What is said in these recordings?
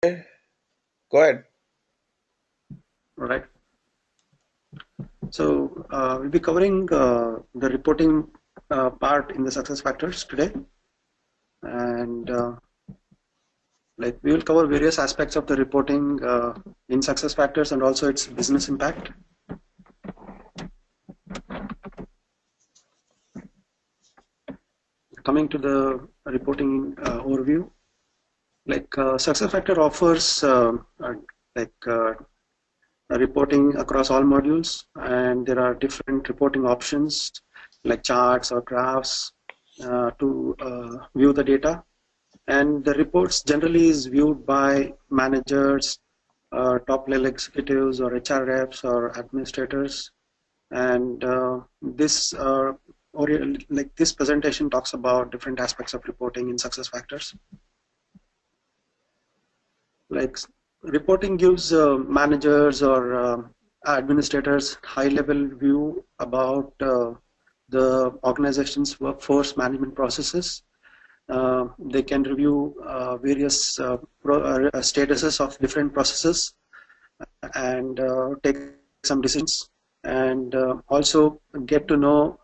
Go ahead. All right. So we'll be covering the reporting part in the success factors today, and like we will cover various aspects of the reporting in success factors and also its business impact. Coming to the reporting overview, like success factor offers like reporting across all modules, and there are different reporting options like charts or graphs to view the data. And the reports generally is viewed by managers, top level executives, or HR reps or administrators. And this presentation talks about different aspects of reporting in success factors. Like reporting gives managers or administrators high level view about the organization's workforce management processes. They can review various statuses of different processes and take some decisions, and also get to know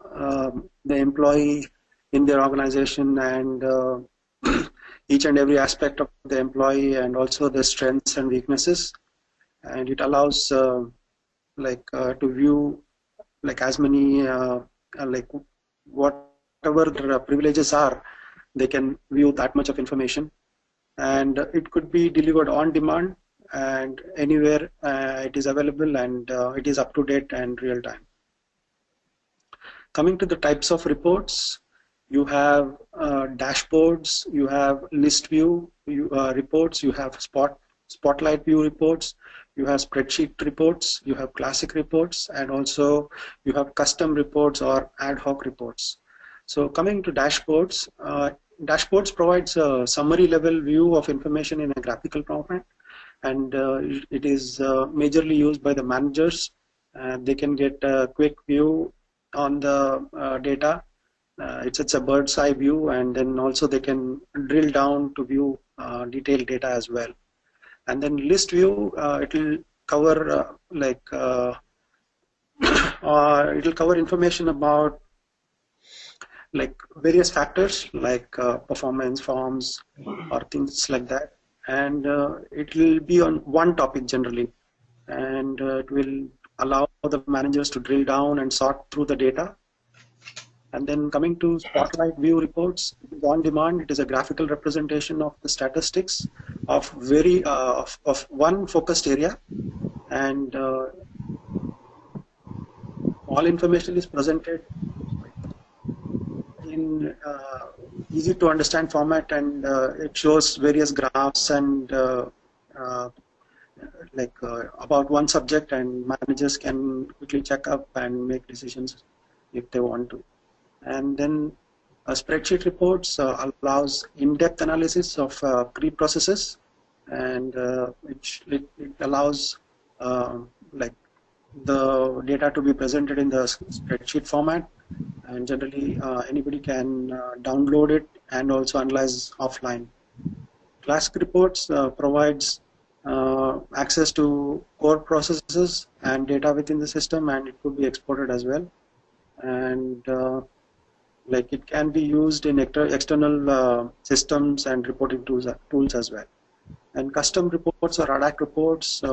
the employee in their organization and each and every aspect of the employee and also their strengths and weaknesses. And it allows to view like as many like whatever their privileges are, they can view that much of information, and it could be delivered on demand and anywhere it is available, and it is up to date and real time. Coming to the types of reports, you have dashboards, you have list view reports, you have spotlight view reports, you have spreadsheet reports, you have classic reports, and also you have custom reports or ad hoc reports. So coming to dashboards, dashboards provides a summary level view of information in a graphical format, and it is majorly used by the managers. They can get a quick view on the data. It's a bird's eye view, and then also they can drill down to view detailed data as well. And then list view, it will cover it will cover information about like various factors like performance forms or things like that, and it will be on one topic generally, and it will allow the managers to drill down and sort through the data. And then coming to spotlight view reports, on demand, it is a graphical representation of the statistics of of one focused area, and all information is presented in easy to understand format, and it shows various graphs and about one subject, and managers can quickly check up and make decisions if they want to. And then spreadsheet reports allows in-depth analysis of pre-processes, and it allows like the data to be presented in the spreadsheet format, and generally anybody can download it and also analyze offline. Classic reports provides access to core processes and data within the system, and it could be exported as well. And like it can be used in external systems and reporting tools as well. And custom reports or ad hoc reports,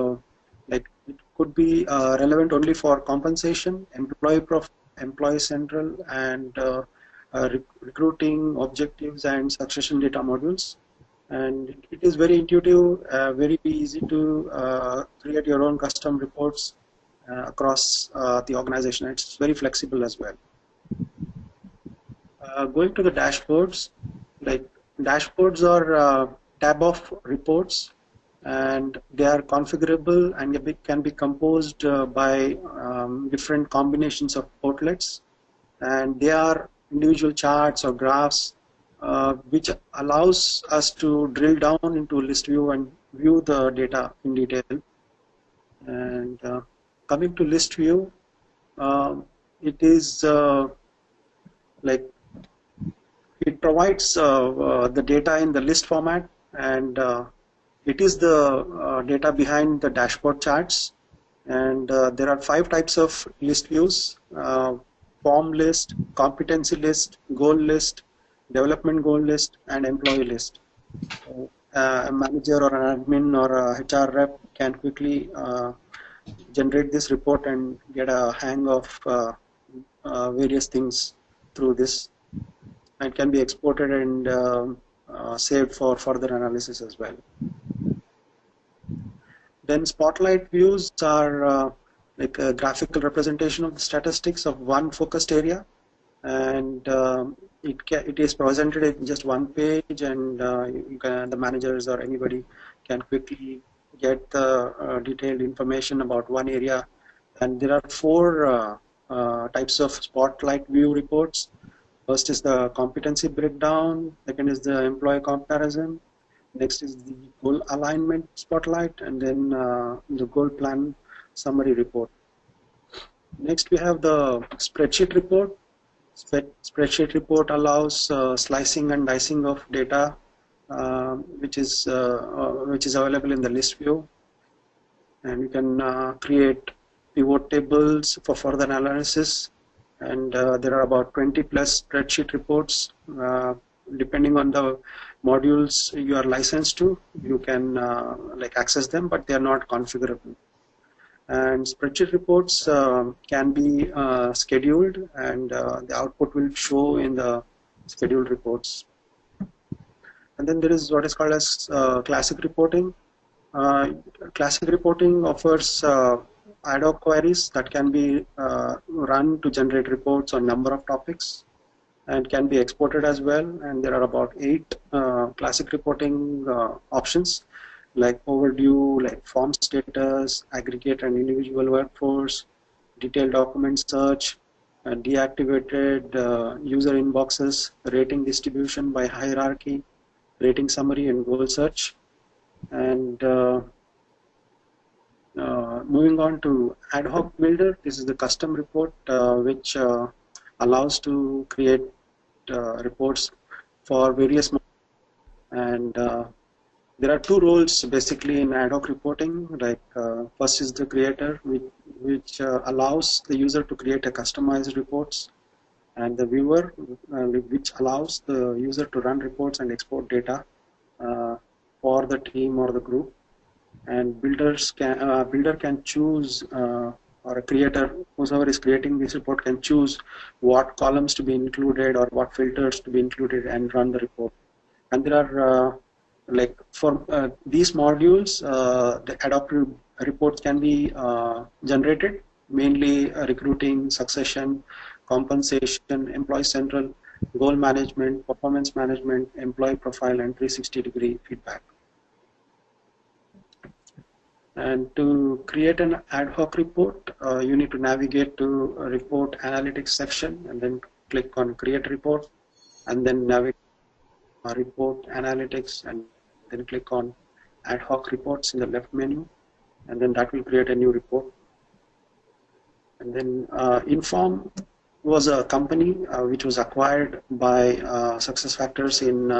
like it could be relevant only for compensation, employee central, and recruiting objectives and succession data modules. And it is very intuitive, very easy to create your own custom reports across the organization. It's very flexible as well. Going to the dashboards, like dashboards are tab of reports, and they are configurable and can be composed by different combinations of portlets, and they are individual charts or graphs which allows us to drill down into list view and view the data in detail. And coming to list view, it is like it provides the data in the list format, and it is the data behind the dashboard charts. And there are 5 types of list views: form list, competency list, goal list, development goal list, and employee list. A manager or an admin or a HR rep can quickly generate this report and get a hang of various things through this. It can be exported and saved for further analysis as well. Then spotlight views are like a graphical representation of the statistics of one focused area, and it is presented in just one page, and the managers or anybody can quickly get the detailed information about one area. And there are 4 types of spotlight view reports. First is the competency breakdown, second is the employee comparison, next is the goal alignment spotlight, and then the goal plan summary report. Next we have the spreadsheet report. Spreadsheet report allows slicing and dicing of data, which is available in the list view, and you can create pivot tables for further analysis. And there are about 20 plus spreadsheet reports. Depending on the modules you are licensed to, you can like access them, but they are not configurable. And spreadsheet reports can be scheduled, and the output will show in the scheduled reports. And then there is what is called as classic reporting. Classic reporting offers ad hoc queries that can be run to generate reports on number of topics, and can be exported as well. And there are about 8 classic reporting options, like overdue, like form status, aggregate and individual workforce, detailed document search, deactivated user inboxes, rating distribution by hierarchy, rating summary, and goal search. And moving on to ad hoc builder, this is the custom report which allows to create reports for various. And there are 2 roles basically in ad hoc reporting. Like first is the creator, which allows the user to create a customized reports, and the viewer, which allows the user to run reports and export data for the team or the group. And builder can choose, or a creator, whoever is creating this report, can choose what columns to be included or what filters to be included and run the report. And there are like for these modules, the ad hoc reports can be generated, mainly recruiting, succession, compensation, employee central, goal management, performance management, employee profile, and 360-degree feedback. And to create an ad hoc report, you need to navigate to a report analytics section, and then click on create report, and then navigate report analytics, and then click on ad hoc reports in the left menu, and then that will create a new report. And then Inform was a company which was acquired by SuccessFactors in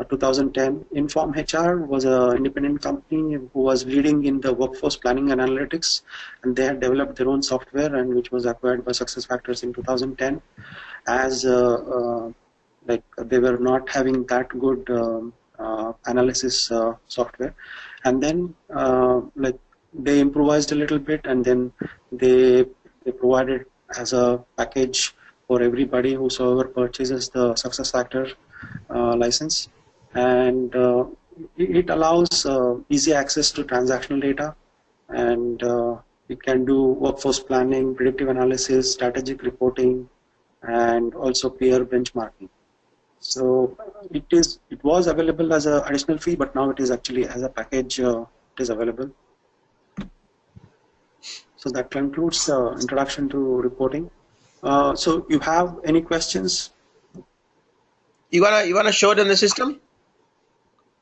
2010. Inform HR was an independent company who was leading in the workforce planning and analytics, and they had developed their own software, and which was acquired by SuccessFactors in 2010, as like they were not having that good analysis software. And then like they improvised a little bit, and then they provided as a package for everybody whosoever purchases the SuccessFactors license. And it allows easy access to transactional data, and it can do workforce planning, predictive analysis, strategic reporting, and also peer benchmarking. So it was available as an additional fee, but now it is actually as a package it is available. So that concludes the introduction to reporting. So you have any questions? You wanna show it in the system?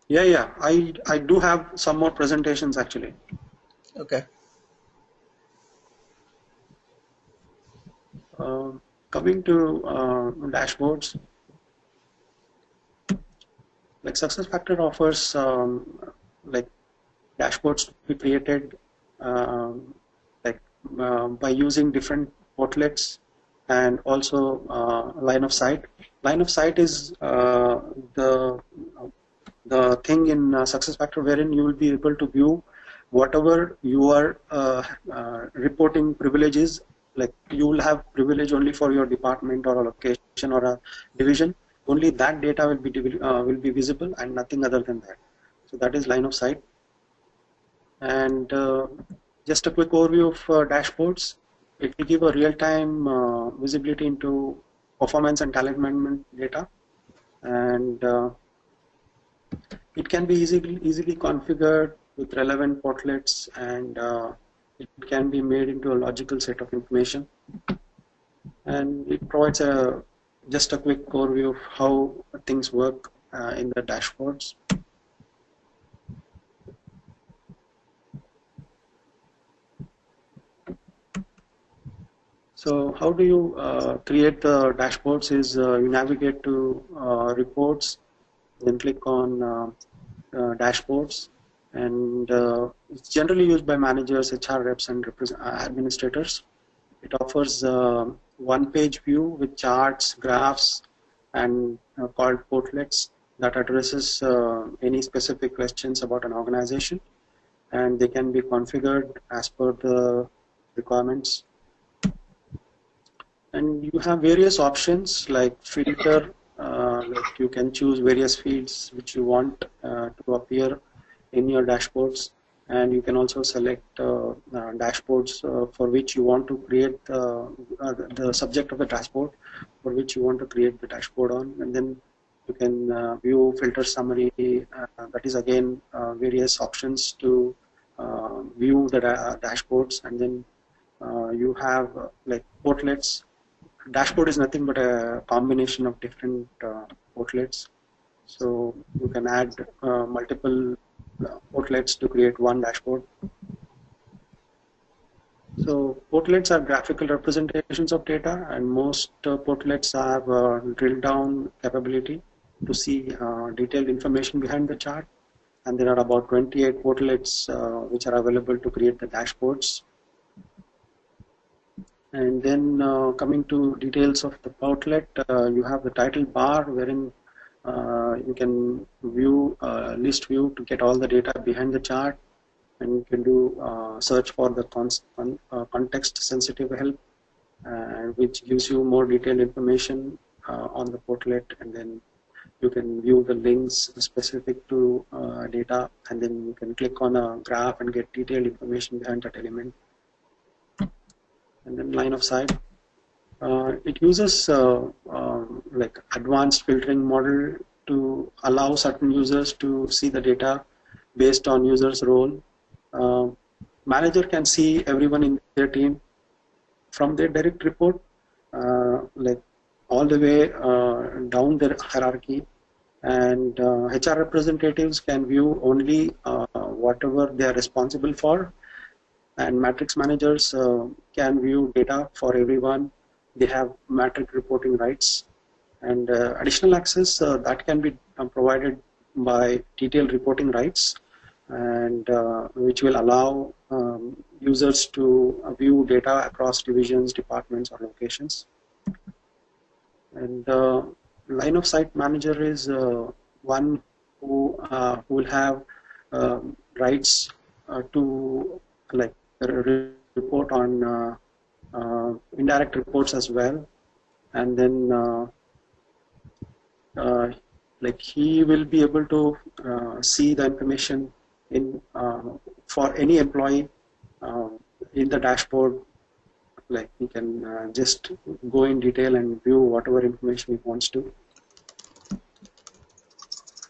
Yeah. I do have some more presentations actually. Okay. Coming to dashboards, like SuccessFactors offers like dashboards to be created by using different portlets and also line of sight. Line of sight is the thing in SuccessFactors wherein you will be able to view whatever your reporting privileges. Like you will have privilege only for your department or a location or a division. Only that data will be visible and nothing other than that. So that is line of sight. And just a quick overview of dashboards. It will give a real-time visibility into performance and talent management data, and it can be easily configured with relevant portlets, and it can be made into a logical set of information. And it provides just a quick overview of how things work in the dashboards. So how do you create the dashboards is you navigate to reports, then click on dashboards, and it's generally used by managers, HR reps, and administrators. It offers one-page view with charts, graphs, and called portlets that addresses any specific questions about an organization, and they can be configured as per the requirements. And you have various options like filter, like you can choose various fields which you want to appear in your dashboards, and you can also select dashboards for which you want to create the subject of the dashboard for which you want to create the dashboard on, and then you can view filter summary. That is again various options to view the dashboards, and then you have like portlets. Dashboard is nothing but a combination of different portlets. So you can add multiple portlets to create one dashboard. So portlets are graphical representations of data, and most portlets have drill down capability to see detailed information behind the chart. And there are about 28 portlets which are available to create the dashboards. And then coming to details of the portlet, you have the title bar wherein you can view list view to get all the data behind the chart, and you can do search for the context sensitive help, which gives you more detailed information on the portlet, and then you can view the links specific to data, and then you can click on a graph and get detailed information behind that element. And then line of sight. It uses like advanced filtering model to allow certain users to see the data based on user's role. Manager can see everyone in their team from their direct report, like all the way down their hierarchy, and HR representatives can view only whatever they are responsible for, and matrix managers can view data for everyone. They have matrix reporting rights, and additional access that can be provided by detailed reporting rights, and which will allow users to view data across divisions, departments, or locations. And line of sight manager is one who will have rights to like report on indirect reports as well, and then like he will be able to see the information in for any employee in the dashboard. Like he can just go in detail and view whatever information he wants to.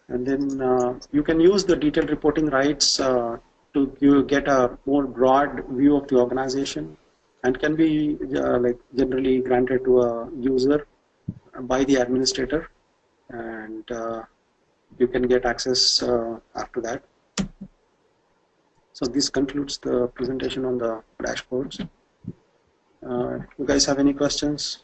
And then you can use the detailed reporting rights to get a more broad view of the organization, and can be like generally granted to a user by the administrator, and you can get access after that. So this concludes the presentation on the dashboards. You guys have any questions?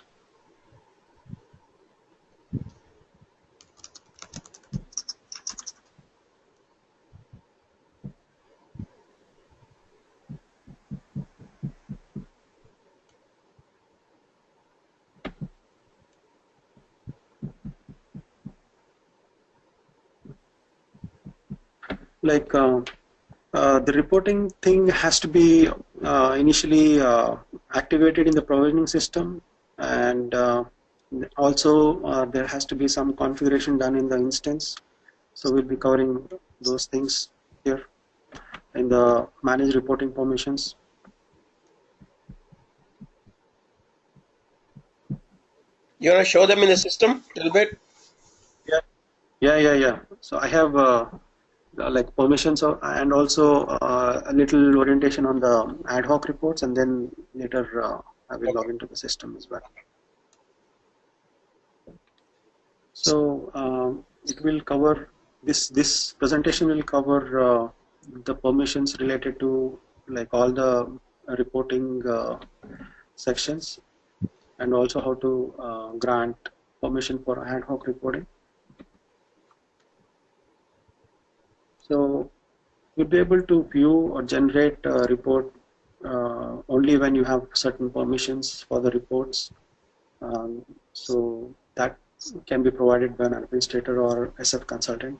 like the reporting thing has to be initially activated in the provisioning system, and also there has to be some configuration done in the instance. So we'll be covering those things here in the manage reporting permissions. You want to show them in the system a little bit? Yeah. So I have like permissions and also a little orientation on the ad hoc reports, and then later I will log into the system as well. So it will cover this presentation will cover the permissions related to like all the reporting sections, and also how to grant permission for ad hoc reporting. So you'll be able to view or generate a report only when you have certain permissions for the reports. So that can be provided by an administrator or SF consultant.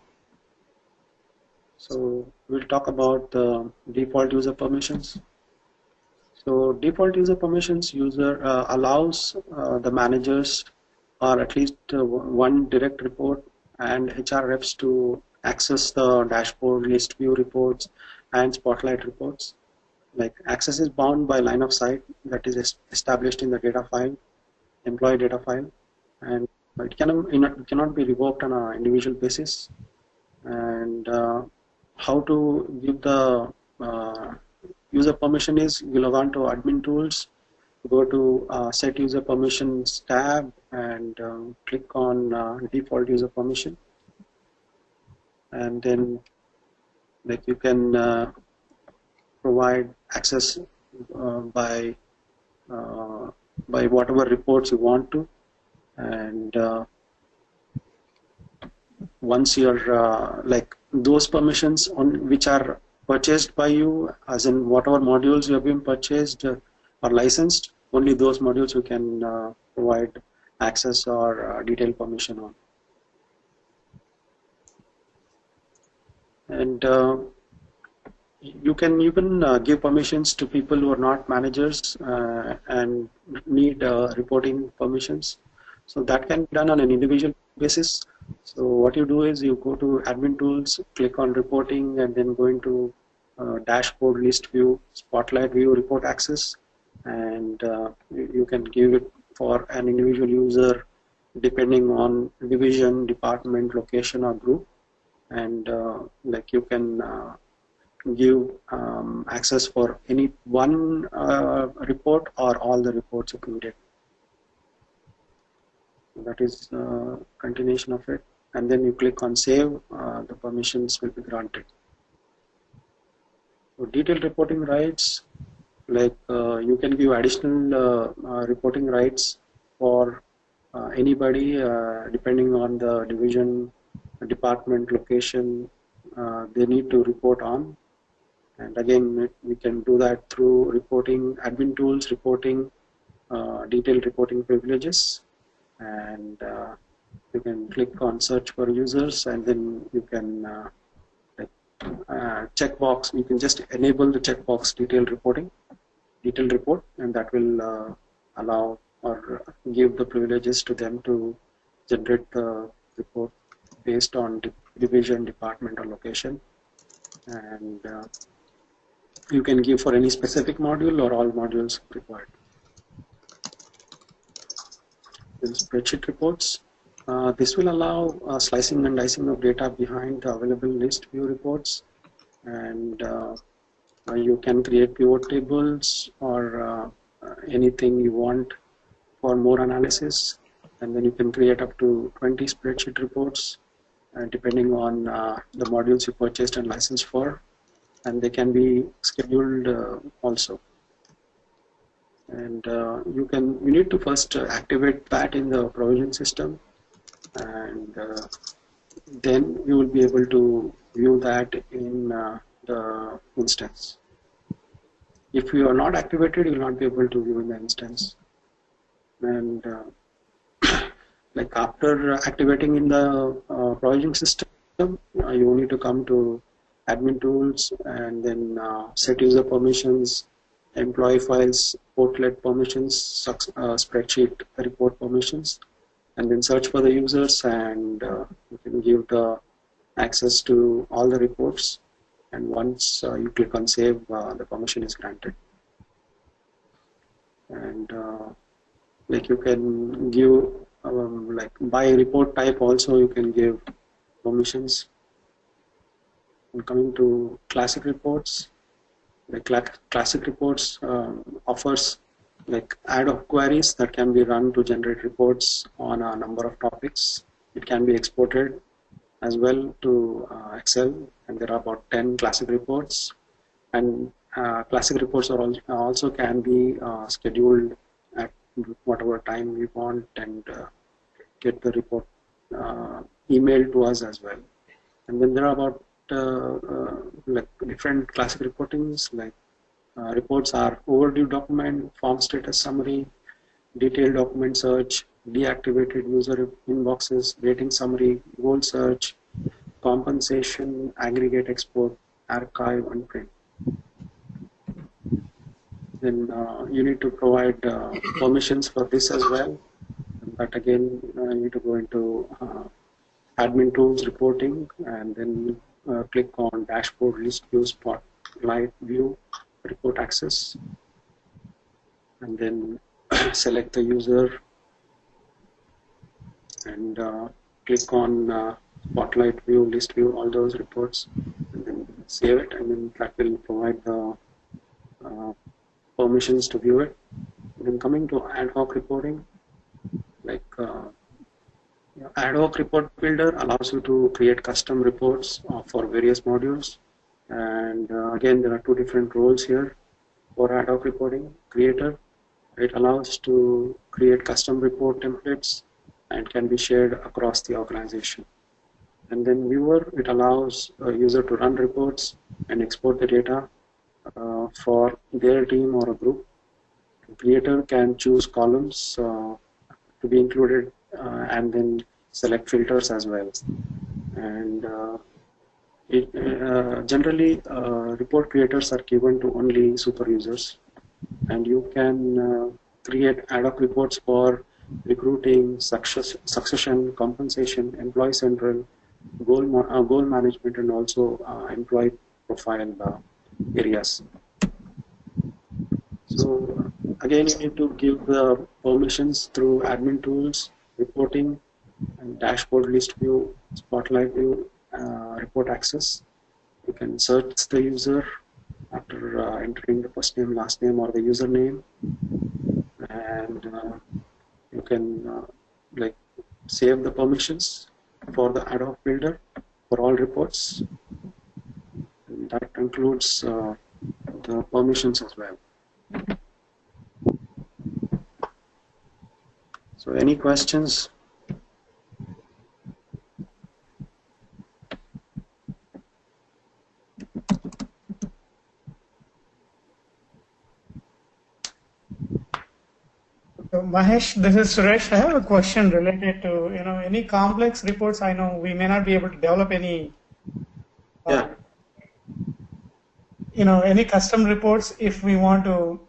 So we'll talk about the default user permissions. So default user permissions allows the managers or at least one direct report and HR reps to access the dashboard, list view reports, and spotlight reports. Like access is bound by line of sight that is established in the data file, employee data file, and it cannot be revoked on an individual basis. And how to give the user permission is you log on to admin tools, go to set user permissions tab, and click on default user permission, and then like you can provide access by whatever reports you want to, and once you're like those permissions on which are purchased by you, as in whatever modules you have been purchased or licensed, only those modules you can provide access or detailed permission on. And you can even give permissions to people who are not managers and need reporting permissions. So that can be done on an individual basis. So what you do is you go to admin tools, click on reporting, and then go into dashboard, list view, spotlight view, report access, and you can give it for an individual user depending on division, department, location, or group. And like you can give access for any one report or all the reports included. That is continuation of it, and then you click on save, the permissions will be granted. So detailed reporting rights, like you can give additional reporting rights for anybody depending on the division, department, location they need to report on. And again, we can do that through reporting, admin tools, reporting, detailed reporting privileges, and you can click on search for users, and then you can checkbox. You can just enable the checkbox detailed report, and that will allow or give the privileges to them to generate the report based on division, department, or location. And you can give for any specific module or all modules required. Then spreadsheet reports. This will allow slicing and dicing of data behind the available list view reports, and you can create pivot tables or anything you want for more analysis, and then you can create up to 20 spreadsheet reports depending on the modules you purchased and licensed for, and they can be scheduled also. And you need to first activate that in the provision system, and then you will be able to view that in the instance. If you are not activated, you will not be able to view in the instance. And like after activating in the provisioning system, you need to come to admin tools, and then set user permissions, employee files, portlet permissions, spreadsheet report permissions, and then search for the users, and you can give the access to all the reports, and once you click on save, the permission is granted. And like you can give like by report type also you can give permissions. And coming to classic reports, like classic reports offers like ad hoc queries that can be run to generate reports on a number of topics. It can be exported as well to Excel, and there are about 10 classic reports. And classic reports are also can be scheduled at whatever time we want, and get the report emailed to us as well. And then there are about like different classic reportings, like reports are overdue document, form status summary, detailed document search, deactivated user inboxes, rating summary, goal search, compensation, aggregate export, archive, and print. Then you need to provide permissions for this as well. But again, you need to go into admin tools, reporting, and then click on dashboard, list view, spotlight view, report access, and then select the user and click on spotlight view, list view, all those reports, and then save it, and then that will provide the permissions to view it. And then coming to ad hoc reporting, like ad hoc report builder allows you to create custom reports for various modules. And again, there are two different roles here for ad hoc reporting. Creator, it allows to create custom report templates and can be shared across the organization. And then viewer, it allows a user to run reports and export the data for their team or a group. The creator can choose columns to be included and then select filters as well. And generally report creators are given to only super users, and you can create ad hoc reports for recruiting, succession, compensation, employee central, goal management, and also employee profile areas. So again, you need to give the permissions through admin tools, reporting, and dashboard, list view, spotlight view, report access. You can search the user after entering the first name, last name, or the username, and you can like save the permissions for the ad hoc builder for all reports. And that includes the permissions as well. So any questions? So Mahesh, this is Suresh. I have a question related to any complex reports. I know we may not be able to develop any any custom reports. If we want to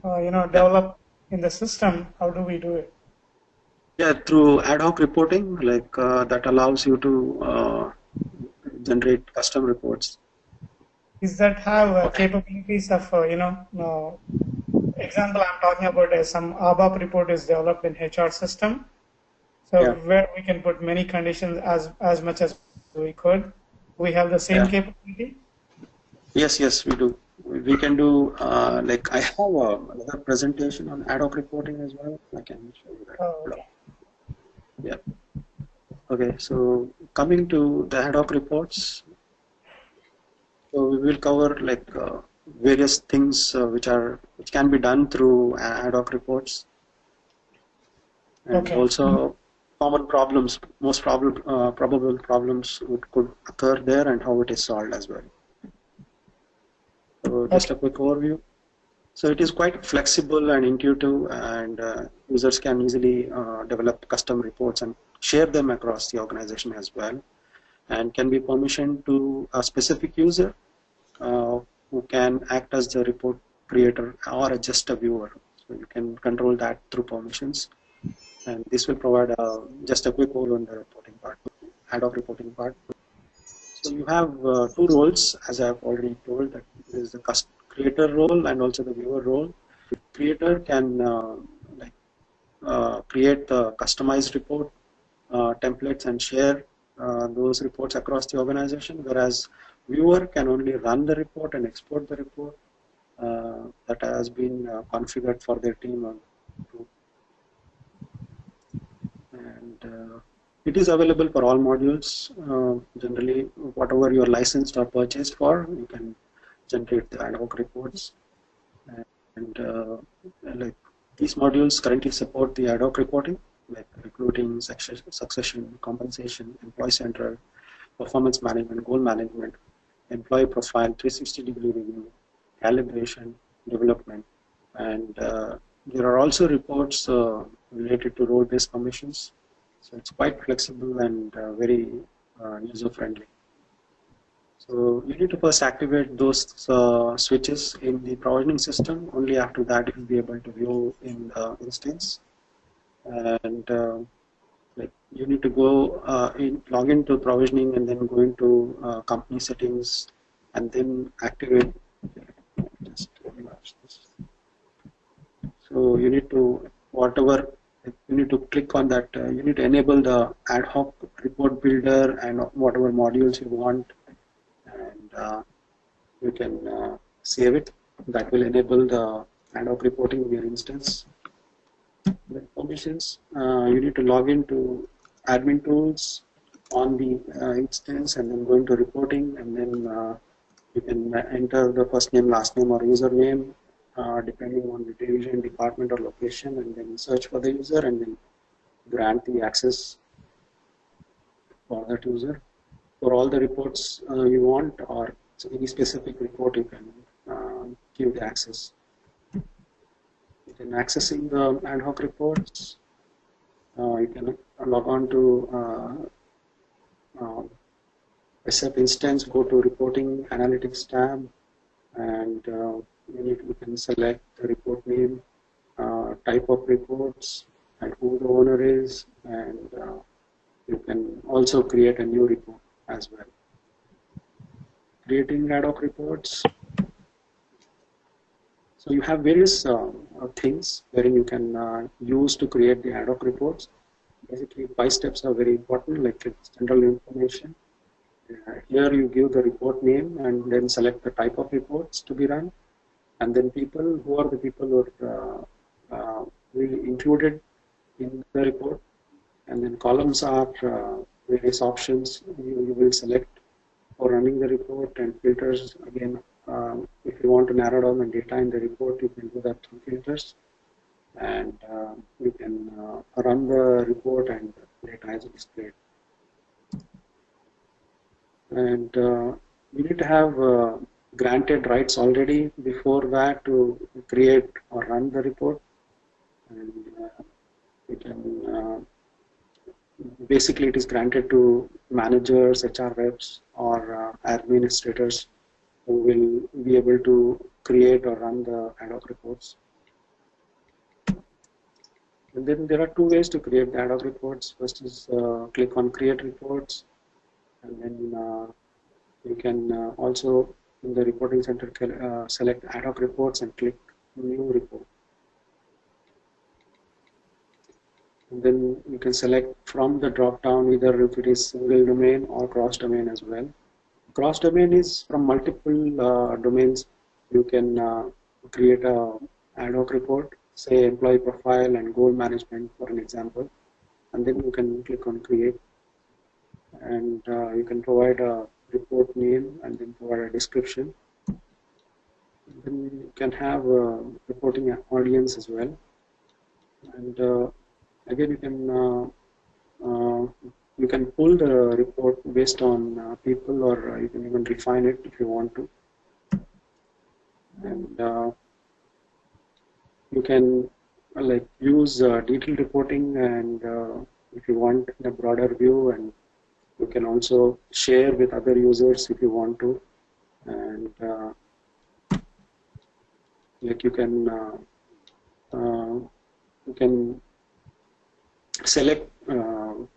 develop in the system, how do we do it? Yeah, through ad hoc reporting, like that allows you to generate custom reports. Does that have capabilities of example I'm talking about is some ABAP report is developed in HR system, so where we can put many conditions as much as we could. We have the same capability. Yes, we do. We can do like I have another presentation on ad hoc reporting as well. I can show you that. Oh, okay. Yeah. Okay. So coming to the ad hoc reports, so we will cover like various things which can be done through ad hoc reports, and also common problems, most probable problems could occur there, and how it is solved as well. So just a quick overview. So it is quite flexible and intuitive, and users can easily develop custom reports and share them across the organization as well. and can be permissioned to a specific user who can act as the report creator or just a viewer. So you can control that through permissions, and this will provide just a quick overview on the reporting part, ad hoc reporting part. So you have two roles, as I have already told, that there is the creator role and also the viewer role. Creator can create the customized report templates and share those reports across the organization, whereas viewer can only run the report and export the report that has been configured for their team or group. And it is available for all modules. Generally, whatever you are licensed or purchased for, you can generate the ad hoc reports. And like these modules currently support the ad hoc reporting, like recruiting, succession, compensation, employee central, performance management, goal management, employee profile, 360-degree review, calibration, development, and there are also reports related to role-based permissions. So it's quite flexible and very user-friendly. So you need to first activate those switches in the provisioning system. Only after that you will be able to view in the instance. And like you need to go log into provisioning and then go into company settings and then activate. Just enlarge this. So you need to you need to click on that. You need to enable the ad hoc report builder and whatever modules you want. And you can save it. That will enable the ad hoc reporting in your instance. The permissions, you need to log into admin tools on the instance and then go into reporting, and then you can enter the first name, last name, or username depending on the division, department, or location, and then search for the user and then grant the access for that user. For all the reports you want, or any specific report, you can give the access. You can accessing the ad hoc reports. You can log on to SAP instance, go to reporting analytics tab, and you can select the report name, type of reports, and who the owner is, and you can also create a new report as well. Creating ad hoc reports. So you have various things wherein you can use to create the ad hoc reports. Basically, 5 steps are very important, like general information. Here you give the report name and then select the type of reports to be run, and then people, who are the people who are included in the report, and then columns are various options you will select for running the report, and filters again. If you want to narrow down the data in the report, you can do that through filters, and you can run the report and data is displayed. And you need to have granted rights already before that to create or run the report, and you can basically it is granted to managers, HR reps, or administrators who will be able to create or run the ad hoc reports. And then there are 2 ways to create the ad hoc reports. First is click on create reports, and then you can also in the reporting center select ad hoc reports and click new report. And then you can select from the drop down either if it is single domain or cross domain as well. Cross domain is from multiple domains. You can create a ad hoc report, say employee profile and goal management for an example, and then you can click on create, and you can provide a report name and then provide a description. And then you can have a reporting audience as well, and again you can pull the report based on people, or you can even refine it if you want to. And you can like use detailed reporting, and if you want a broader view, and You can also share with other users if you want to, and like you can select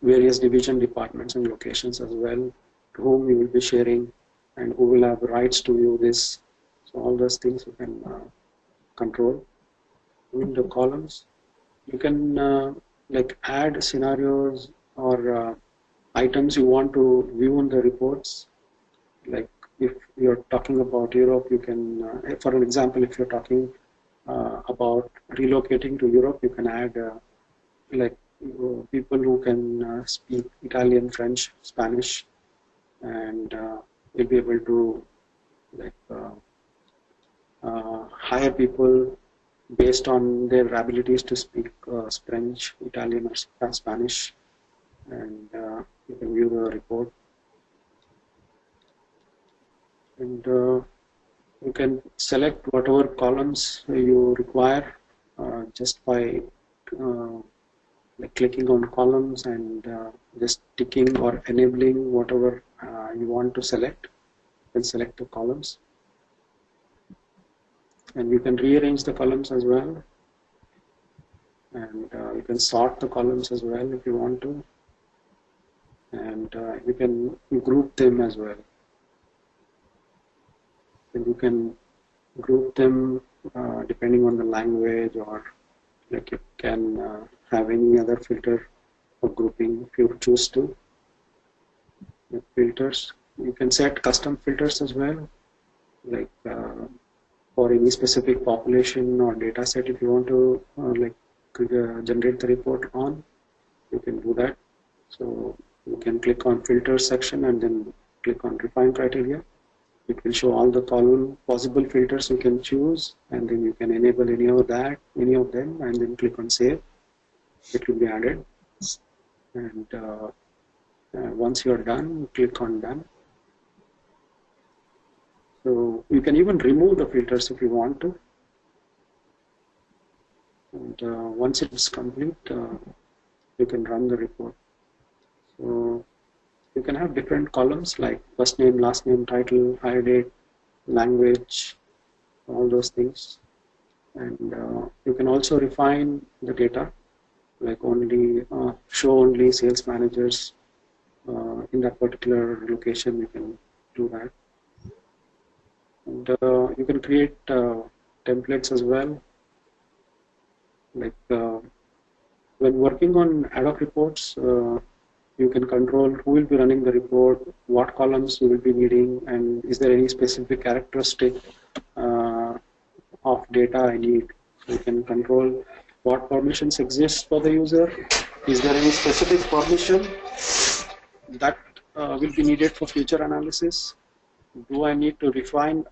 various division, departments, and locations as well, to whom you will be sharing and who will have rights to view this. So all those things you can control. In the columns, you can like add scenarios or items you want to view in the reports. Like if you're talking about Europe, you can, for an example, if you're talking about relocating to Europe, you can add like people who can speak Italian, French, Spanish, and you'll be able to like hire people based on their abilities to speak French, Italian, or Spanish, and you can view the report. And you can select whatever columns you require just by like clicking on columns and just ticking or enabling whatever you want to select. You can select the columns, and you can rearrange the columns as well, and you can sort the columns as well if you want to, and you can group them as well. And you can group them depending on the language, or like you can have any other filter for grouping if you choose to. The filters, you can set custom filters as well, like for any specific population or data set. If you want to like generate the report on, you can do that. So you can click on filter section and then click on refine criteria. It will show all the possible filters you can choose, and then you can enable any of them, and then click on save. It will be added, and once you are done, click on done. So you can even remove the filters if you want to, and once it is complete, you can run the report. So you can have different columns like first name, last name, title, hire date, language, all those things. And you can also refine the data, like only show only sales managers in that particular location. You can do that. And you can create templates as well. Like when working on ad hoc reports, you can control who will be running the report, what columns you will be needing, and is there any specific characteristic of data I need. So you can control what permissions exist for the user. Is there any specific permission that will be needed for future analysis? Do I need to refine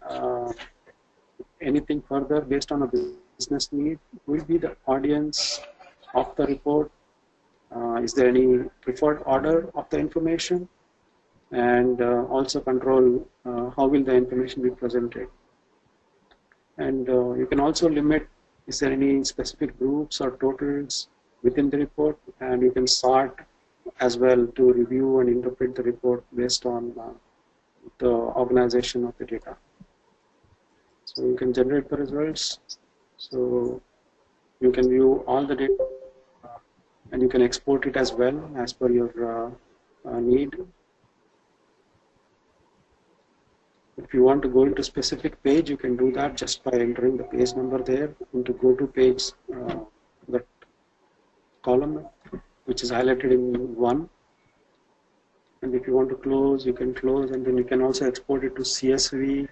anything further based on a business need? Who will be the audience of the report? Is there any preferred order of the information? And also control how will the information be presented. And you can also limit, is there any specific groups or totals within the report, and you can sort as well to review and interpret the report based on the organization of the data. So you can generate the results. So you can view all the data, and you can export it as well as per your need. If you want to go into specific page, you can do that just by entering the page number there into go to page, that column which is highlighted in 1. And if you want to close, you can close, and then you can also export it to CSV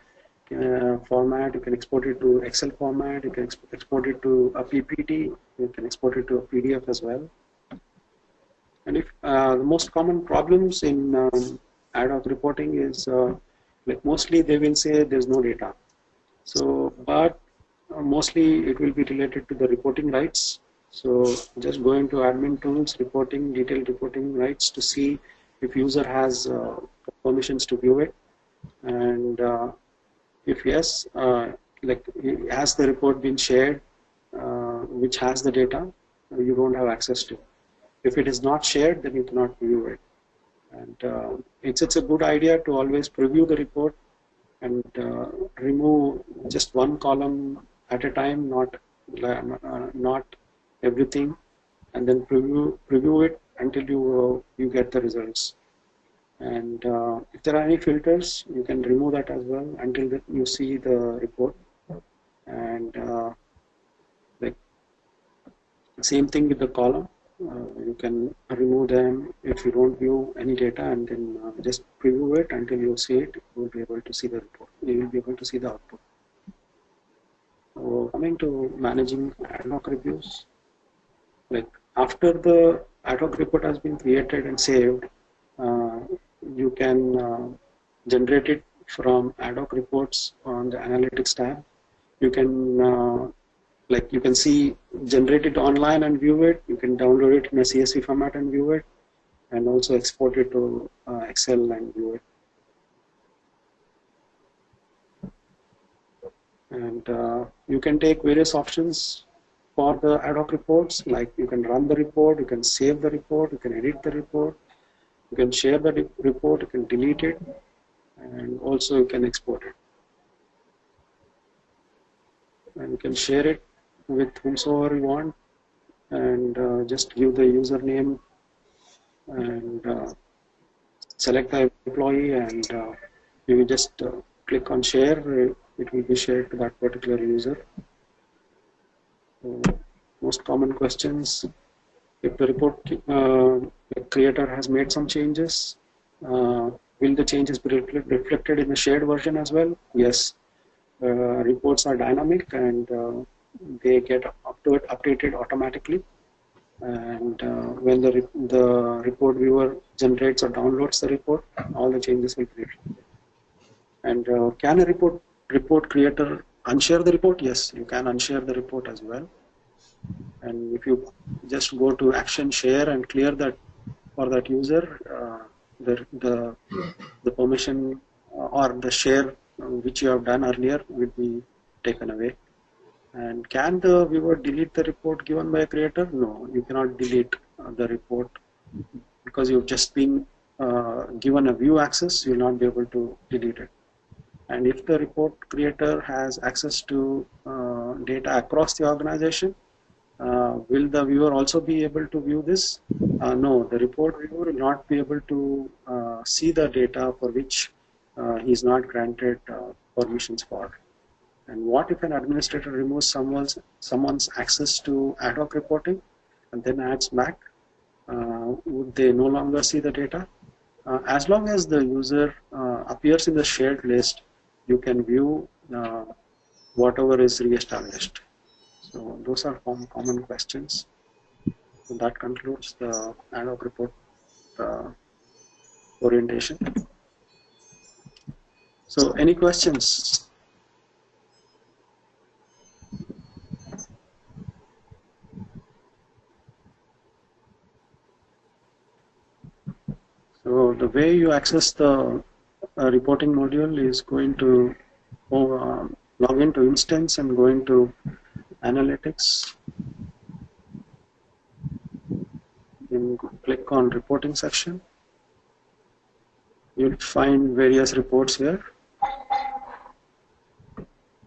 format. You can export it to Excel format. You can export it to a PPT. You can export it to a PDF as well. And if the most common problems in ad hoc reporting is like mostly they will say there's no data. So, but mostly it will be related to the reporting rights. So just go into admin tools, reporting, detailed reporting rights to see if user has permissions to view it, and if yes, like has the report been shared, which has the data, you don't have access to. If it is not shared, then you cannot view it. And it's a good idea to always preview the report and remove just one column at a time, not everything, and then preview it until you get the results. And if there are any filters, you can remove that as well until you see the report. And like same thing with the column. You can remove them if you don't view any data, and then just preview it until you see it. You will be able to see the report. You will be able to see the output. So coming to managing ad hoc reviews, like after the ad hoc report has been created and saved, you can generate it from ad hoc reports on the analytics tab. You can you can see, generate it online and view it. You can download it in a CSV format and view it, and also export it to Excel and view it. And you can take various options for the ad hoc reports, like you can run the report, you can save the report, you can edit the report, you can share the report, you can delete it, and also you can export it. And you can share it with whomsoever you want, and just give the username and select the employee, and you will just click on share. It will be shared to that particular user. So, most common questions: if the report creator has made some changes, will the changes be reflected in the shared version as well? Yes. Reports are dynamic, and they get updated automatically. And when the report viewer generates or downloads the report, all the changes will be reflected. And can a report creator unshare the report? Yes, you can unshare the report as well. And if you just go to action share and clear that for that user, the permission or the share which you have done earlier will be taken away. And can the viewer delete the report given by a creator? No, you cannot delete the report, because you've just been given a view access. You will not be able to delete it. And if the report creator has access to data across the organization, will the viewer also be able to view this? No, the report viewer will not be able to see the data for which he is not granted permissions for. And what if an administrator removes someone's access to ad hoc reporting and then adds back? Would they no longer see the data? As long as the user appears in the shared list, you can view whatever is re-established. So those are common questions. So that concludes the ad hoc report orientation. So any questions? So the way you access the reporting module is going to log into instance and go into analytics. Then click on reporting section. You'll find various reports here.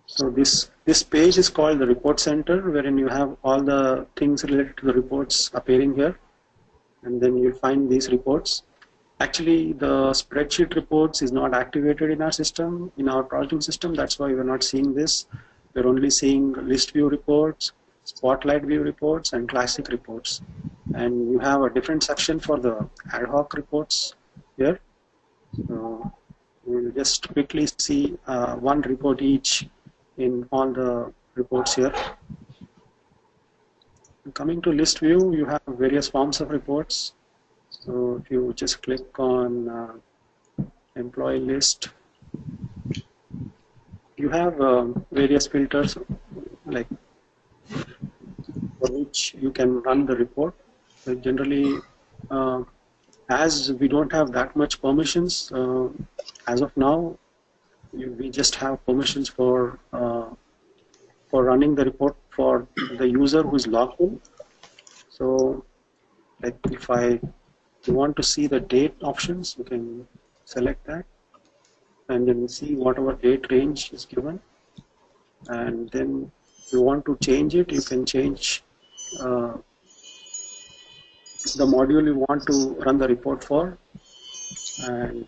So this page is called the report center, wherein you have all the things related to the reports appearing here, and then you'll find these reports. Actually, the spreadsheet reports is not activated in our system, in our projecting system. That's why we're not seeing this. We're only seeing list view reports, spotlight view reports, and classic reports. And you have a different section for the ad hoc reports here. So we'll just quickly see one report each in all the reports here. Coming to list view, you have various forms of reports. So if you just click on employee list, you have various filters like for which you can run the report. So generally, as we don't have that much permissions as of now, we just have permissions for running the report for the user who is logged in. So like if I you want to see the date options, you can select that, and then see whatever date range is given. And then if you want to change it, you can change the module you want to run the report for, and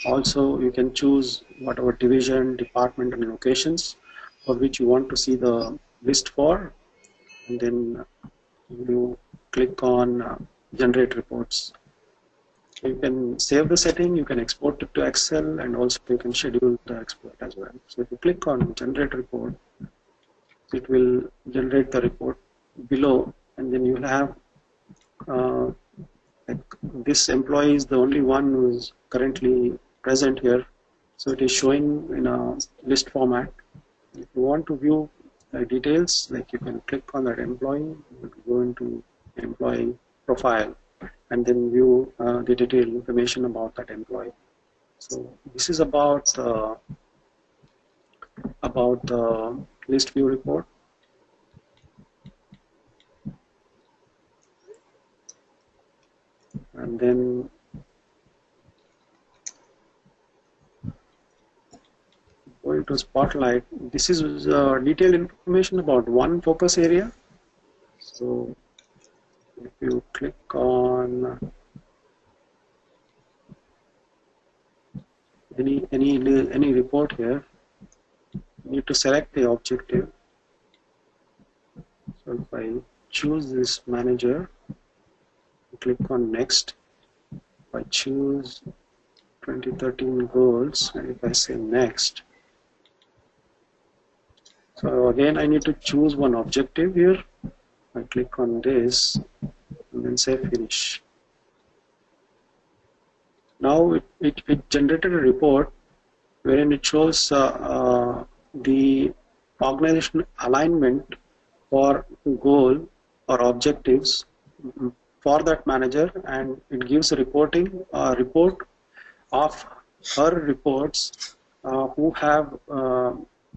also you can choose whatever division, department, and locations for which you want to see the list for, and then you click on generate reports. You can save the setting, you can export it to Excel, and also you can schedule the export as well. So if you click on generate report, it will generate the report below, and then you will have like this employee is the only one who is currently present here, so it is showing in a list format. If you want to view the details, like you can click on that employee, go into employee profile, and then view the detailed information about that employee. So this is about the list view report. And then going to Spotlight, this is detailed information about one focus area. So if you click on any report here, you need to select the objective. So if I choose this manager, click on next. If I choose 2013 goals, and if I say next, so again I need to choose one objective here. I click on this and then say finish. Now it generated a report wherein it shows the organization alignment for goal or objectives for that manager, and it gives a report of her reports who have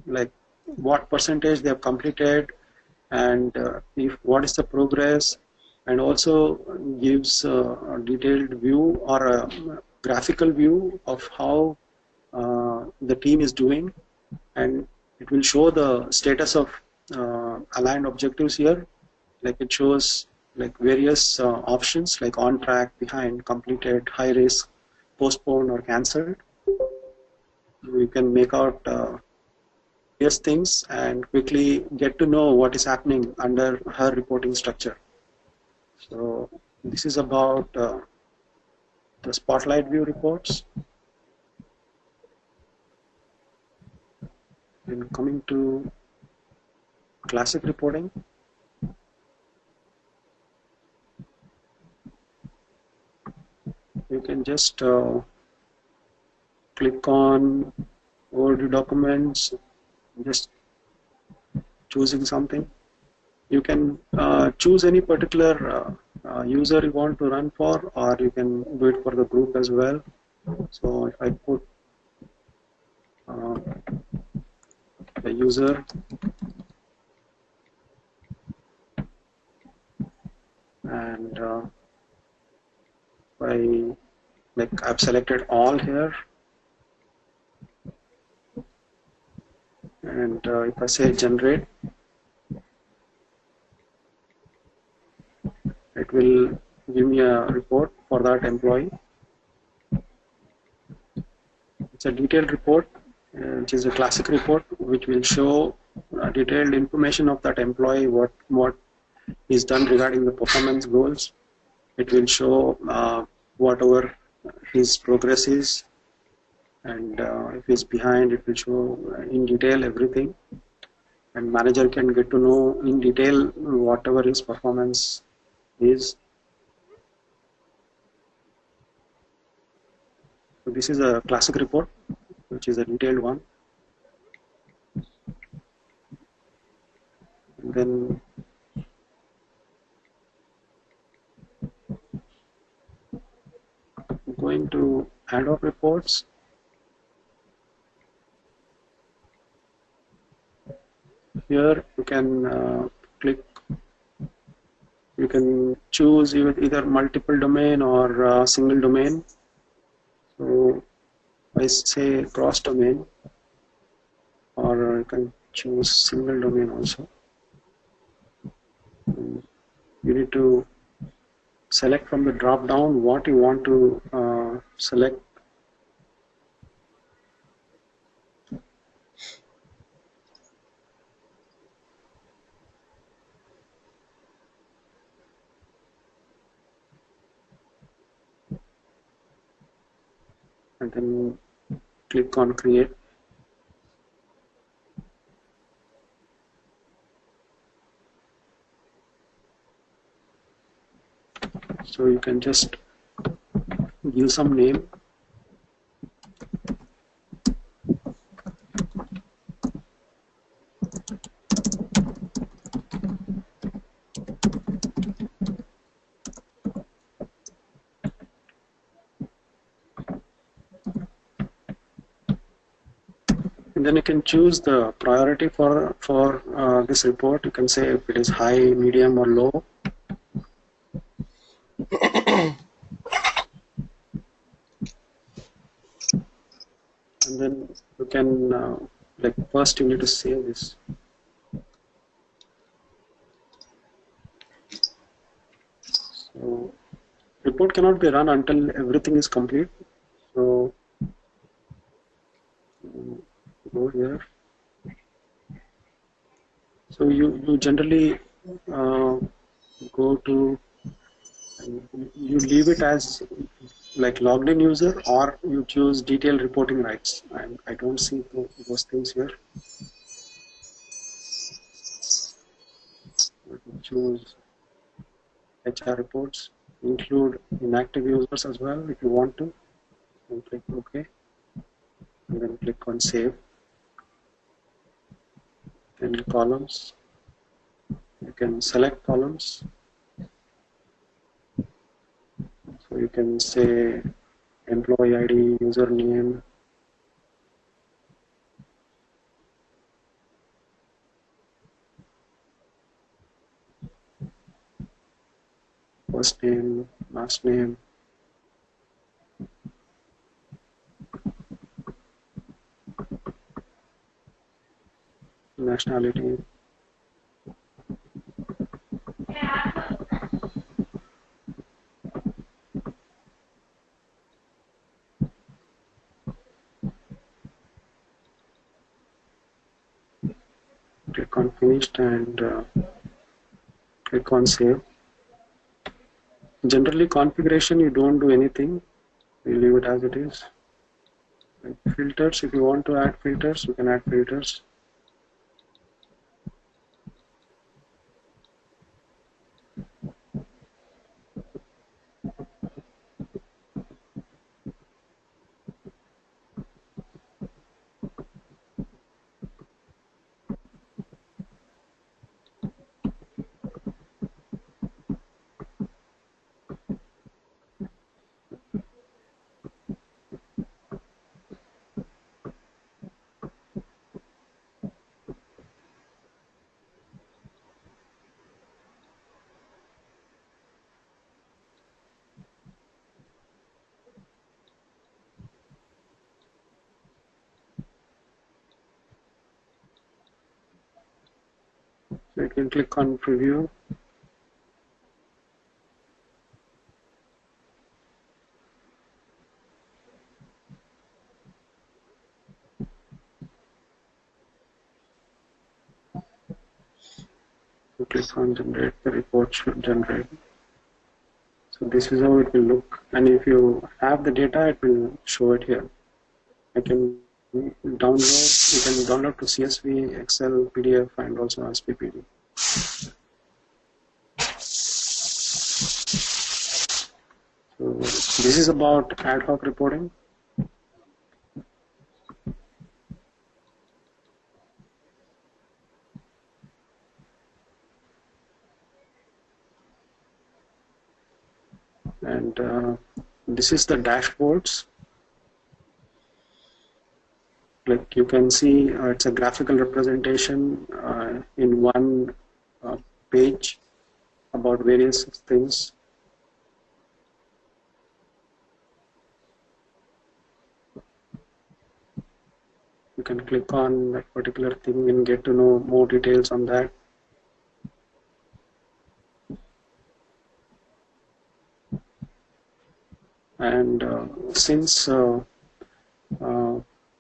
like what percentage they have completed, and if what is the progress, and also gives a detailed view or a graphical view of how the team is doing, and it will show the status of aligned objectives here. Like it shows like various options like on track, behind, completed, high risk, postponed, or cancelled. We can make out various things and quickly get to know what is happening under her reporting structure. So this is about the Spotlight view reports. Then coming to classic reporting. You can just click on overdue documents, just choosing something. You can choose any particular user you want to run for, or you can do it for the group as well. So if I put the user, and I've selected all here, and if I say generate, it will give me a report for that employee. It's a detailed report, which is a classic report, which will show detailed information of that employee, what is done regarding the performance goals. It will show whatever his progress is, and if he's behind, it will show in detail everything, and manager can get to know in detail whatever his performance is. So this is a classic report, which is a detailed one. And then going to ad hoc reports. Here you can click You can choose either multiple domain or single domain. So I say cross domain, or you can choose single domain also. You need to select from the drop down what you want to select. And then click on create. So you can just give some name. And then you can choose the priority for this report. You can say if it is high, medium, or low. And then you can like first you need to save this. So report cannot be run until everything is complete. So go here. So you generally go to, you leave it as like logged in user, or you choose detailed reporting rights. I don't see those things here. Choose HR reports, include inactive users as well if you want to, and click OK, and then click on save. Then columns, you can select columns. So you can say employee ID, username, first name, last name, nationality. Click on finished and click on save. Generally configuration, you don't do anything, you leave it as it is. Like filters, if you want to add filters, you can add filters. So you can click on preview. So click on generate, the report should generate. So this is how it will look, and if you have the data, it will show it here. I can download, you can download to CSV, Excel, PDF, and also as PPT. So this is about ad hoc reporting. And this is the dashboards. Like you can see, it's a graphical representation in one page about various things. You can click on that particular thing and get to know more details on that. And since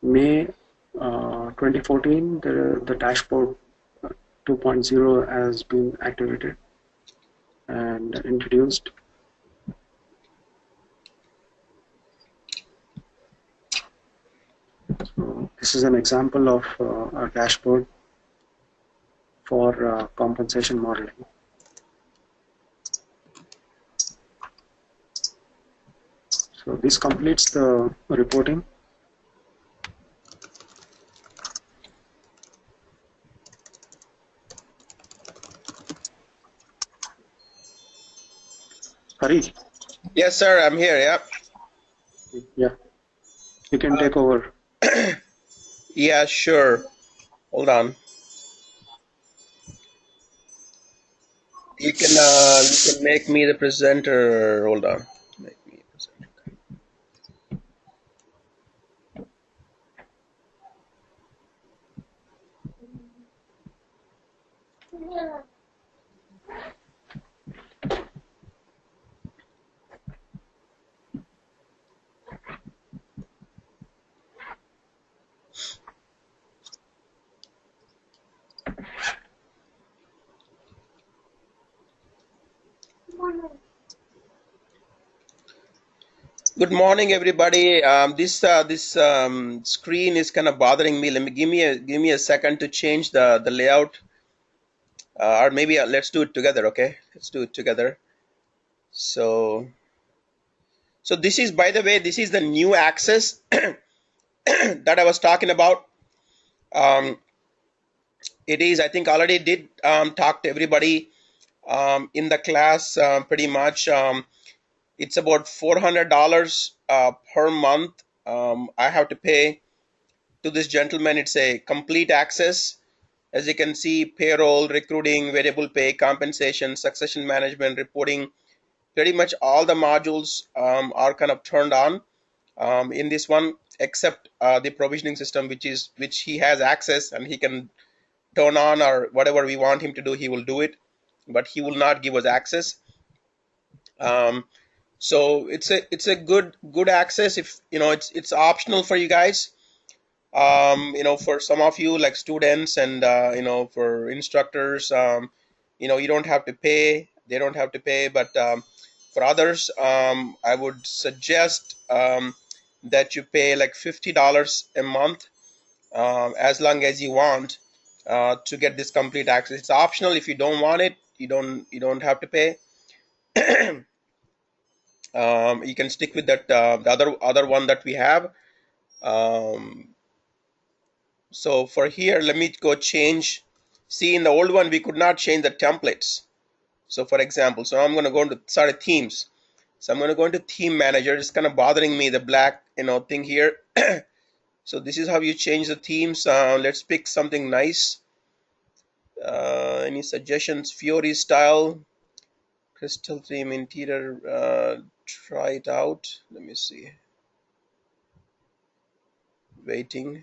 May 2014, the dashboard 2.0 has been activated and introduced. So this is an example of a dashboard for compensation modeling. So this completes the reporting. Hari? Yes, sir. I'm here. Yeah. Yeah. You can take over. Yeah, sure. Hold on. You can make me the presenter. Hold on. Make me a presenter. Good morning, everybody. This screen is kind of bothering me. Let me give me a second to change the layout, or maybe let's do it together. Okay, let's do it together. So this is, by the way, this is the new access that I was talking about. It is, I think, already did talk to everybody in the class pretty much. It's about $400 per month. I have to pay to this gentleman. It's a complete access. As you can see, payroll, recruiting, variable pay, compensation, succession management, reporting, pretty much all the modules are kind of turned on in this one, except the provisioning system, which he has access and he can turn on, or whatever we want him to do, he will do it, but he will not give us access. So it's a good access. If it's optional for you guys. For some of you, like students and for instructors, you don't have to pay. They don't have to pay. But for others, I would suggest that you pay like $50 a month, as long as you want to get this complete access. It's optional. If you don't want it, you don't have to pay. You can stick with that the other one that we have. So for here, let me go change. See, in the old one, we could not change the templates. So for example, so I'm going to go into themes. So I'm going to go into theme manager. It's kind of bothering me, the black thing here. So this is how you change the themes. Let's pick something nice. Any suggestions? Fiori style, crystal theme, interior. Try it out. Let me see. Waiting.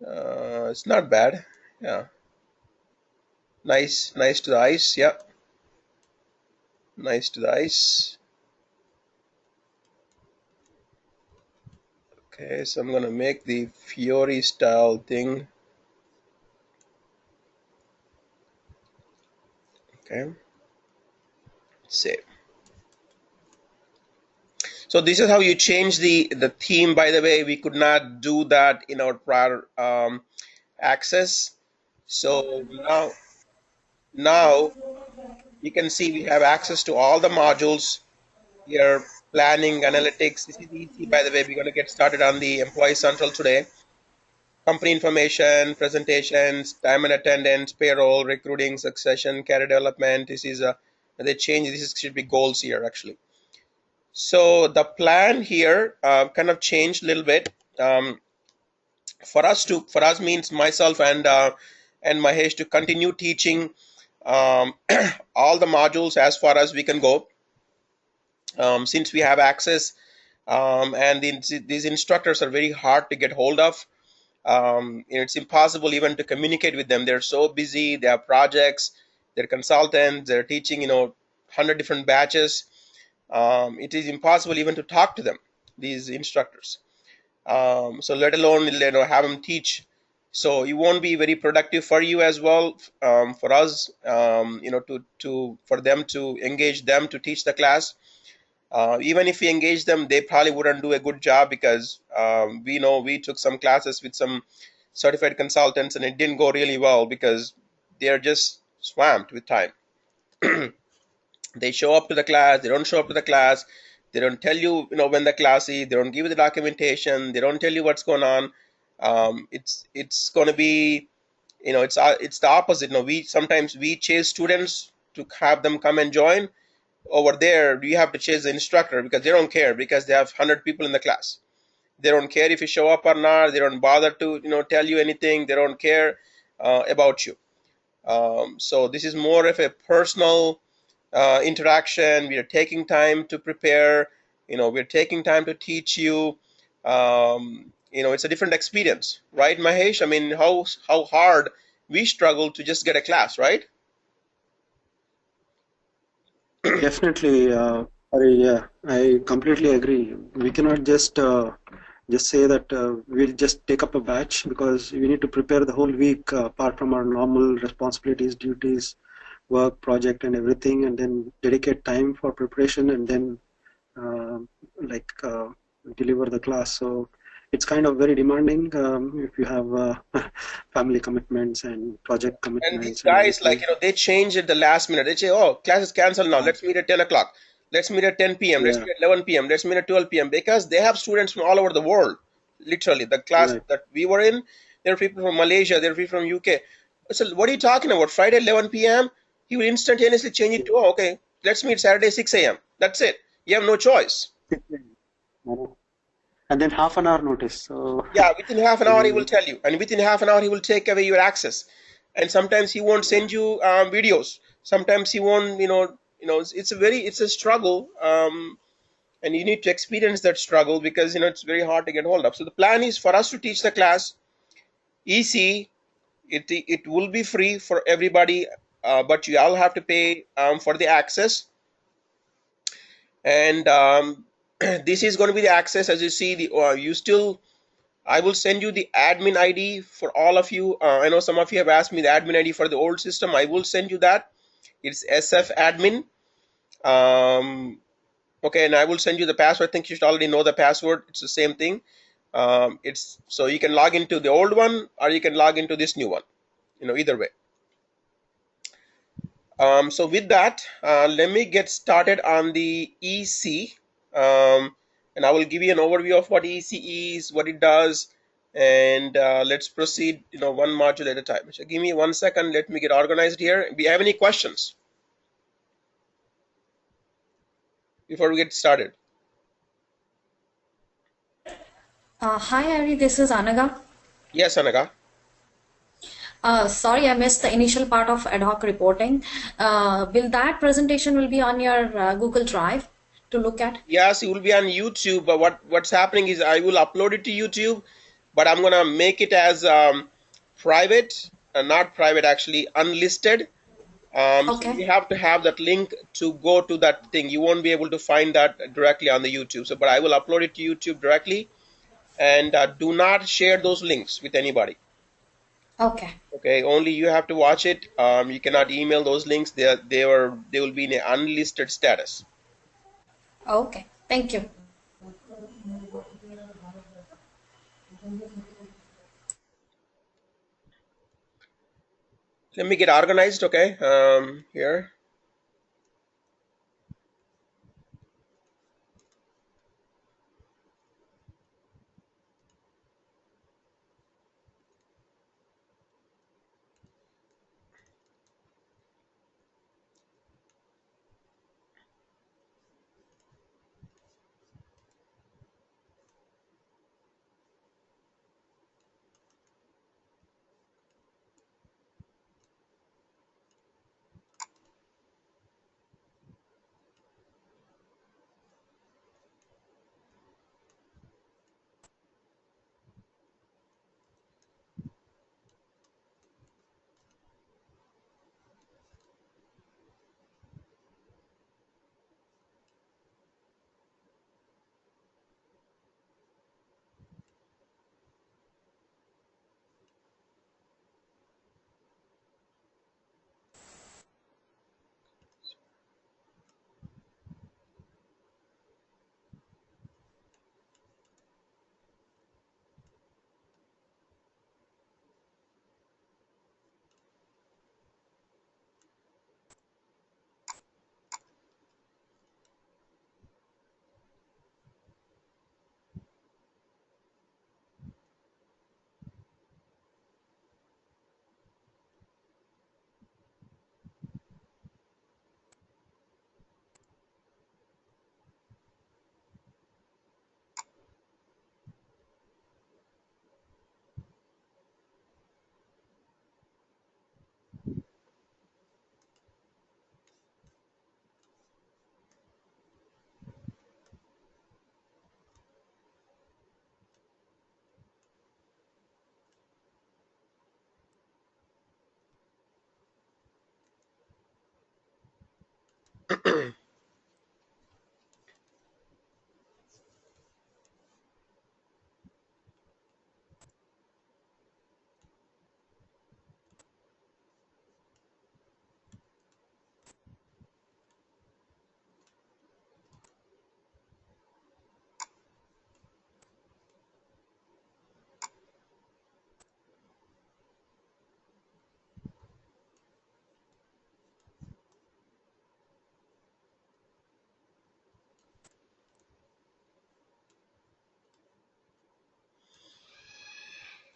It's not bad. Yeah. Nice to the eyes. Yeah. Nice to the eyes. Okay, so I'm gonna make the Fiori style thing. Okay. Save. So this is how you change the theme. By the way, we could not do that in our prior access. So now you can see we have access to all the modules here. Planning, analytics. This is easy. By the way, we're going to get started on the Employee Central today. Company information, presentations, time and attendance, payroll, recruiting, succession, career development. This is they change. This should be goals here actually. So the plan here kind of changed a little bit. For us means myself and Mahesh to continue teaching all the modules as far as we can go, since we have access. And these instructors are very hard to get hold of. It's impossible even to communicate with them. They're so busy. They have projects. They're consultants. They're teaching, 100 different batches. It is impossible even to talk to them, these instructors. So let alone have them teach. So it won't be very productive for you as well. For us, to for them to engage them to teach the class. Even if we engage them, they probably wouldn't do a good job, because we know we took some classes with some certified consultants and it didn't go really well because they're just swamped with time. They show up to the class, they don't show up to the class, they don't tell you, when the class is, they don't give you the documentation, they don't tell you what's going on. It's going to be, it's the opposite. We sometimes we chase students to have them come and join. Over there you have to chase the instructor, because they don't care, because they have 100 people in the class. They don't care if you show up or not. They don't bother to tell you anything. They don't care about you. So this is more of a personal interaction. We are taking time to prepare. We're taking time to teach you. It's a different experience, right, Mahesh? I mean, how hard we struggle to just get a class, right? Definitely, yeah, I completely agree. We cannot just say that we'll just take up a batch, because we need to prepare the whole week apart from our normal responsibilities, duties, work, project, and everything, and then dedicate time for preparation, and then uh, like deliver the class. So it's kind of very demanding if you have family commitments and project And these commitments and guys, like, everything. they change at the last minute. They say, oh, class is canceled now. Let's meet at 10 o'clock. Let's meet at 10 p.m. Let's Yeah, meet at 11 p.m. Let's meet at 12 p.m. Because they have students from all over the world. Literally, the class right. that we were in, there are people from Malaysia, there are people from UK. So, what are you talking about? Friday, 11 p.m.? He will instantaneously change it to, oh, okay, let's meet Saturday, 6 a.m. That's it. You have no choice. And then half an hour notice. So Yeah, within half an hour he will we, tell you, and within half an hour he will take away your access. And sometimes he won't yeah, send you videos. Sometimes he won't. It's a struggle, and you need to experience that struggle, because it's very hard to get hold of. So the plan is for us to teach the class EC. It will be free for everybody, but you all have to pay for the access. And this is going to be the access. As you see, you still, I will send you the admin ID for all of you. I know some of you have asked me the admin ID for the old system. I will send you that. It's SF admin. Okay, and I will send you the password. I think you should already know the password. It's the same thing. It's so you can log into the old one, or you can log into this new one. Either way. So with that, let me get started on the EC, and I will give you an overview of what EC is, what it does, and let's proceed, one module at a time. So give me 1 second. Let me get organized here. Do you have any questions before we get started? Hi, Ari, this is Anaga. Yes, Anaga. Sorry, I missed the initial part of ad hoc reporting. Will that presentation will be on your Google Drive to look at? Yes, it will be on YouTube. But what's happening is I will upload it to YouTube, but I'm gonna make it as private, not private actually, unlisted. So Okay. you have to have that link to go to that thing. You won't be able to find that directly on the YouTube. So, but I will upload it to YouTube directly, and do not share those links with anybody. Okay. Okay, only you have to watch it. You cannot email those links. They will be in an unlisted status. Okay. Thank you. Let me get organized. Okay, here.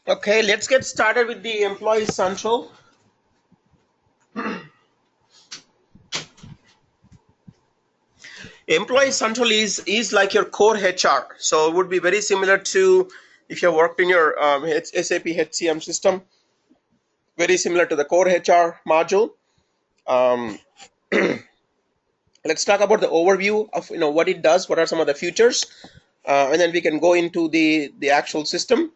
Okay, let's get started with the Employee Central. Employee Central is like your core HR. So it would be very similar to if you worked in your SAP HCM system, very similar to the core HR module. Um, let's talk about the overview of what it does, what are some of the features, and then we can go into the actual system.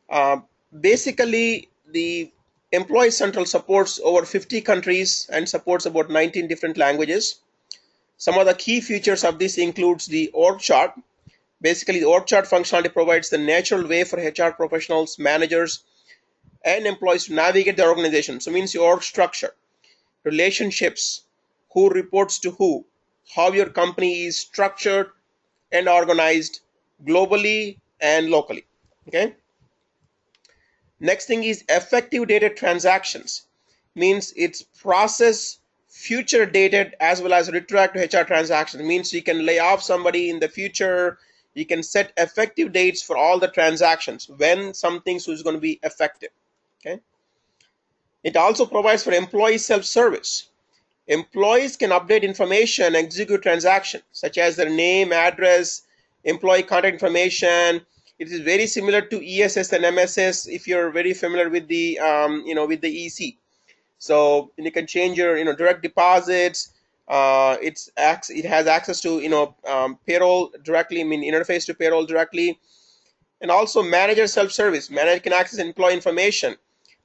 Uh, Basically, the Employee Central supports over 50 countries and supports about 19 different languages. Some of the key features of this includes the org chart. Basically, the org chart functionality provides the natural way for HR professionals, managers, and employees to navigate their organization. So it means your org structure, relationships, who reports to who, how your company is structured and organized globally and locally. Okay. Next thing is effective dated transactions. Means it's process future dated as well as retroactive HR transactions. Means you can lay off somebody in the future. You can set effective dates for all the transactions when something is going to be effective. Okay. It also provides for employee self-service. Employees can update information, execute transactions such as their name, address, employee contact information. It is very similar to ESS and MSS if you're very familiar with the with the EC. So you can change your direct deposits. It has access to payroll directly. I mean interface to payroll directly, and also manager self-service. Manager can access employee information.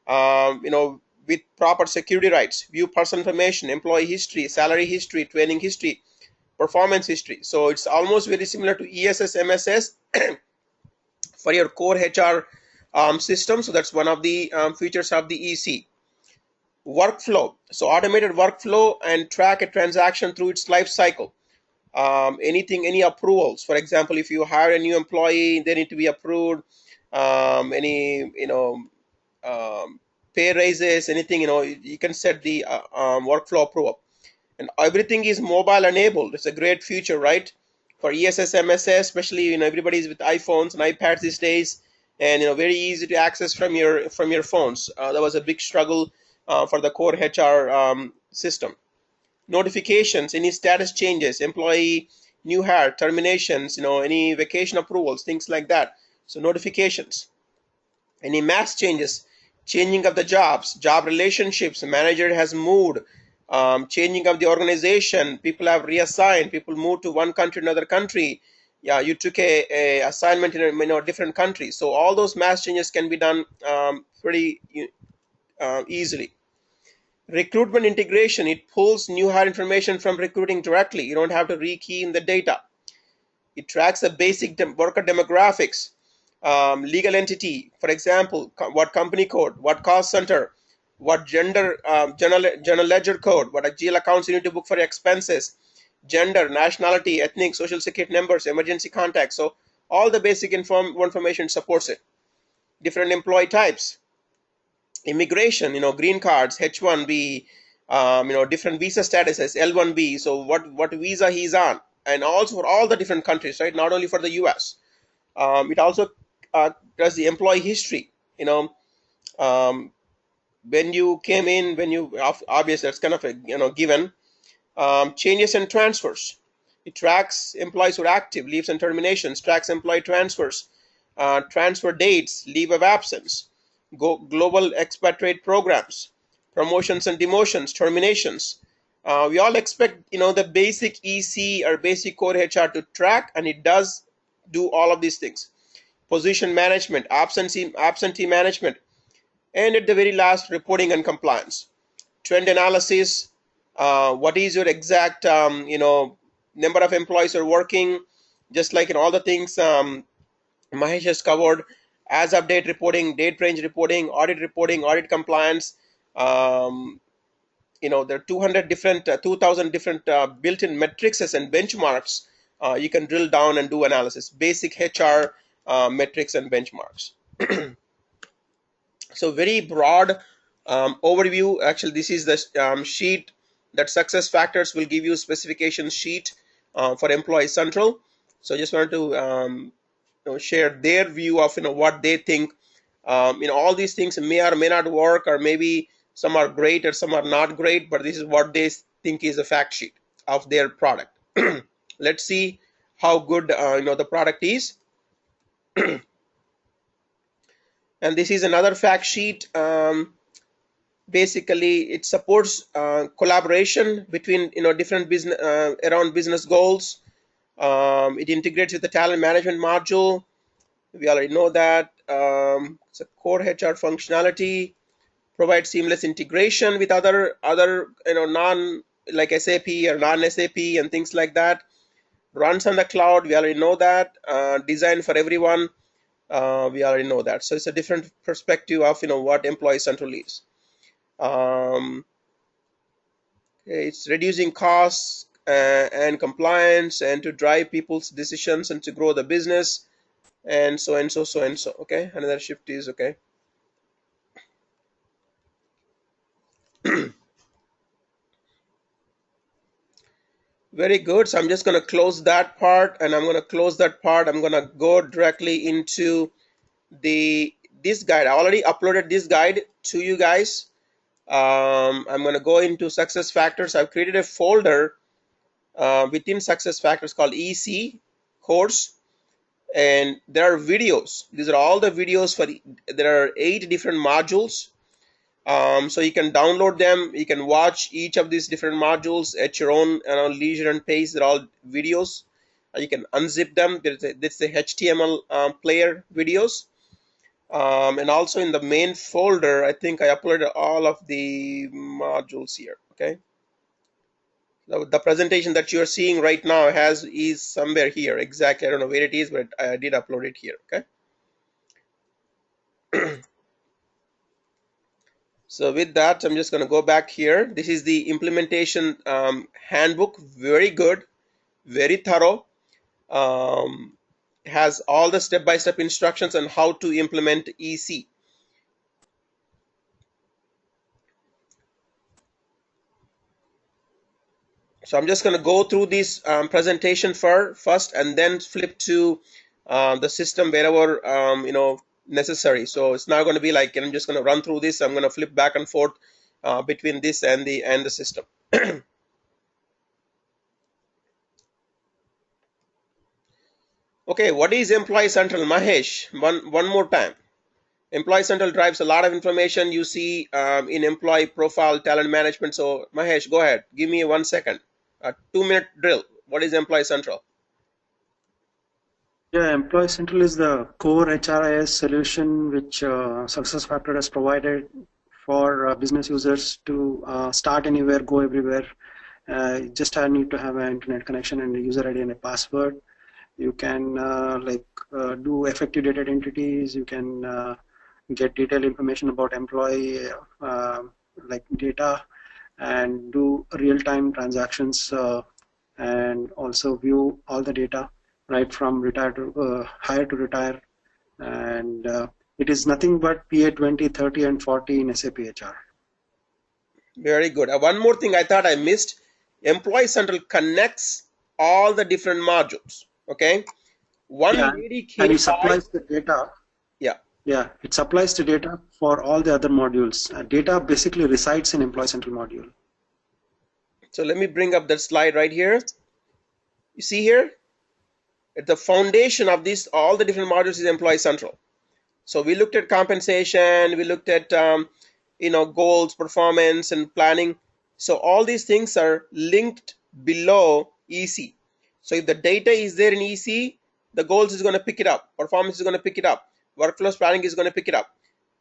With proper security rights, view personal information, employee history, salary history, training history, performance history. So it's almost very similar to ESS, MSS for your core HR system. So that's one of the features of the EC. Workflow. So automated workflow and track a transaction through its life cycle. Any approvals. For example, if you hire a new employee, they need to be approved. Any pay raises, anything, you can set the workflow approval. And everything is mobile enabled. It's a great feature, right? For ESS, MSS, especially, everybody's with iPhones and iPads these days, and very easy to access from your phones. That was a big struggle for the core HR system. Notifications, any status changes, employee new hire, terminations, any vacation approvals, things like that. So notifications. Any mass changes, changing of the jobs, job relationships, manager has moved, changing of the organization, people have reassigned, people moved to one country to another country. Yeah, you took a assignment in a different country. So all those mass changes can be done pretty easily. Recruitment integration, it pulls new hire information from recruiting directly. You don't have to rekey in the data. It tracks the basic worker demographics, legal entity, for example, what company code, what cost center, what general ledger code, what GL accounts you need to book for your expenses, gender, nationality, ethnic, social security numbers, emergency contacts. So all the basic information supports it. Different employee types, immigration, green cards, H1B, different visa statuses, L1B. So what visa he's on, and also for all the different countries, right? Not only for the US. It also does the employee history. When you came in, obviously that's kind of a given. Changes and transfers. It tracks employees who are active, leaves and terminations, tracks employee transfers, transfer dates, leave of absence, global expatriate programs, promotions and demotions, terminations. We all expect the basic EC or basic core HR to track, and it does do all of these things. Position management, absentee management, and at the very last, reporting and compliance. Trend analysis, what is your exact number of employees are working, just like in all the things Mahesh has covered, as update reporting, date range reporting, audit compliance. There are 200 different 2000 different built-in matrices and benchmarks. You can drill down and do analysis, basic HR metrics and benchmarks. So very broad overview. Actually, this is the sheet that Success Factors will give you, specification sheet for Employee Central. So I just wanted to share their view of what they think. All these things may or may not work, or maybe some are great or some are not great, but this is what they think is a fact sheet of their product. Let's see how good the product is. And this is another fact sheet. Basically, it supports collaboration between different business around business goals. It integrates with the talent management module. We already know that. It's a core HR functionality. Provides seamless integration with other non like SAP or non-SAP and things like that. Runs on the cloud. We already know that. Designed for everyone. We already know that. So it's a different perspective of what Employee Central is. It's reducing costs and compliance, and to drive people's decisions and to grow the business, and so and so. Okay, another shift is okay. Very good. So I'm just going to close that part, and I'm going to close that part. I'm going to go directly into this guide. I already uploaded this guide to you guys. I'm going to go into Success Factors. I've created a folder within Success Factors called EC course, and there are videos. These are all the videos there are 8 different modules. So you can download them. You can watch each of these different modules at your own leisure and pace. They're all videos. You can unzip them. This is the HTML player videos. And also in the main folder, I think I uploaded all of the modules here. Okay. The presentation that you're seeing right now is somewhere here. Exactly. I don't know where it is, but I did upload it here. Okay. So with that, I'm just going to go back here. This is the implementation handbook. Very good, very thorough. Has all the step-by-step instructions on how to implement EC. So I'm just going to go through this presentation first, and then flip to the system wherever necessary. So it's not going to be like I'm just going to run through this. I'm going to flip back and forth between this and the system. Okay, what is Employee Central, Mahesh? One more time. Employee Central drives a lot of information you see in employee profile, talent management. So Mahesh, go ahead. Give me 1 second. A 2-minute drill. What is Employee Central? Yeah, Employee Central is the core HRIS solution which SuccessFactors has provided for business users to start anywhere, go everywhere. You just need to have an internet connection and a user ID and a password. You can do effective dated entities. You can get detailed information about employee like data, and do real-time transactions and also view all the data right from retire to hire to retire. And it is nothing but PA 20, 30, and 40 in SAP HR. Very good. One more thing I thought I missed. Employee Central connects all the different modules. Okay. And it supplies the data. Yeah, it supplies the data for all the other modules. Data basically resides in Employee Central module. So let me bring up that slide right here. You see here, at the foundation of this, all the different modules is Employee Central. So we looked at compensation, we looked at goals, performance, and planning. So all these things are linked below EC. So if the data is there in EC, the goals is going to pick it up, performance is going to pick it up, workflow planning is going to pick it up.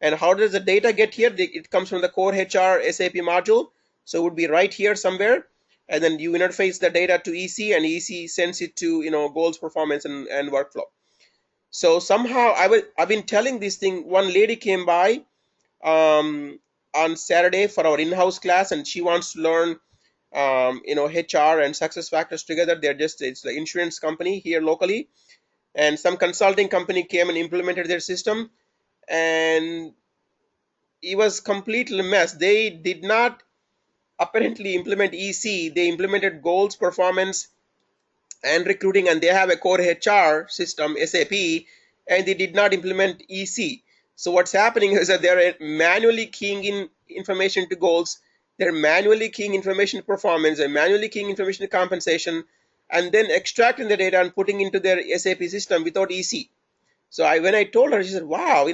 And how does the data get here? It comes from the core HR SAP module. So it would be right here somewhere, and then you interface the data to EC, and EC sends it to goals, performance, and workflow. So somehow I've been telling this thing. One lady came by on Saturday for our in-house class, and she wants to learn HR and success factors together. It's the insurance company here locally, and some consulting company came and implemented their system, and it was completely mess. They did not apparently implement EC. They implemented goals, performance, and recruiting, and they have a core HR system, SAP, and they did not implement EC. So what's happening is that they're manually keying in information to goals, they're manually keying information to performance, and manually keying information to compensation, and then extracting the data and putting into their SAP system without EC. So when I told her, she said, "Wow,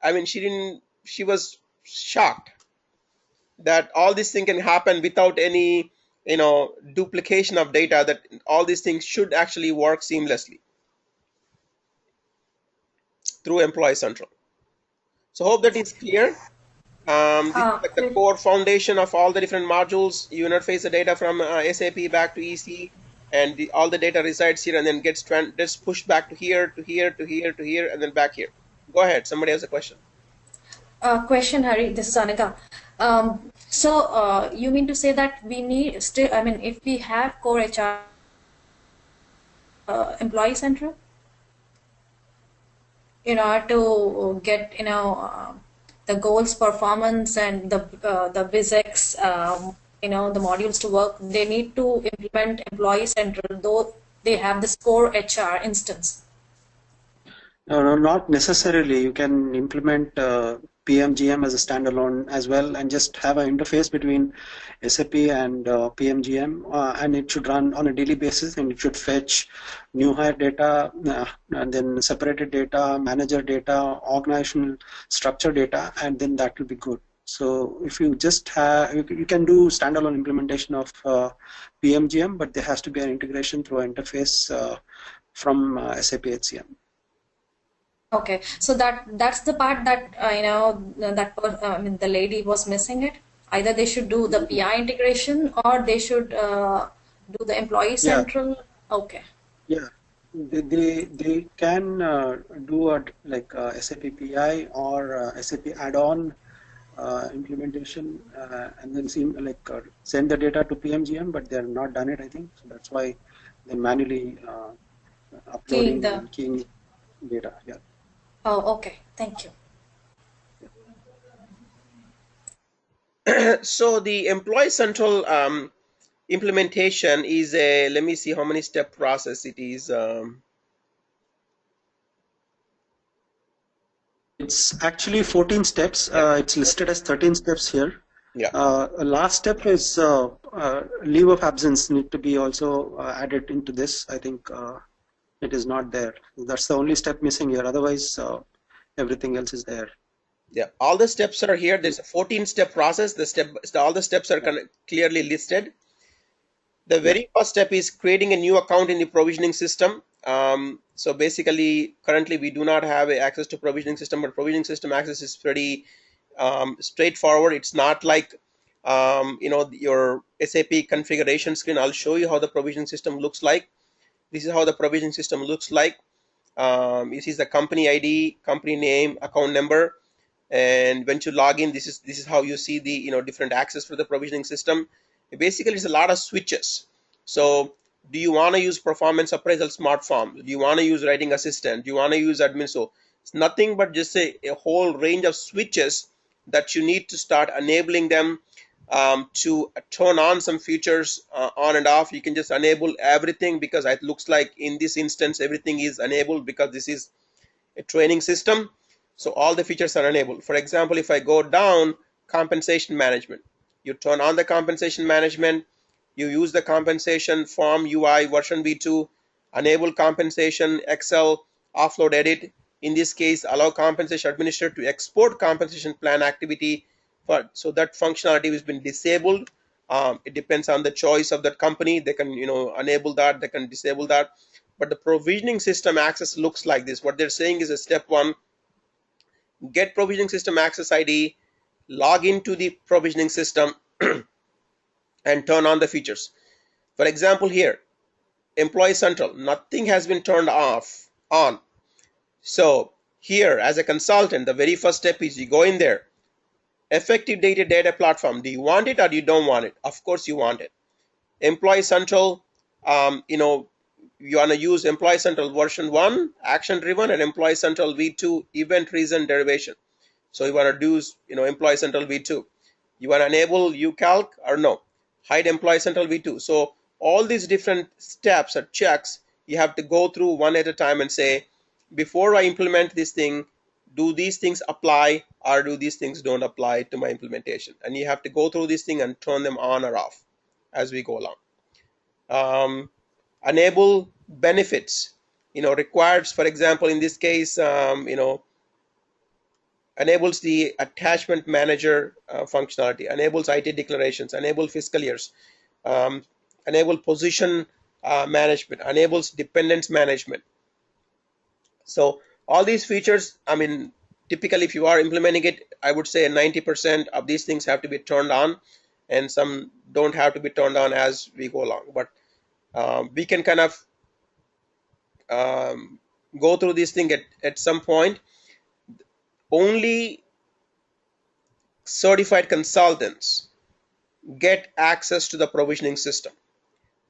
I mean, she was shocked that all this thing can happen without any duplication of data, that all these things should actually work seamlessly through Employee Central." So hope that is clear. This is like the Great. core foundation of all the different modules. You interface the data from SAP back to EC, and all the data resides here and then gets pushed back to here, to here, to here, to here, and then back here. Go ahead. Somebody has a question. Question, Hari. This is Anika. You mean to say that we need still? I mean, if we have core HR, Employee Central, in order to get the goals, performance, and the BizX, the modules to work, they need to implement Employee Central, though they have this core HR instance. No, not necessarily. You can implement PMGM as a standalone as well, and just have an interface between SAP and PMGM, and it should run on a daily basis, and it should fetch new hire data, and then separated data, manager data, organizational structure data, and then that will be good. So if you just have, you can do standalone implementation of PMGM, but there has to be an integration through an interface from SAP HCM. Okay, so that's the part that the lady was missing it. Either they should do the PI integration, or they should do the Employee Central. Yeah. Okay. Yeah, they can do a SAP PI or SAP add-on implementation, and then send the data to PMGM, but they have not done it, I think. So that's why they're manually uploading and keying data. Yeah. Oh, okay. Thank you. So the Employee Central implementation is a, let me see how many step process it is. It's actually 14 steps. It's listed as 13 steps here. Yeah. Last step is leave of absence need to be also added into this. I think it is not there. That's the only step missing here. Otherwise, everything else is there. Yeah, all the steps are here. There's a 14-step process. All the steps are clearly listed. The very first step is creating a new account in the provisioning system. So basically, currently we do not have access to provisioning system, but provisioning system access is pretty straightforward. It's not like your SAP configuration screen. I'll show you how the provisioning system looks like. This is how the provisioning system looks like. This is the company ID, company name, account number, and when you log in, this is how you see the different access for the provisioning system. Basically, it's a lot of switches. So do you want to use performance appraisal smart form? Do you want to use writing assistant? Do you want to use admin? So it's nothing but just a whole range of switches that you need to start enabling them to turn on some features on and off. You can just enable everything, because it looks like in this instance everything is enabled because this is a training system. So all the features are enabled. For example, if I go down, compensation management, you turn on the compensation management, you use the compensation form UI version v2, enable compensation, Excel, offload edit. In this case, allow compensation administrator to export compensation plan activity. So that functionality has been disabled. It depends on the choice of that company. They can enable that, they can disable that. But the provisioning system access looks like this. What they're saying is a step one, get provisioning system access ID, log into the provisioning system, and turn on the features. For example, here, Employee Central, nothing has been turned on. So here, as a consultant, the very first step is you go in there. Effective data platform. Do you want it or you don't want it? Of course you want it. Employee Central, you want to use Employee Central version 1, action driven, and Employee Central V2, event reason derivation. So you want to do, Employee Central V2. You want to enable uCalc or no? Hide Employee Central V2. So all these different steps or checks, you have to go through one at a time and say, before I implement this thing, do these things apply or do these things don't apply to my implementation? And you have to go through this thing and turn them on or off as we go along. Enable benefits, requires, for example, in this case, enables the attachment manager functionality, enables IT declarations, enable fiscal years, enable position management, enables dependence management. So all these features, typically if you are implementing it, I would say 90% of these things have to be turned on and some don't have to be turned on as we go along. But we can kind of go through this thing at some point. Only certified consultants get access to the provisioning system.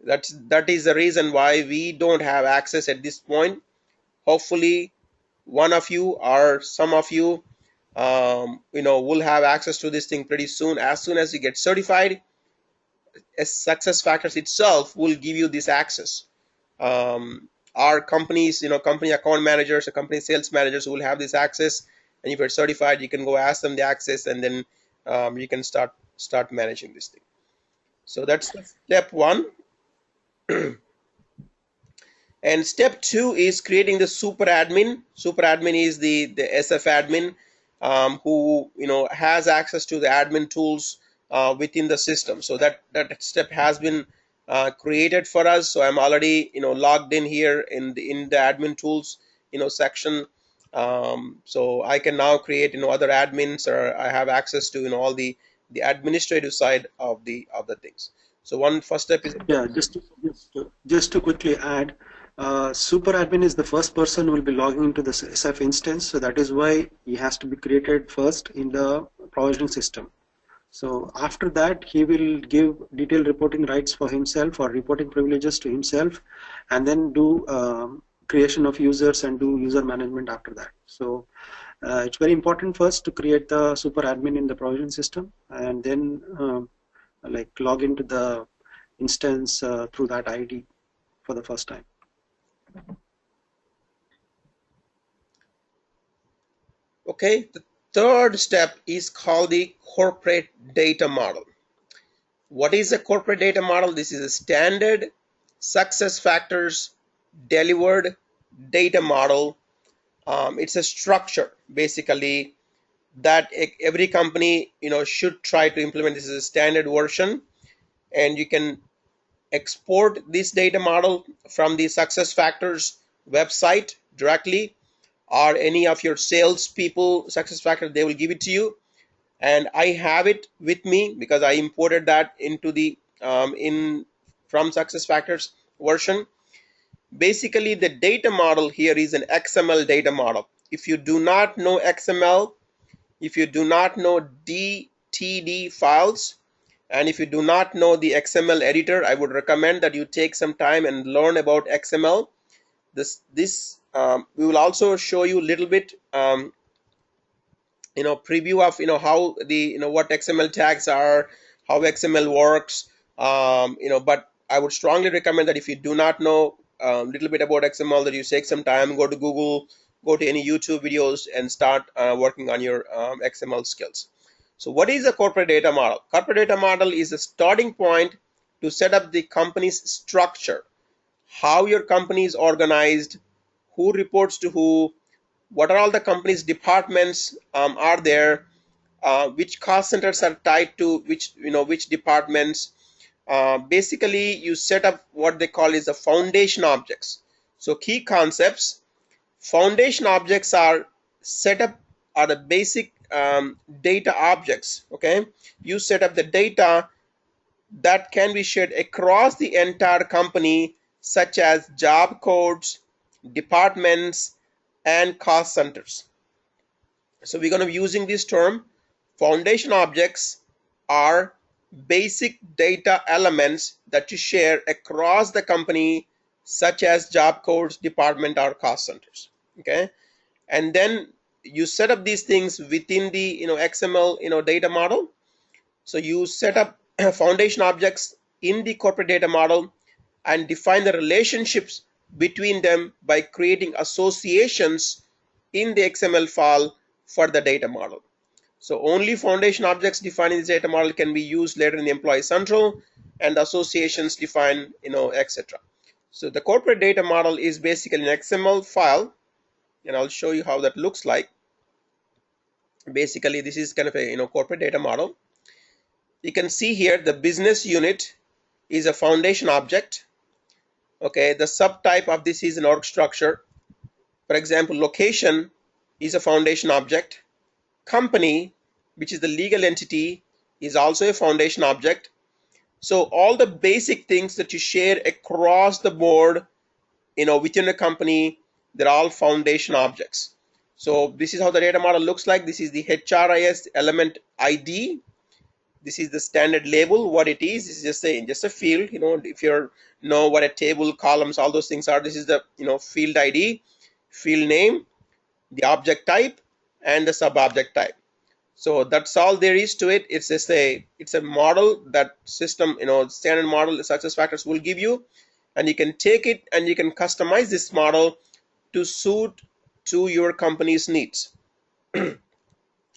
That is the reason why we don't have access at this point. Hopefully one of you or some of you will have access to this thing pretty soon. As soon as you get certified, SuccessFactors itself will give you this access. Our companies, company account managers or company sales managers will have this access, and if you're certified, you can go ask them the access, and then you can start managing this thing. So that's step 1. And step 2 is creating the super admin. Super admin is the SF admin who has access to the admin tools within the system. So that step has been created for us. So I'm already logged in here in the admin tools section. So I can now create other admins, or I have access to all the administrative side of the things. So one first step is just to quickly add, super admin is the first person who will be logging into the SF instance, so that is why he has to be created first in the provisioning system. So after that, he will give detailed reporting rights for himself or reporting privileges to himself, and then do creation of users and do user management after that. So it's very important first to create the super admin in the provisioning system, and then log into the instance through that ID for the first time. Okay, the third step is called the corporate data model. What is a corporate data model? This is a standard SuccessFactors delivered data model. It's a structure basically that every company should try to implement. This is a standard version, and you can export this data model from the SuccessFactors website directly, or any of your sales people, SuccessFactors, they will give it to you. And I have it with me because I imported that into the from SuccessFactors version. Basically, the data model here is an XML data model. If you do not know XML, if you do not know DTD files, and if you do not know the XML editor, I would recommend that you take some time and learn about XML. We will also show you a little bit preview of how the what XML tags are, how XML works, but I would strongly recommend that if you do not know a little bit about XML, that you take some time, go to Google, go to any YouTube videos, and start working on your XML skills. So what is a corporate data model? Corporate data model is a starting point to set up the company's structure, how your company is organized, who reports to who, what are all the company's departments are there, which cost centers are tied to which departments. Basically, you set up what they call is the foundation objects. So key concepts. Foundation objects are set up, are the basic data objects. Okay, you set up the data that can be shared across the entire company, such as job codes, departments, and cost centers. So we're going to be using this term. Foundation objects are basic data elements that you share across the company, such as job codes, department, or cost centers. Okay, and then you set up these things within the XML data model. So you set up foundation objects in the corporate data model and define the relationships between them by creating associations in the XML file for the data model. So only foundation objects defined in the data model can be used later in the employee central, and associations defined, etc. So the corporate data model is basically an XML file, and I'll show you how that looks like. Basically, this is kind of a corporate data model. You can see here the business unit is a foundation object. Okay, the subtype of this is an org structure. For example, location is a foundation object. Company, which is the legal entity, is also a foundation object. So all the basic things that you share across the board, within a company, they're all foundation objects. So this is how the data model looks like. This is the HRIS element ID. This is the standard label. What it is just a field. If you know what a table, columns, all those things are, this is the field ID, field name, the object type, and the sub-object type. So that's all there is to it. It's just it's a model that system, standard model SuccessFactors will give you, and you can take it and you can customize this model to suit to your company's needs.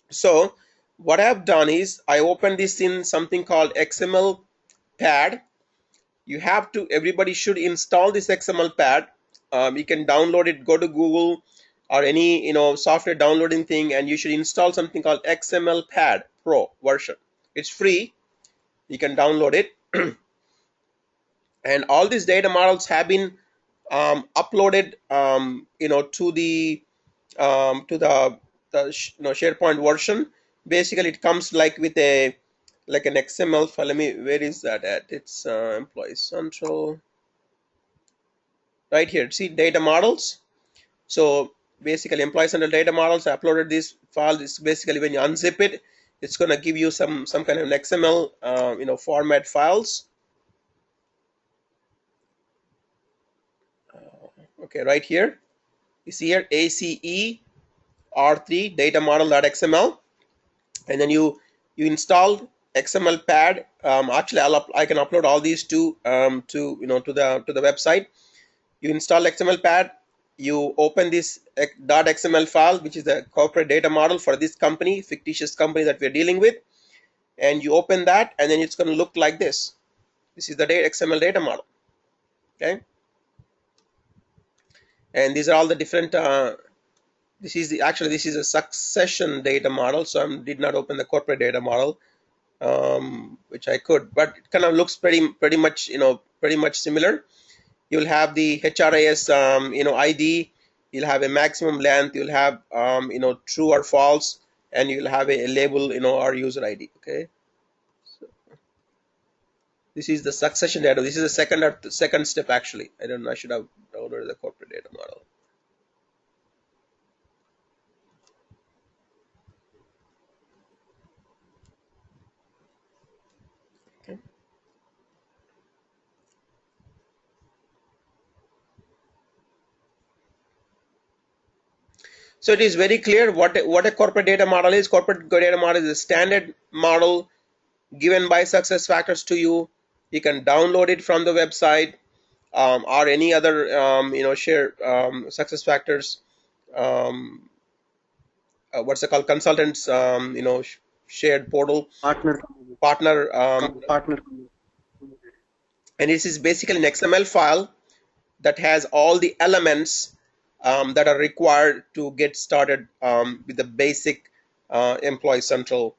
So what I've done is I opened this in something called XML pad. Everybody should install this XML pad. You can download it, go to Google or any software downloading thing, and you should install something called XML pad Pro version. It's free. You can download it. And all these data models have been uploaded to the SharePoint version. Basically it comes like with an XML file. Where is that at? It's Employee Central right here. See, data models. So basically Employee Central data models, I uploaded this file. This basically, when you unzip it, it's going to give you some kind of an XML format files. Okay, right here you see here ACE R3 data model.xml, and then you install XML pad. Actually I can upload all these to the website. You install XML pad, you open this .xml file, which is the corporate data model for this company, fictitious company that we're dealing with, and you open that, and then it's going to look like this. This is the XML data model. Okay, and these are all the different this is a succession data model, so I did not open the corporate data model, which I could, but it kind of looks pretty much similar. You'll have the HRIS ID, you'll have a maximum length, you'll have true or false, and you'll have a label or user ID. Okay, so this is the succession data. This is the second step actually. I don't know, I should have downloaded the corporate data model. Okay. So it is very clear what a corporate data model is. Corporate data model is a standard model given by SuccessFactors to you. You can download it from the website or any other share SuccessFactors what's it called, consultants shared portal partner and this is basically an XML file that has all the elements that are required to get started with the basic Employee Central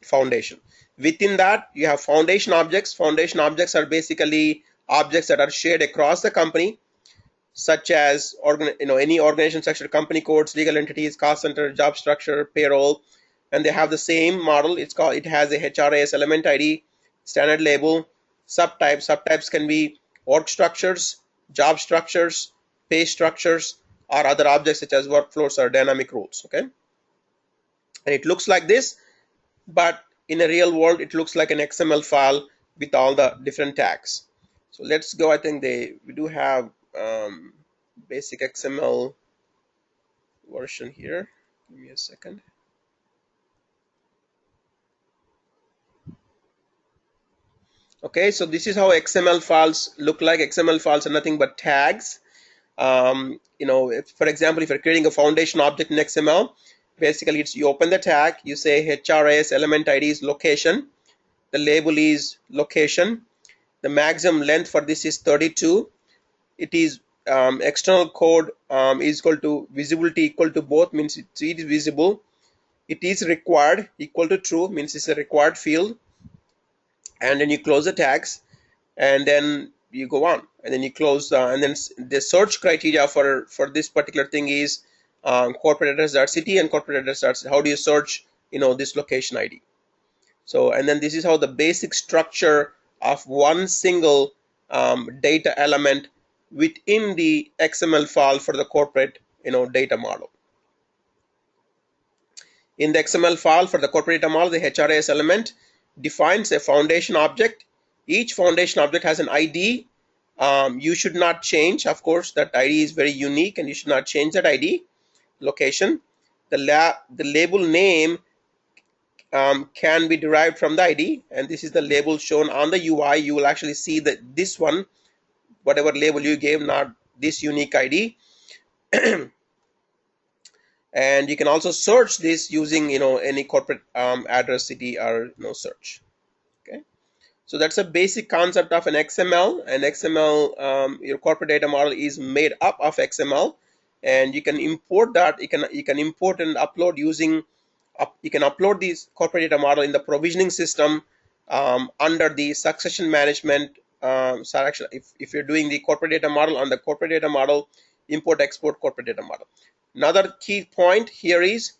foundation. Within that, you have foundation objects. Foundation objects are basically objects that are shared across the company. such as any organization structure, company codes, legal entities, cost center, job structure, payroll, and they have the same model. It has a HRIS element ID, standard label, subtypes. Subtypes can be org structures, job structures, pay structures, or other objects such as workflows or dynamic rules. Okay, and it looks like this, but in a real world it looks like an XML file with all the different tags. So let's go. I think we do have basic XML version here. Give me a second. Okay, so this is how XML files look like. XML files are nothing but tags. For example, if you're creating a foundation object in XML, basically you open the tag, you say HRIS element ID is location, the label is location, the maximum length for this is 32. It is external code is equal to visibility equal to both, means it is visible. It is required equal to true, means it's a required field. And then you close the tags, and then you go on, and then you close, and then the search criteria for this particular thing is corporate address.city and corporate address. How do you search this location ID? So, and then this is how the basic structure of one single data element within the XML file for the corporate data model. In the XML file for the corporate data model, the HRIS element defines a foundation object. Each foundation object has an ID. You should not change, of course, that ID is very unique and you should not change that ID. Location. The label name can be derived from the ID, and this is the label shown on the UI. You will actually see that this one, whatever label you gave, not this unique ID. And you can also search this using any corporate address city or search. Okay, so that's a basic concept of an XML. And XML, your corporate data model is made up of XML, and you can import that. You can import and upload using. You can upload this corporate data model in the provisioning system under the succession management selection. If you're doing the corporate data model on the corporate data model, import export corporate data model. Another key point here is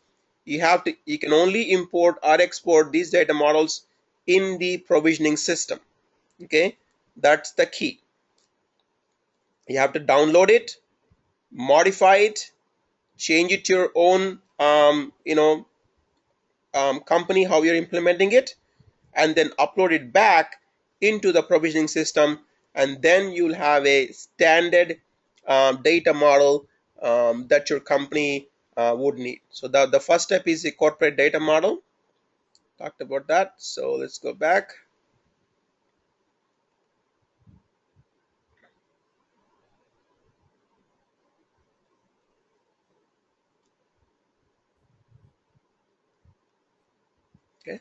you can only import or export these data models in the provisioning system. Okay, that's the key. You have to download it, modify it, change it to your own company, how you're implementing it, and then upload it back into the provisioning system, and then you'll have a standard data model that your company would need. So the first step is the corporate data model. Talked about that. So let's go back. Okay.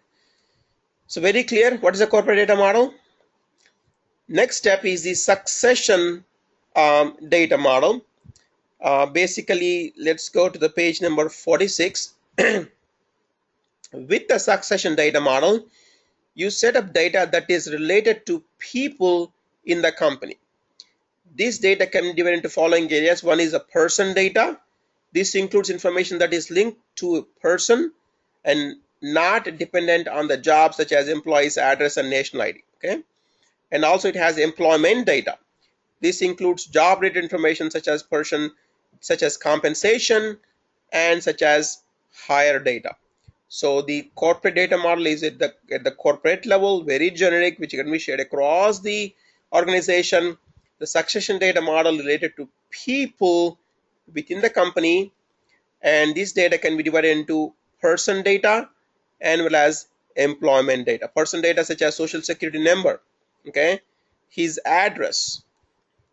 So very clear. What is a corporate data model? Next step is the succession data model. Basically, let's go to the page number 46. With the succession data model, you set up data that is related to people in the company. This data can be divided into following areas. One is a person data. This includes information that is linked to a person and not dependent on the job, such as employee's address and national ID. Okay, and also it has employment data. This includes job related information such as compensation and such as hire data. So the corporate data model is at the corporate level, very generic, which can be shared across the organization. The succession data model related to people within the company, and this data can be divided into person data and well as employment data. Person data such as social security number, okay, his address,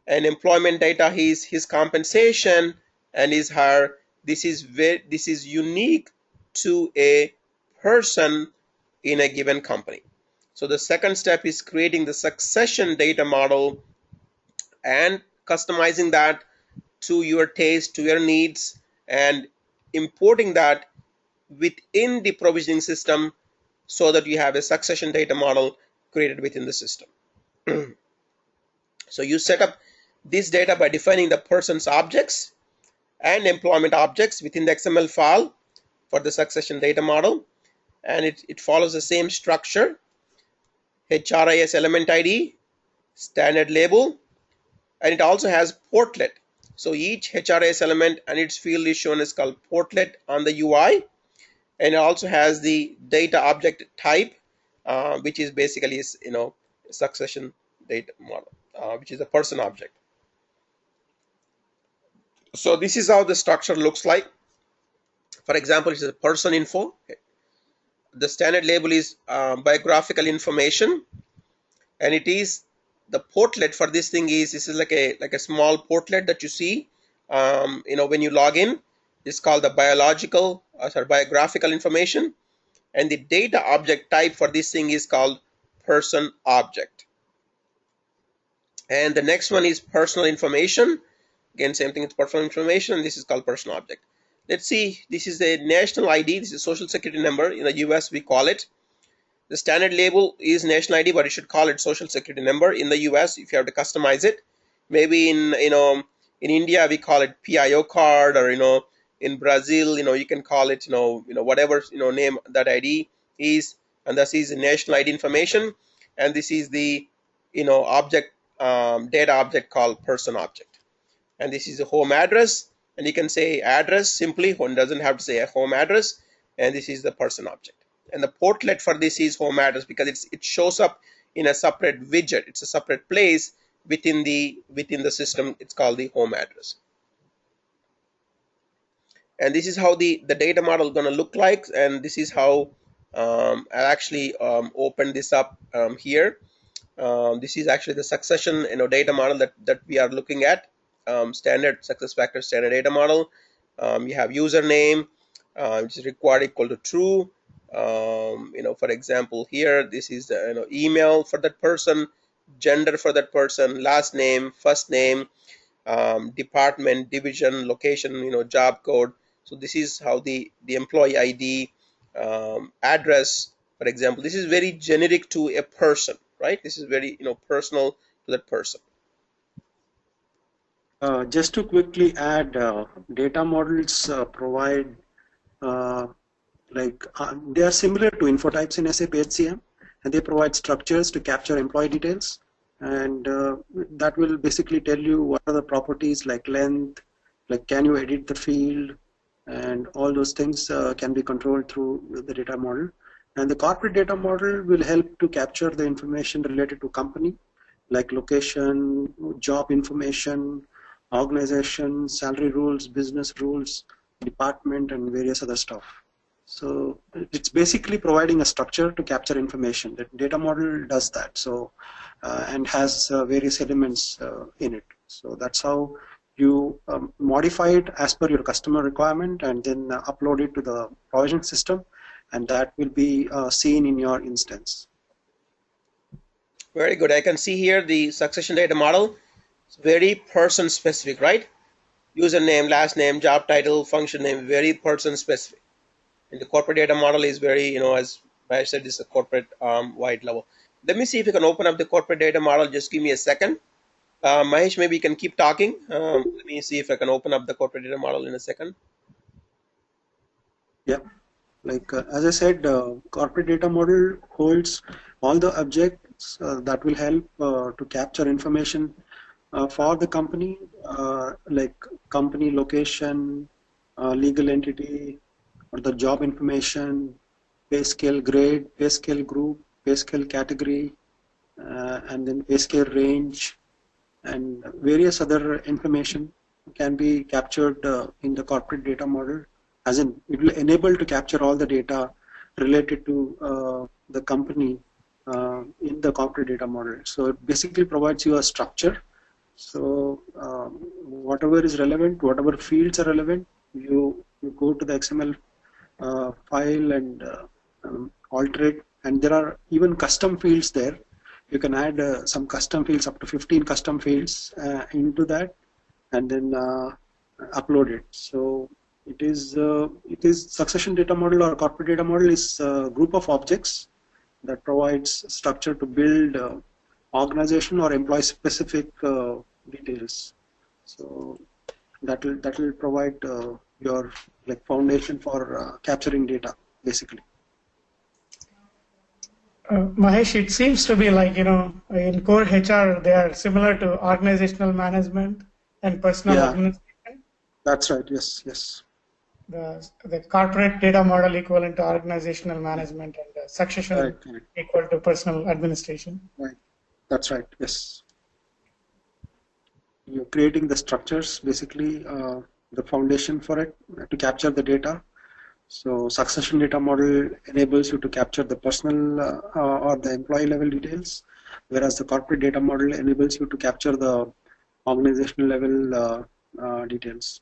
and employment data his compensation and his hire. This is unique to a person in a given company. So the second step is creating the succession data model and customizing that to your taste, to your needs, and importing that within the provisioning system so that you have a succession data model created within the system. So you set up this data by defining the person's objects and employment objects within the XML file for the succession data model. And it follows the same structure: HRIS element ID, standard label, and it also has portlet. So each HRIS element and its field is shown as called portlet on the UI, and it also has the data object type, which is basically succession data model, which is a person object. So this is how the structure looks like. For example, it's a person info. The standard label is biographical information, and it is the portlet for this thing is, this is like a small portlet that you see when you log in. It's called the biographical information, and the data object type for this thing is called person object. And the next one is personal information. Again, same thing, it's personal information, and this is called person object. Let's see, this is a national ID, this is social security number. In the US we call it, the standard label is national ID, but you should call it social security number. In the US, if you have to customize it, maybe in India we call it PIO card, or in Brazil you can call it whatever name that ID is. And this is the national ID information, and this is the object, data object called person object. And this is the home address, and you can say address simply, one doesn't have to say a home address. And this is the person object, and the portlet for this is home address because it shows up in a separate widget. It's a separate place within the system. It's called the home address. And this is how the data model is going to look like, and this is how I'll actually open this up here. This is actually the succession data model that we are looking at. Standard SuccessFactors standard data model. You have username, which is required equal to true. For example, here this is the email for that person, gender for that person, last name, first name, department, division, location, job code. So this is how the employee ID, address, for example. This is very generic to a person, right? This is very personal to that person. Just to quickly add, data models provide they are similar to info types in SAP HCM, and they provide structures to capture employee details, and that will basically tell you what are the properties like length, like can you edit the field, and all those things can be controlled through the data model. And the corporate data model will help to capture the information related to company, like location, job information, organization, salary rules, business rules, department, and various other stuff. So it's basically providing a structure to capture information. The data model does that. So and has various elements in it. So that's how you modify it as per your customer requirement, and then upload it to the provisioning system, and that will be seen in your instance. Very good. I can see here the succession data model. It's very person specific, right? Username, last name, job title, function name, very person specific. And the corporate data model is very, as I said, this is a corporate wide level. Let me see if you can open up the corporate data model. Just give me a second. Mahesh, maybe you can keep talking. Let me see if I can open up the corporate data model in a second. Yeah, as I said, corporate data model holds all the objects that will help to capture information for the company, like company location, legal entity, or the job information, pay scale grade, pay scale group, pay scale category, and then pay scale range, and various other information can be captured in the corporate data model. As in, it will enable to capture all the data related to the company in the corporate data model. So it basically provides you a structure. So whatever is relevant, whatever fields are relevant, you go to the XML file and alter it. And there are even custom fields there. You can add some custom fields, up to 15 custom fields into that, and then upload it. So it is succession data model or corporate data model is a group of objects that provides structure to build organization or employee specific details. So that will provide your like foundation for capturing data basically. Mahesh, it seems to be like, in core HR, they are similar to organizational management and personal administration. That's right. Yes. The corporate data model equivalent to organizational management, and succession equal to personal administration. Right. That's right. Yes. You're creating the structures, basically the foundation for it to capture the data. So succession data model enables you to capture the personal or the employee level details, whereas the corporate data model enables you to capture the organizational level details.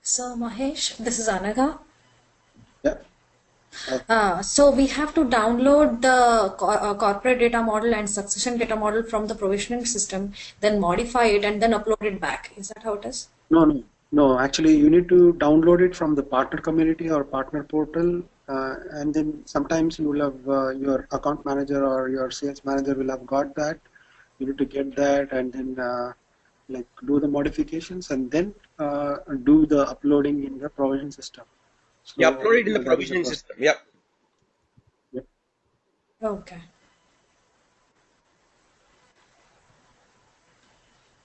So Mahesh, this is Anaga. Yeah. So we have to download the corporate data model and succession data model from the provisioning system, then modify it and then upload it back. Is that how it is? No. Actually, you need to download it from the partner community or partner portal, and then sometimes you will have your account manager or your sales manager will have got that. You need to get that and then like do the modifications and then do the uploading in the provision system. So, yeah, upload it in the provisioning system. Yep. Okay.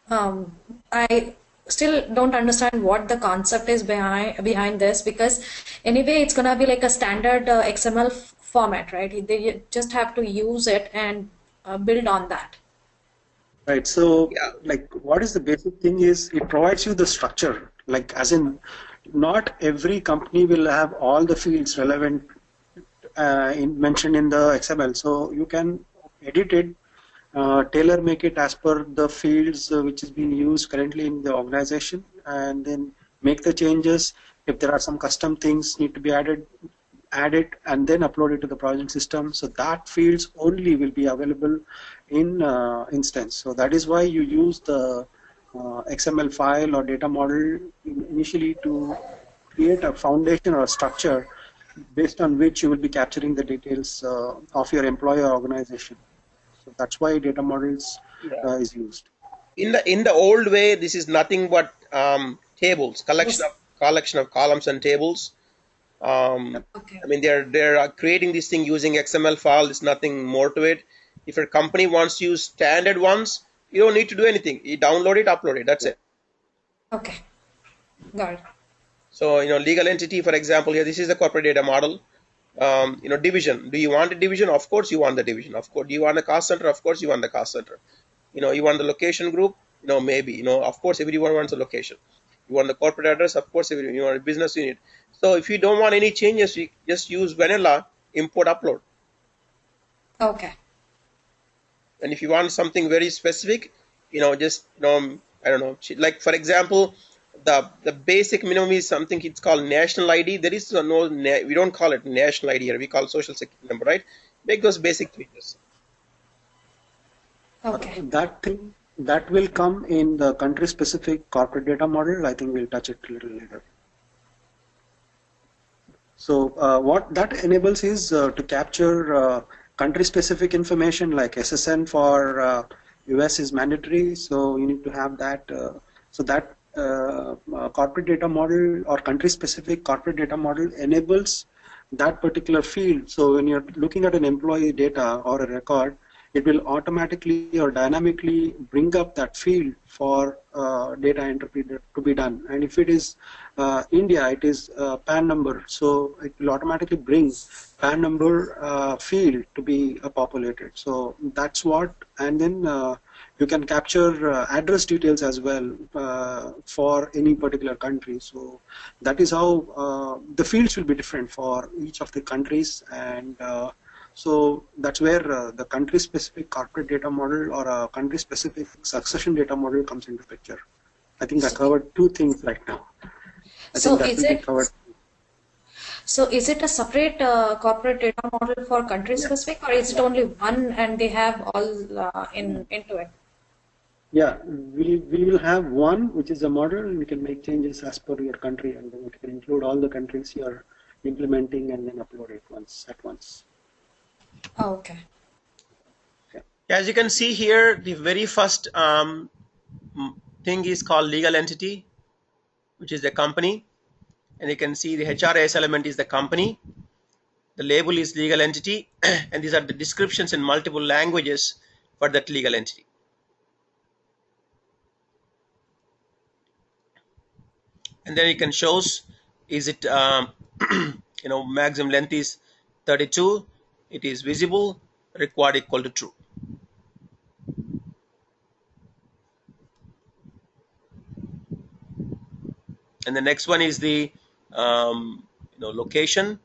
I still don't understand what the concept is behind this, because anyway it's gonna be like a standard XML format, right? They just have to use it and build on that. Right. So, like, what is the basic thing is it provides you the structure. Like, as in, not every company will have all the fields relevant mentioned in the XML. So you can edit it, tailor make it as per the fields which is being used currently in the organization, and then make the changes. If there are some custom things need to be added, add it and then upload it to the provision system. So that fields only will be available in instance. So that is why you use the XML file or data model initially to create a foundation or a structure based on which you will be capturing the details of your employer organization. So that's why data models is used. In the old way, this is nothing but tables, collection of columns and tables. Okay. I mean, they're creating this thing using XML file. There's nothing more to it. If a company wants to use standard ones, you don't need to do anything. You download it, upload it. That's it. Okay. Got it. So, legal entity, for example, here, this is the corporate data model. Division. Do you want a division? Of course you want the division. Of course. Do you want the cost center? Of course you want the cost center. You want the location group? Maybe. Of course everyone wants a location. You want the corporate address? Of course you want a business unit. So if you don't want any changes, you just use vanilla import upload. Okay. And if you want something very specific, just I don't know, like for example, the basic minimum is something, it's called national ID. There is we don't call it national ID here. We call social security number, right? Make those basic changes. Okay. That will come in the country specific corporate data model. I think we'll touch it a little later. So what that enables is to capture country specific information, like SSN for US is mandatory. So you need to have that. So that corporate data model or country specific corporate data model enables that particular field. So when you're looking at an employee data or a record, it will automatically or dynamically bring up that field for data entry to be done. And if it is India, it is PAN number. So it will automatically bring PAN number field to be populated. So that's what, and then you can capture address details as well for any particular country. So that is how the fields will be different for each of the countries, and so that's where the country-specific corporate data model or a country-specific succession data model comes into picture. I think I covered two things right now. So is it a separate corporate data model for country-specific, or is it only one and they have all into it? Yeah, we will have one which is a model. We can make changes as per your country, and then we can include all the countries you are implementing, and then upload it at once. Oh, okay. As you can see here, the very first thing is called legal entity, which is the company, and you can see the HRIS element is the company. The label is legal entity, and these are the descriptions in multiple languages for that legal entity. And then it can shows, is it maximum length is 32, it is visible, required equal to true. And the next one is the location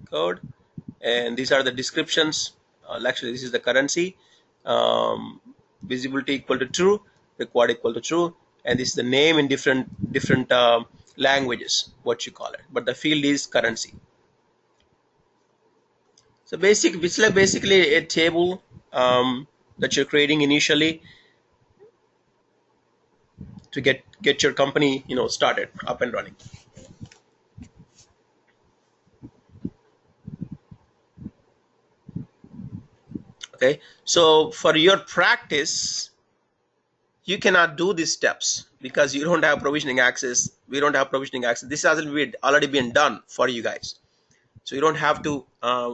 code, and these are the descriptions. Actually, this is the currency. Visibility equal to true, required equal to true, and this is the name in different languages, what you call it, but the field is currency. So it's like basically a table that you're creating initially to get your company started up and running. Okay, so for your practice, you cannot do these steps because you don't have provisioning access. We don't have provisioning access. This has already been done for you guys, so you don't have to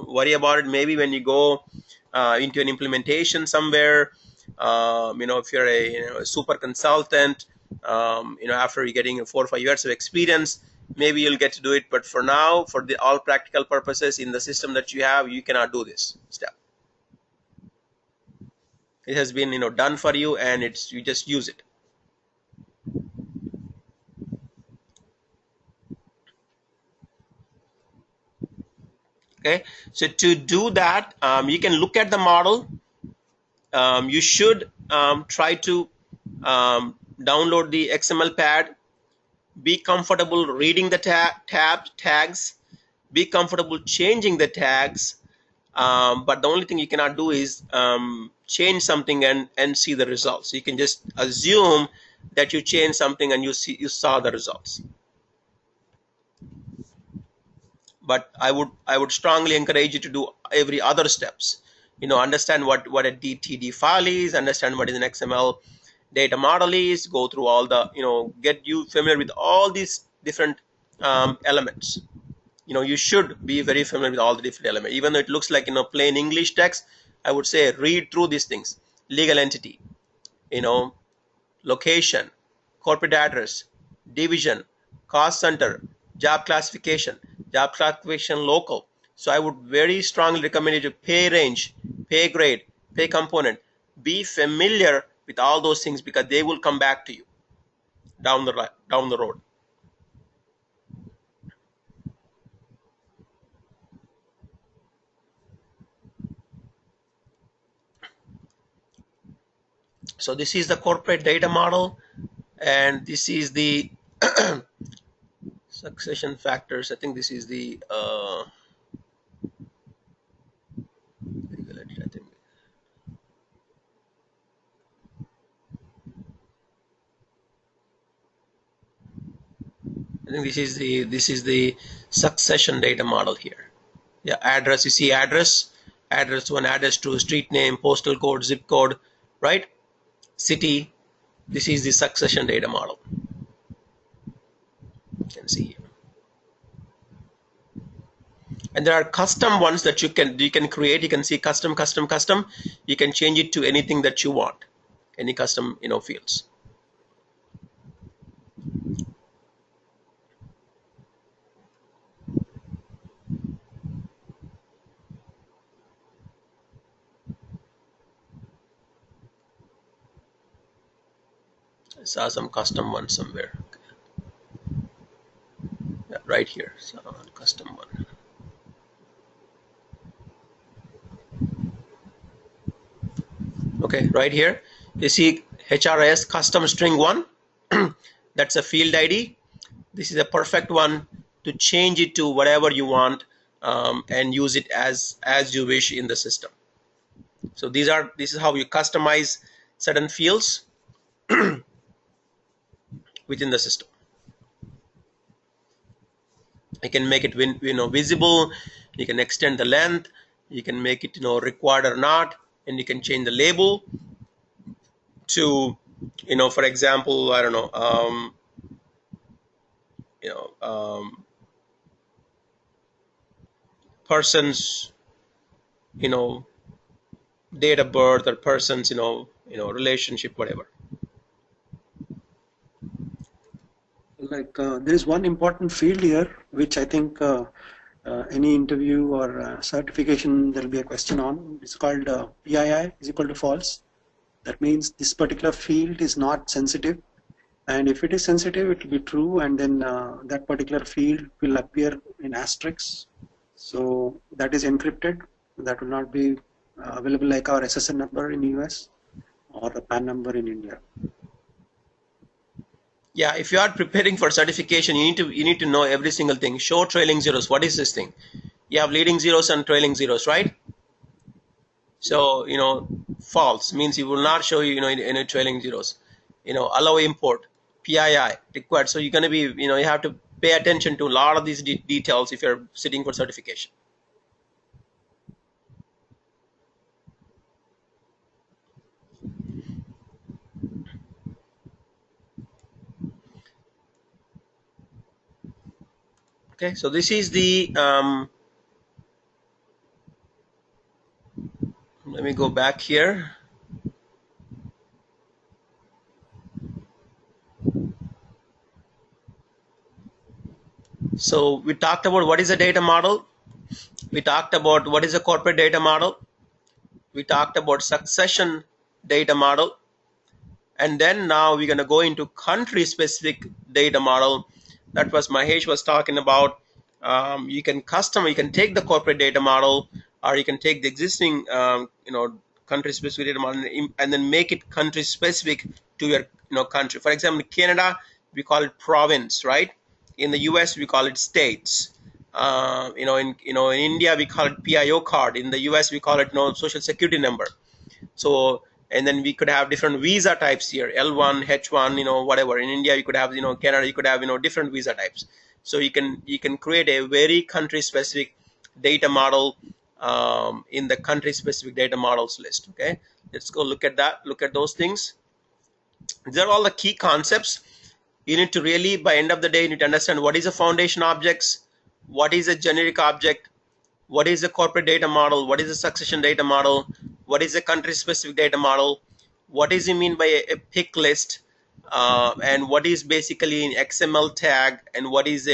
worry about it. Maybe when you go into an implementation somewhere, if you're a super consultant, after you're getting 4 or 5 years of experience, maybe you'll get to do it. But for now, for the all practical purposes in the system that you have, you cannot do this step. It has been done for you, and you just use it. Okay, so to do that, you can look at the model. You should try to download the XML pad. Be comfortable reading the tags. Be comfortable changing the tags. But the only thing you cannot do is change something and see the results. You can just assume that you changed something and you saw the results. But I would strongly encourage you to do every other steps. Understand what a DTD file is, understand what is an XML data model is, go through all the, get you familiar with all these different elements. You should be very familiar with all the different elements. Even though it looks like plain English text, I would say read through these things. Legal entity, location, corporate address, division, cost center, job classification local. So I would very strongly recommend you to pay range, pay grade, pay component. Be familiar with all those things because they will come back to you down the road. So this is the corporate data model, and this is the succession factors. I think this is the I think this is the succession data model here. Yeah, address. You see address 1, address 2, street name, postal code, zip code, right? City. This is the succession data model. You can see here. And there are custom ones that you can create. You can see custom. You can change it to anything that you want, any custom fields. I saw some custom one somewhere. Yeah, right here. So custom one. Okay, right here you see HRIS custom string 1. That's a field ID. This is a perfect one to change it to whatever you want and use it as you wish in the system. So this is how you customize certain fields. within the system. You can make it visible. You can extend the length. You can make it required or not, and you can change the label to for example, I don't know, person's date of birth, or person's relationship, whatever. Like there is one important field here which I think any interview or certification there will be a question on. It's called PII is equal to false. That means this particular field is not sensitive, and if it is sensitive it will be true, and then that particular field will appear in asterisks. So that is encrypted. That will not be available like our SSN number in US or the PAN number in India. Yeah, if you are preparing for certification, you need to know every single thing. Show trailing zeros. What is this thing? You have leading zeros and trailing zeros, right? So false means you will not show any trailing zeros. Allow import, PII required. So you're going to be you have to pay attention to a lot of these details if you're sitting for certification. Okay, so this is the let me go back here. So we talked about what is a data model. We talked about what is a corporate data model. We talked about succession data model. And then now we're going to go into country specific data model. That was Mahesh was talking about. You can take the corporate data model, or you can take the existing country specific data model and then make it country specific to your country. For example, in Canada we call it province, right? In the US we call it states. In India we call it PIO card. In the US we call it social security number. So, and then we could have different visa types here, L1, H1, whatever. In India you could have Canada you could have different visa types. So you can create a very country specific data model in the country specific data models list. Okay, let's go look at that. Look at those things. These are all the key concepts. You need to really, by end of the day, you need to understand what is a foundation objects, what is a generic object, what is a corporate data model, what is a succession data model, what is a country specific data model, what is it mean by a pick list, and what is basically an XML tag, and what is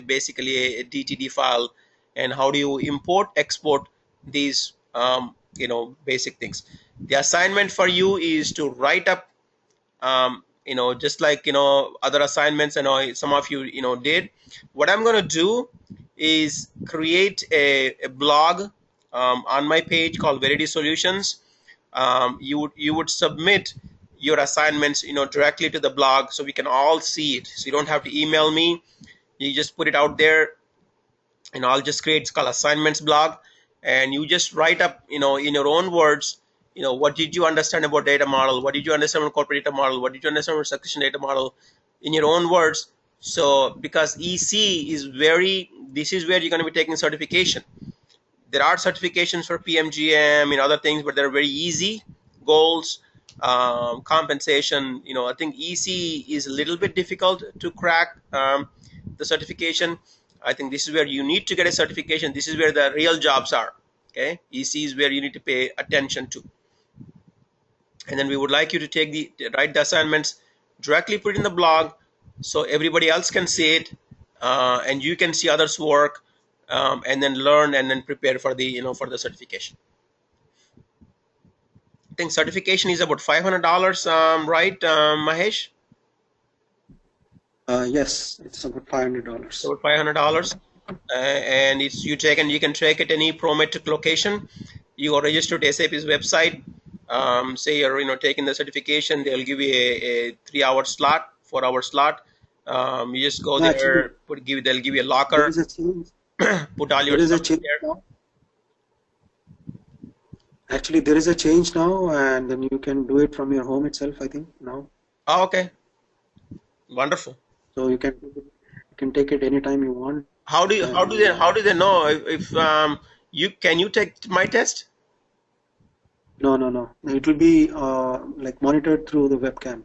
basically a DTD file, and how do you import, export these basic things. The assignment for you is to write up just like other assignments some of you did. What I'm going to do is create a blog on my page called Verity Solutions. You would submit your assignments directly to the blog, so we can all see it. So you don't have to email me. You just put it out there, and I'll just create, it's called assignments blog, and you just write up in your own words what did you understand about data model, what did you understand about corporate data model, what did you understand about succession data model, in your own words. So because EC is this is where you're going to be taking certification. There are certifications for PMGM and other things, but they're very easy. Goals, compensation, I think EC is a little bit difficult to crack the certification. I think this is where you need to get a certification. This is where the real jobs are. Okay, EC is where you need to pay attention to. And then we would like you to write the assignments, directly put it in the blog, so everybody else can see it, and you can see others' work, and then learn and then prepare for the for the certification. I think certification is about $500, right, Mahesh? Yes, it's about $500. About $500, and you can track at any Prometric location. You are registered to SAP's website. Say you're taking the certification, they'll give you a 3-hour slot, 4-hour slot. You just go there, they'll give you a locker. There is a change. Put all your stuff there. Now. Actually, there is a change now, and then you can do it from your home itself, I think, now. Oh, okay. Wonderful. So you can take it anytime you want. How do And they know if you can you take my test? no. It will be like monitored through the webcam.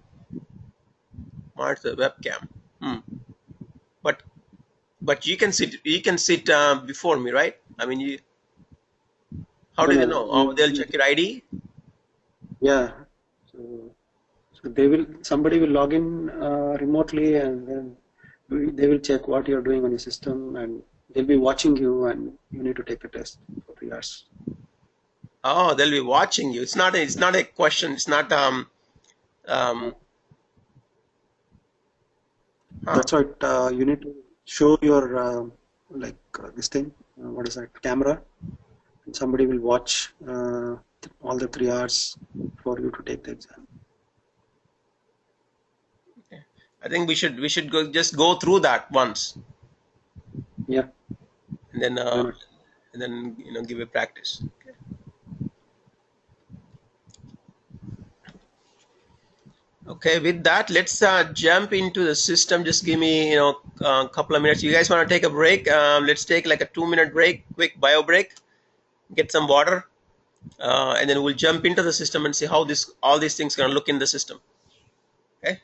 Monitor the webcam. Hmm. But you can sit before me, right? I mean, how No, do they no. know? Oh, they'll check your ID. Yeah. So somebody will log in remotely, and then they will check what you're doing on your system, and they'll be watching you, and you need to take the test for 3 hours. Oh, they'll be watching you. It's not a question. It's not um. Huh. That's what you need to show your this thing. What is that? Camera. And somebody will watch all the 3 hours for you to take the exam. I think we should go through that once, Yeah. and then Why not? give a practice. Okay, with that, let's jump into the system. Just give me a couple of minutes. You guys want to take a break? Let's take like a 2 minute break, quick bio break, get some water, and then we'll jump into the system and see how this all these things gonna look in the system. Okay.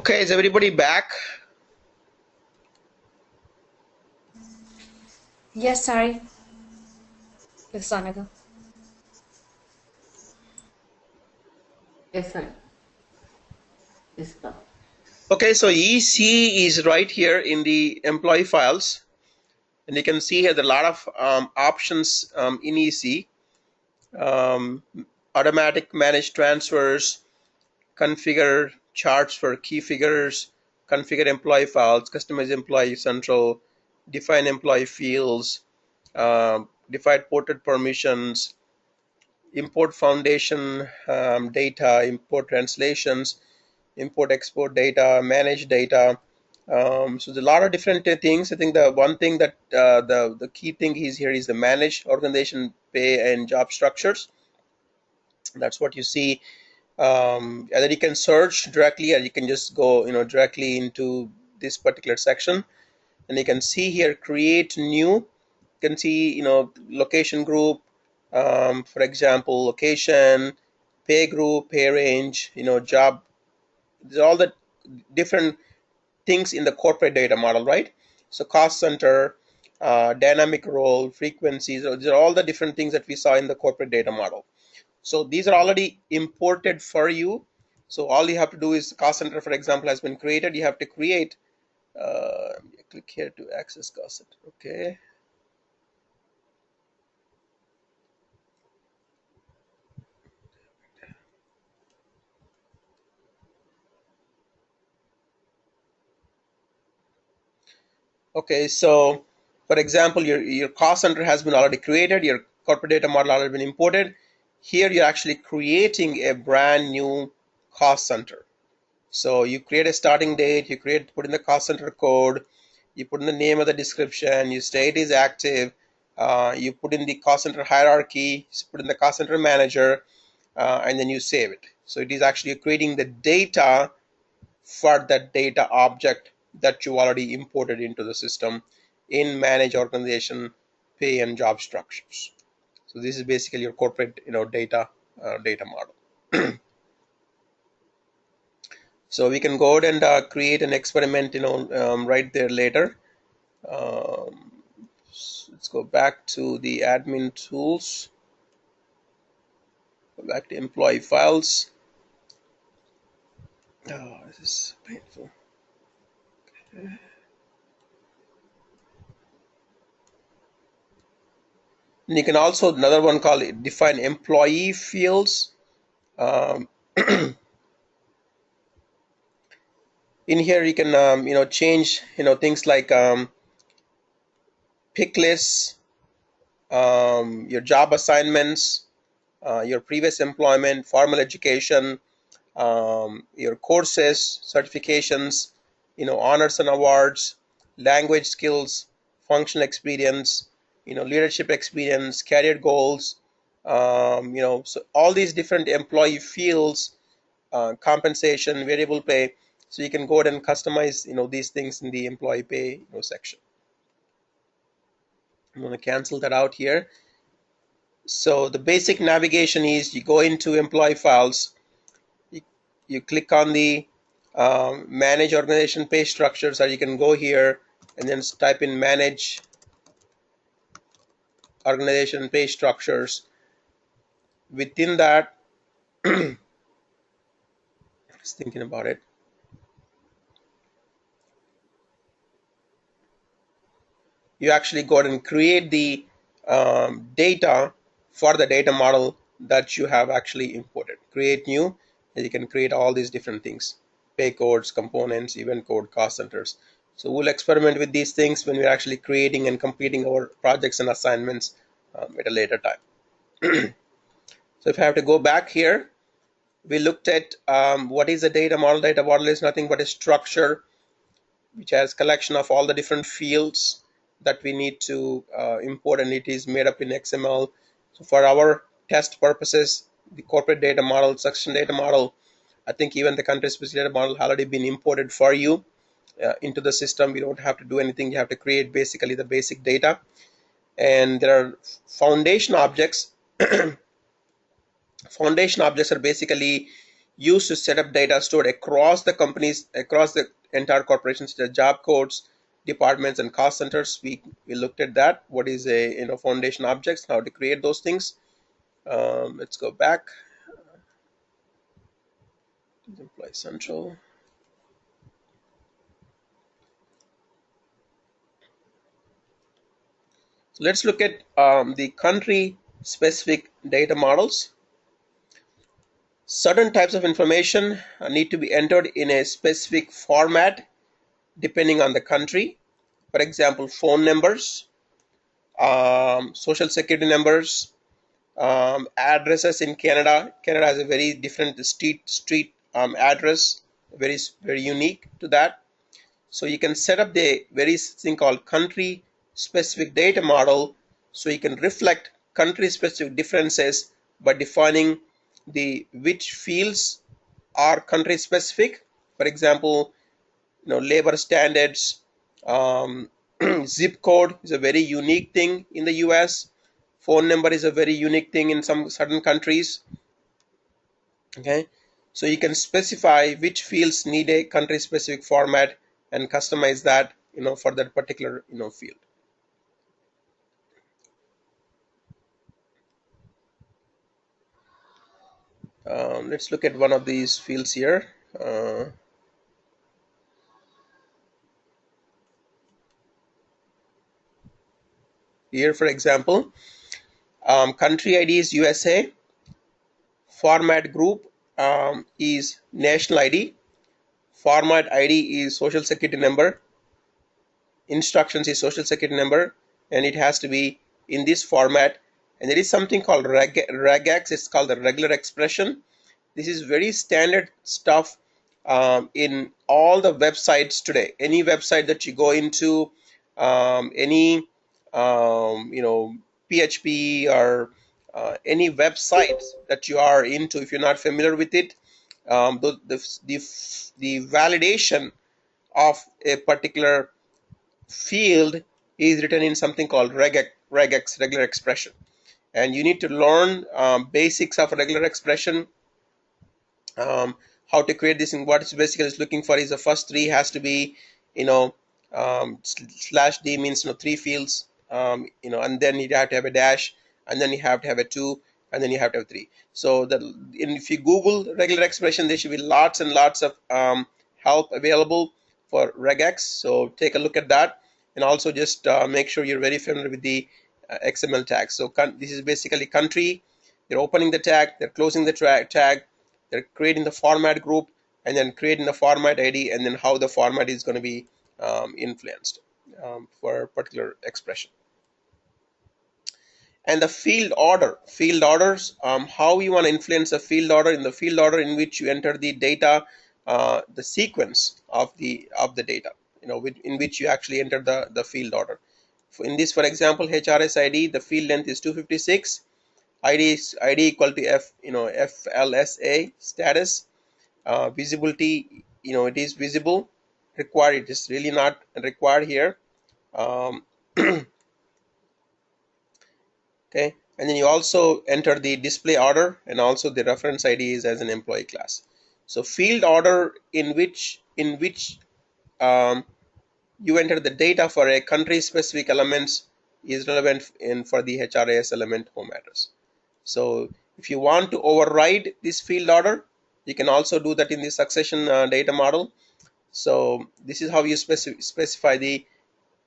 Okay, is everybody back? Yes, sorry. This is Annika. Yes, sir. Yes, sir. Okay, so EC is right here in the employee files, and you can see here there are a lot of options in EC. Automatic manage transfers, configure charts for key figures, configure employee files, customize employee central, define employee fields, define ported permissions, import foundation data, import translations, import export data, manage data. So there's a lot of different things. I think the one thing that the key thing is here is the manage organization pay and job structures. That's what you see. Either you can search directly, or you can just go directly into this particular section, and you can see here create new. You can see location group, for example, location, pay group, pay range, job. These are all the different things in the corporate data model, right? So cost center, dynamic role, frequencies, these are all the different things that we saw in the corporate data model. So these are already imported for you. So all you have to do is cost center, for example, has been created. You have to create, click here to access cost center. Okay. Okay, so for example, your cost center has been already created, your corporate data model already been imported. Here you're actually creating a brand new cost center. So you create a starting date, you put in the cost center code, you put in the name of the description, you say it is active, you put in the cost center hierarchy, you put in the cost center manager, and then you save it. So it is actually creating the data for that data object that you already imported into the system in manage organization pay and job structures. So this is basically your corporate data model. So we can go ahead and create an experiment right there later. Let's go back to the admin tools, go back to employee files. Oh, this is painful. Okay. And you can also, another one called define employee fields. Um, in here you can change things like pick lists, your job assignments, your previous employment, formal education, your courses, certifications, honors and awards, language skills, functional experience, leadership experience, career goals, so all these different employee fields, compensation, variable pay. So you can go ahead and customize, these things in the employee pay, section. I'm going to cancel that out here. So the basic navigation is you go into employee files, you click on the manage organization pay structures, or you can go here and then type in manage organization pay structures. Within that, just thinking about it, you actually go ahead and create the data for the data model that you have actually imported. Create new, and you can create all these different things: pay codes, components, event code, cost centers. So we'll experiment with these things when we're actually creating and completing our projects and assignments at a later time. So if I have to go back here, we looked at what is a data model. Data model is nothing but a structure which has collection of all the different fields that we need to import, and it is made up in XML. So for our test purposes, the corporate data model, section data model, I think even the country specific data model has already been imported for you into the system. We don't have to do anything. You have to create basically the basic data. And there are foundation objects. Foundation objects are basically used to set up data stored across the companies, across the entire corporations, the job codes, departments, and cost centers. We looked at that. What is a foundation objects, how to create those things. Let's go back. Employee Central. So let's look at the country specific data models. Certain types of information need to be entered in a specific format depending on the country. For example, phone numbers, social security numbers, addresses in Canada. Canada has a very different street address, very unique to that. So you can set up the very thing called country specific data model, so you can reflect country specific differences by defining the which fields are country specific. For example, labor standards, zip code is a very unique thing in the US. Phone number is a very unique thing in some certain countries. Okay, so you can specify which fields need a country specific format and customize that for that particular field. Let's look at one of these fields here. Here, for example, country ID is USA, format group is national ID, format ID is social security number, instructions is social security number, and it has to be in this format. And there is something called regex. It's called the regular expression. This is very standard stuff in all the websites today. Any website that you go into, any PHP or any websites that you are into, if you're not familiar with it, the validation of a particular field is written in something called regex, regular expression. And you need to learn basics of regular expression, how to create this. And what it's basically is looking for is the first three has to be, slash D means three fields, and then you have to have a dash, and then you have to have a two, and then you have to have three. So that if you Google regular expression, there should be lots and lots of help available for regex. So take a look at that, and also just make sure you're very familiar with the XML tags. So this is basically country. They're opening the tag, they're closing the tag, they're creating the format group, and then creating the format ID, and then how the format is going to be influenced for a particular expression. And the field orders, how you want to influence a field order. In the field order in which you enter the data, the sequence of the data, in which you actually enter the field order. In this, for example, HRS ID, the field length is 256. ID equal to FLSA status. Visibility, it is visible. Required, it is really not required here. Okay, and then you also enter the display order, and also the reference ID is as an employee class. So field order in which you enter the data for a country specific elements is relevant for the HRIS element home address. So if you want to override this field order, you can also do that in the succession data model. So this is how you specify the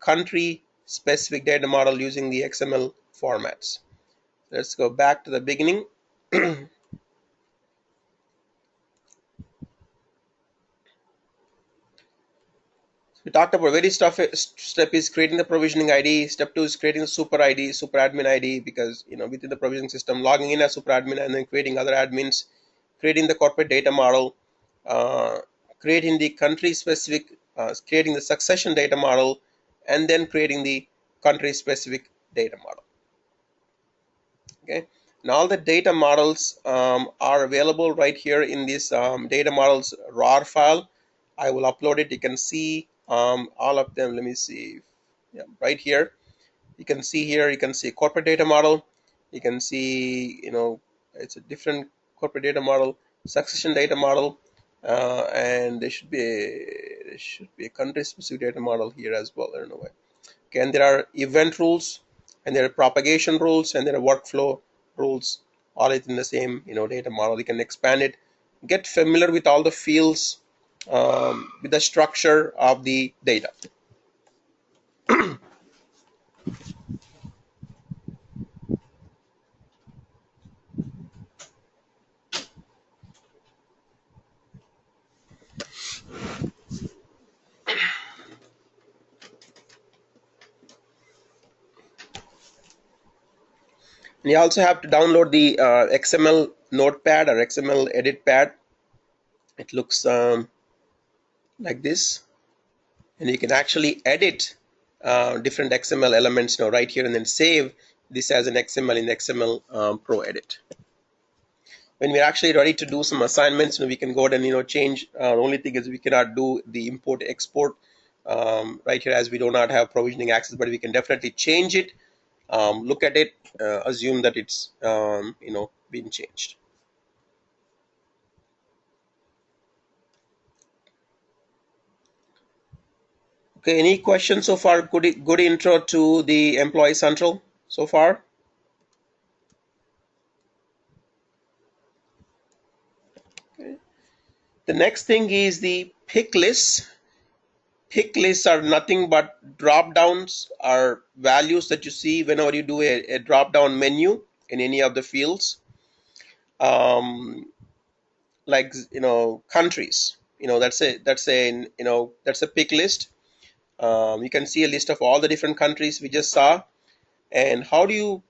country specific data model using the XML formats. Let's go back to the beginning. We talked about very step is creating the provisioning ID. Step 2 is creating the super ID, super admin ID, because within the provisioning system, logging in as super admin and then creating other admins, creating the corporate data model, creating the country specific, creating the succession data model, and then creating the country specific data model. Okay, and all the data models are available right here in this data models RAR file. I will upload it. You can see all of them. Let me see. Yeah, right here. You can see here. You can see corporate data model. You can see, it's a different corporate data model. succession data model, and there should be a country specific data model here as well. I don't know why. Okay, and there are event rules, and there are propagation rules, and there are workflow rules, all in the same data model. You can expand it, get familiar with all the fields, with the structure of the data. And you also have to download the XML notepad or XML edit pad. It looks like this, and you can actually edit different XML elements right here, and then save this as an XML in the XML Pro Edit. When we're actually ready to do some assignments, we can go ahead and change. The only thing is we cannot do the import export right here, as we do not have provisioning access, but we can definitely change it, look at it, assume that it's been changed. Okay, any questions so far? Good intro to the Employee Central so far. Okay. The next thing is the pick lists. Pick lists are nothing but drop downs, or values that you see whenever you do a drop down menu in any of the fields, like countries. That's a pick list. You can see a list of all the different countries we just saw. And how do you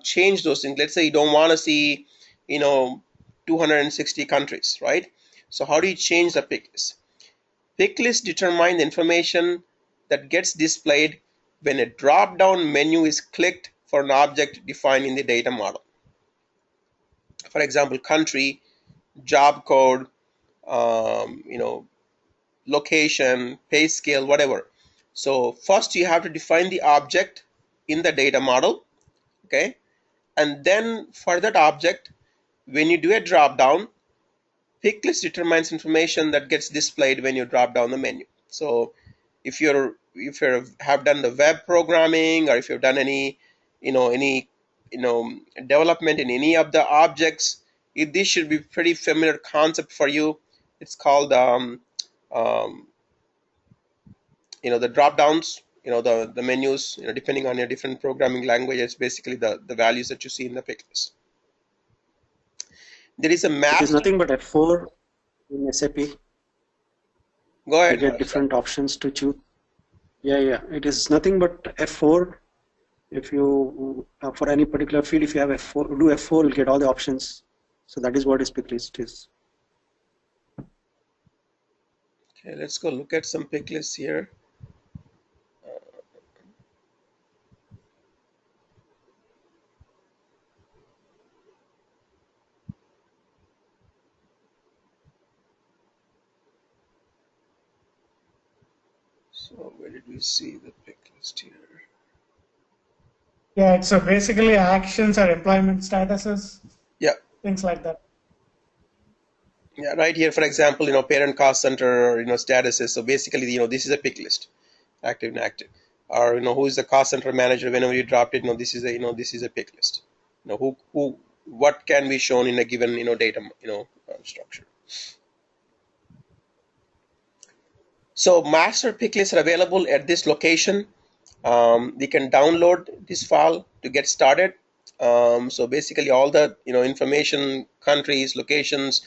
change those things? Let's say you don't want to see 260 countries, right? So how do you change the pick list? Pick list determine the information that gets displayed when a drop-down menu is clicked for an object defined in the data model. For example, country, job code, location, pay scale, whatever. So first you have to define the object in the data model, okay? And then for that object, when you do a drop-down, pick list determines information that gets displayed when you drop down the menu. So if you have done the web programming, or if you've done any development in any of the objects, this should be pretty familiar concept for you. It's called the drop downs, the menus, depending on your different programming languages, basically the values that you see in the pick list. There is a map. It is nothing but F4 in SAP. Go ahead. You get different options to choose. Yeah. It is nothing but F4. If you for any particular field, if you have F4, do F4, you'll get all the options. So that is what this pick list is. Okay, let's go look at some pick lists here. So where did we see the pick list here? Yeah, so basically actions or employment statuses. Yeah. Things like that. Yeah, right here, for example, parent cost center, statuses. So basically, this is a pick list, active, inactive, or who is the cost center manager. Whenever you dropped it, this is a pick list. What can be shown in a given data structure. So master pick lists are available at this location. We can download this file to get started. So basically all the information, countries, locations,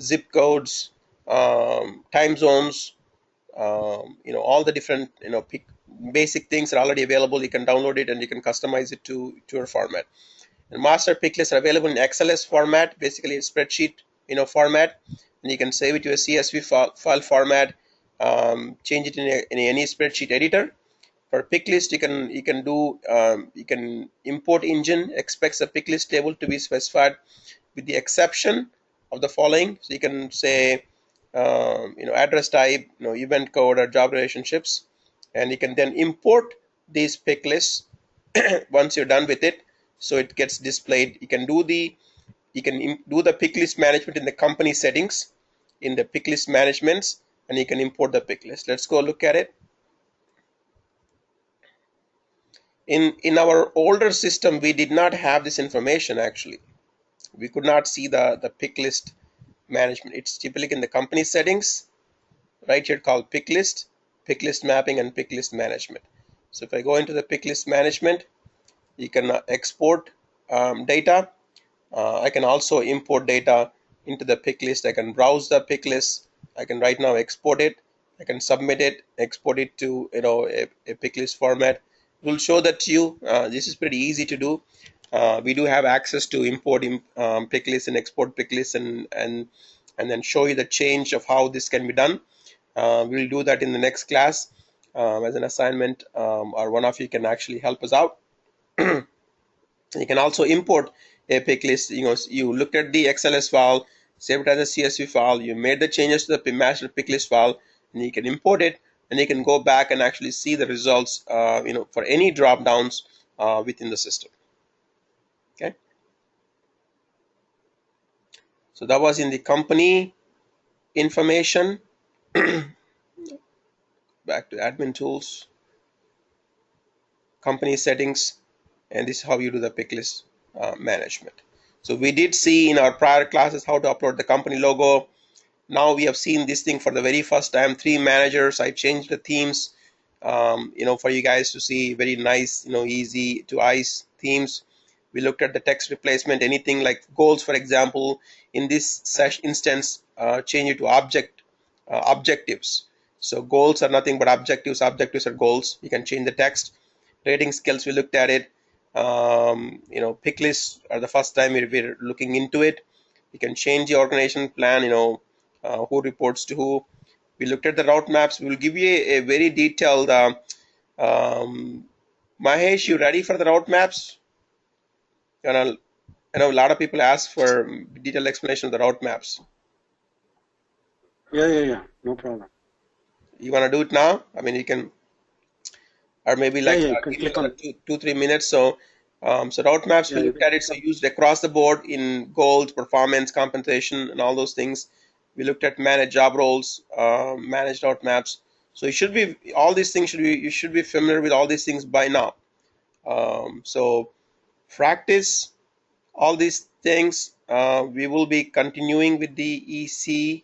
zip codes, time zones, all the different basic things are already available. You can download it and you can customize it to your format. And master pick lists are available in XLS format, basically a spreadsheet format, and you can save it to a CSV file format. Change it in any spreadsheet editor. For pick list, you can import engine expects a pick list table to be specified with the exception of the following. So you can say address type, event code, or job relationships, and you can then import these pick lists once you're done with it, so it gets displayed. You can do the you can do the pick list management in the company settings, in the pick list managements, and you can import the pick list. Let's go look at it. In our older system, we did not have this information actually. We could not see the pick list management. It's typically in the company settings, right here called pick list mapping, and pick list management. So if I go into the pick list management, you can export data. I can also import data into the pick list. I can browse the pick list. I can right now export it. I can submit it, export it to a pick list format. We'll show that to you. This is pretty easy to do. We do have access to import pick lists and export pick lists, and then show you the change of how this can be done. We'll do that in the next class as an assignment, or one of you can actually help us out. You can also import a pick list. You looked at the XLS file, saved it as a CSV file, you made the changes to the master pick list file, and you can import it, and you can go back and actually see the results for any drop downs within the system. Okay, so that was in the company information. Back to admin tools, company settings, and this is how you do the pick list management. So we did see in our prior classes how to upload the company logo. Now we have seen this thing for the very first time. 3 managers. I changed the themes for you guys to see. Very nice, easy to eyes themes. We looked at the text replacement, anything like goals, for example. In this instance, change it to objectives. So goals are nothing but objectives. Objectives are goals. You can change the text. Rating skills, we looked at it. Pick lists are the first time we're looking into it. You can change the organization plan, who reports to who. We looked at the route maps. We'll give you a very detailed Mahesh, you ready for the route maps? I know a lot of people ask for detailed explanation of the route maps. Yeah. No problem. You want to do it now? I mean, you can, or maybe like you can click on 2-3 minutes. So route maps, we looked at it. So used across the board in goals, performance, compensation, and all those things. We looked at managed job roles, managed route maps. So you should be, all these things you should be familiar with all these things by now. So practice all these things. We will be continuing with the EC.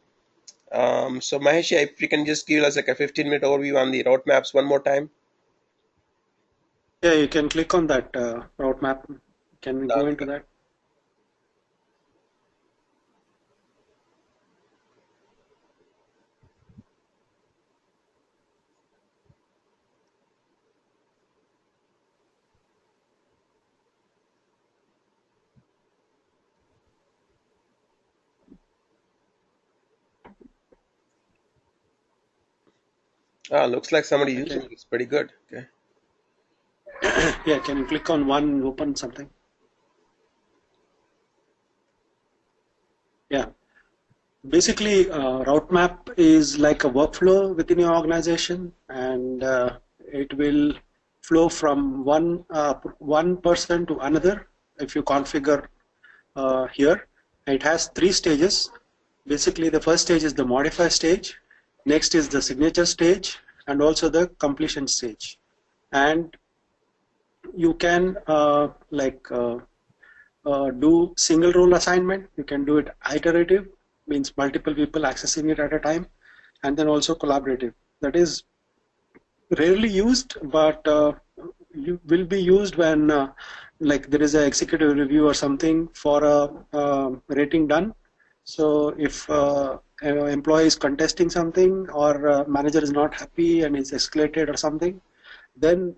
So Mahesh, if you can just give us like a 15-minute overview on the route maps one more time. Yeah, you can click on that route map. Can we go into that? Looks like somebody using it. It's pretty good. Okay. Yeah, can you click on one, open something? Yeah. Basically, route map is like a workflow within your organization, and it will flow from one person to another if you configure here. It has 3 stages. Basically, the first stage is the modify stage, next is the signature stage, and also the completion stage. And you can do single role assignment. You can do it iterative, means multiple people accessing it at a time, and then also collaborative. That is rarely used, but you will be used when there is an executive review or something for a rating done. So if an employee is contesting something, or manager is not happy and is escalated or something, then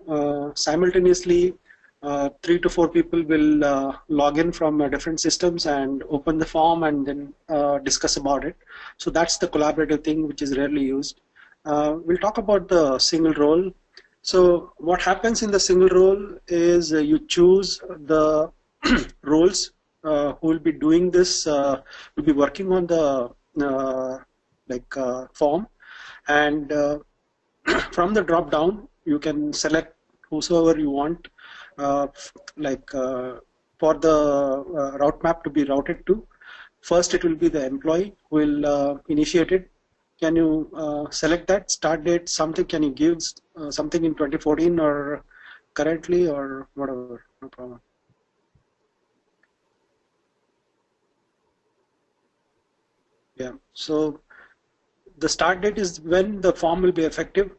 simultaneously 3 to 4 people will log in from different systems and open the form and then discuss about it. So that's the collaborative thing, which is rarely used. We'll talk about the single role. So what happens in the single role is you choose the roles who will be doing this, will be working on the form, and from the drop down you can select whosoever you want, for the route map to be routed to. First, it will be the employee who will initiate it. Can you select that start date? Something? Can you give something in 2014 or currently or whatever? No problem. Yeah. So the start date is when the form will be effective,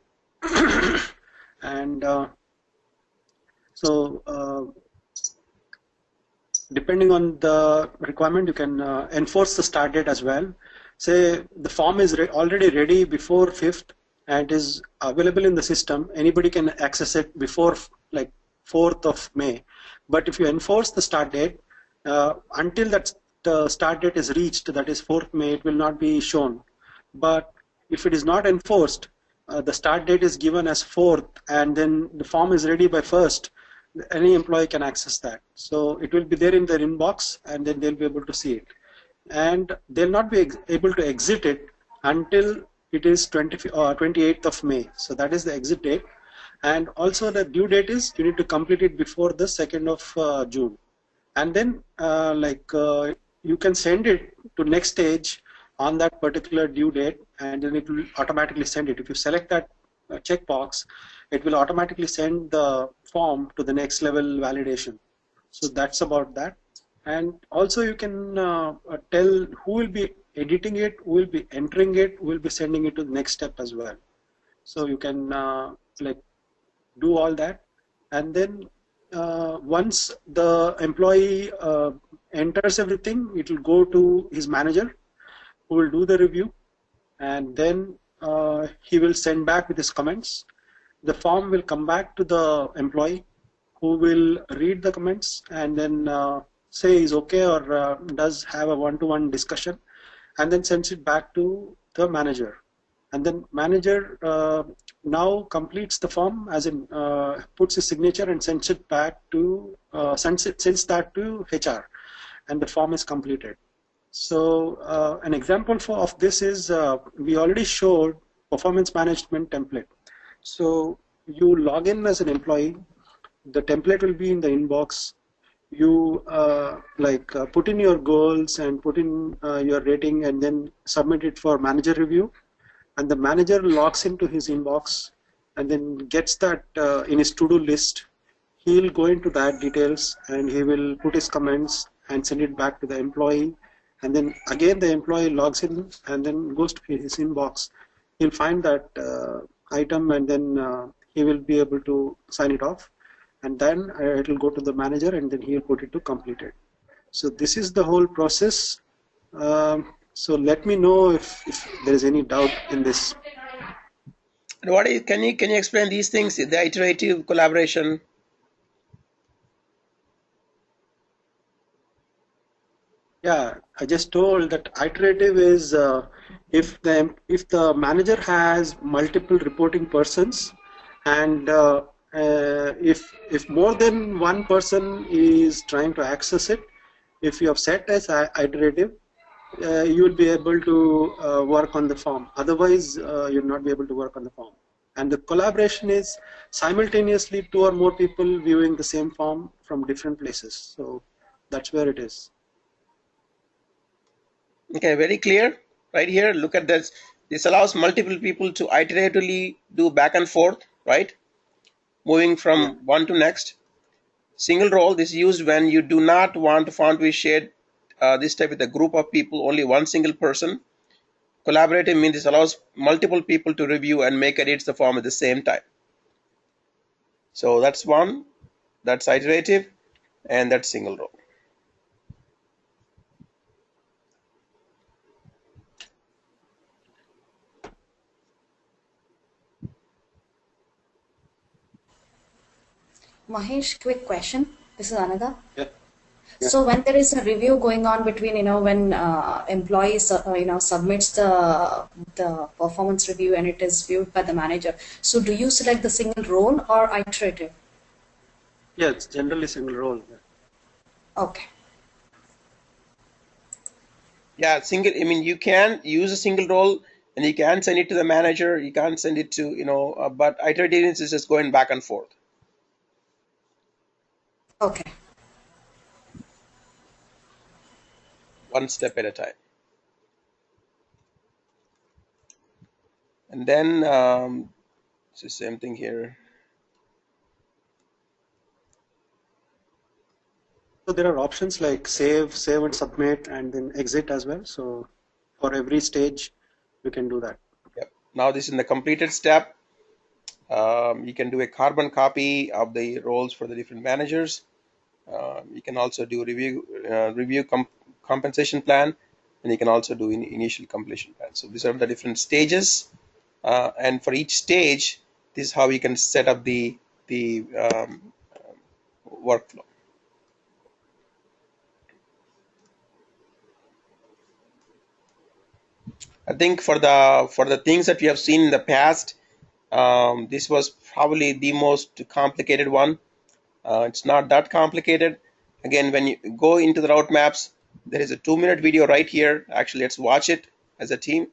and depending on the requirement, you can enforce the start date as well. Say the form is already ready before 5th and is available in the system. Anybody can access it before like 4th of May. But if you enforce the start date, until that the start date is reached, that is 4th May, it will not be shown. But if it is not enforced, the start date is given as 4th, and then the form is ready by 1st, any employee can access that. So it will be there in their inbox, and then they'll be able to see it. And they'll not be able to exit it until it is 28th of May. So that is the exit date. And also the due date is you need to complete it before the 2nd of June. And then you can send it to next stage on that particular due date, and then it will automatically send it. If you select that checkbox, it will automatically send the form to the next level validation. So that's about that. And also you can tell who will be editing it, who will be entering it, who will be sending it to the next step as well. So you can do all that, and then once the employee enters everything, it will go to his manager, who will do the review, and then he will send back with his comments. The form will come back to the employee, who will read the comments and then say is okay or does have a one-to-one discussion, and then sends it back to the manager. And then manager now completes the form, as in puts his signature and sends it back to sends that to HR, and the form is completed. So an example of this is we already showed performance management template. So you log in as an employee, the template will be in the inbox. You put in your goals and put in your rating, and then submit it for manager review. And the manager logs into his inbox and then gets that in his to-do list. He'll go into that details and he will put his comments and send it back to the employee. And then again the employee logs in and then goes to his inbox. He'll find that item, and then he will be able to sign it off. And then it will go to the manager, and then he'll put it to completed. So this is the whole process. So let me know if there is any doubt in this. Can you explain these things? The iterative collaboration. Yeah, I just told that iterative is if the manager has multiple reporting persons, and if more than one person is trying to access it, if you have set as iterative, you will be able to work on the form. Otherwise, you will not be able to work on the form. And the collaboration is simultaneously 2 or more people viewing the same form from different places. So that's where it is. Okay, very clear. Right here, look at this. This allows multiple people to iteratively do back and forth, right? Moving from one to next. Single role, this is used when you do not want the form to be shared this type with a group of people, only one single person. Collaborative means this allows multiple people to review and make edits the form at the same time. So that's one, that's iterative, and that's single role. Mahesh, quick question. This is Anada. Yeah. So when there is a review going on between, when employees, submits the performance review and it is viewed by the manager. So do you select the single role or iterative? Yeah, it's generally single role. Okay. Yeah, single. I mean, you can use a single role, and you can send it to the manager. You can't send it to but iterative is just going back and forth. Okay. one step at a time. And then it's the same thing here. So there are options like save and submit, and then exit as well. So for every stage, you can do that. Yep. Now this is in the completed step. You can do a carbon copy of the roles for the different managers. You can also do review compensation plan, and you can also do initial completion plan. So these are the different stages, and for each stage, this is how you can set up the workflow. I think for the things that we have seen in the past, this was probably the most complicated one. It's not that complicated. Again, when you go into the route maps, there is a 2-minute video right here. Actually, let's watch it as a team.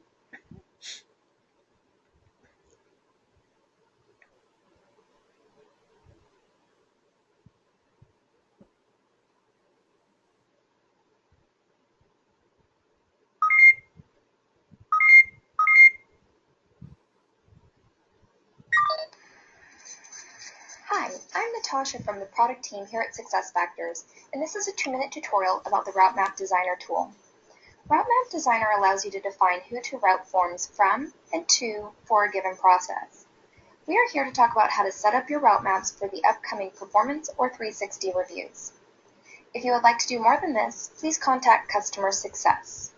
Hi, I'm Natasha from the product team here at SuccessFactors, and this is a 2-minute tutorial about the Route Map Designer tool. Route Map Designer allows you to define who to route forms from and to for a given process. We are here to talk about how to set up your route maps for the upcoming performance or 360 reviews. If you would like to do more than this, please contact customer success.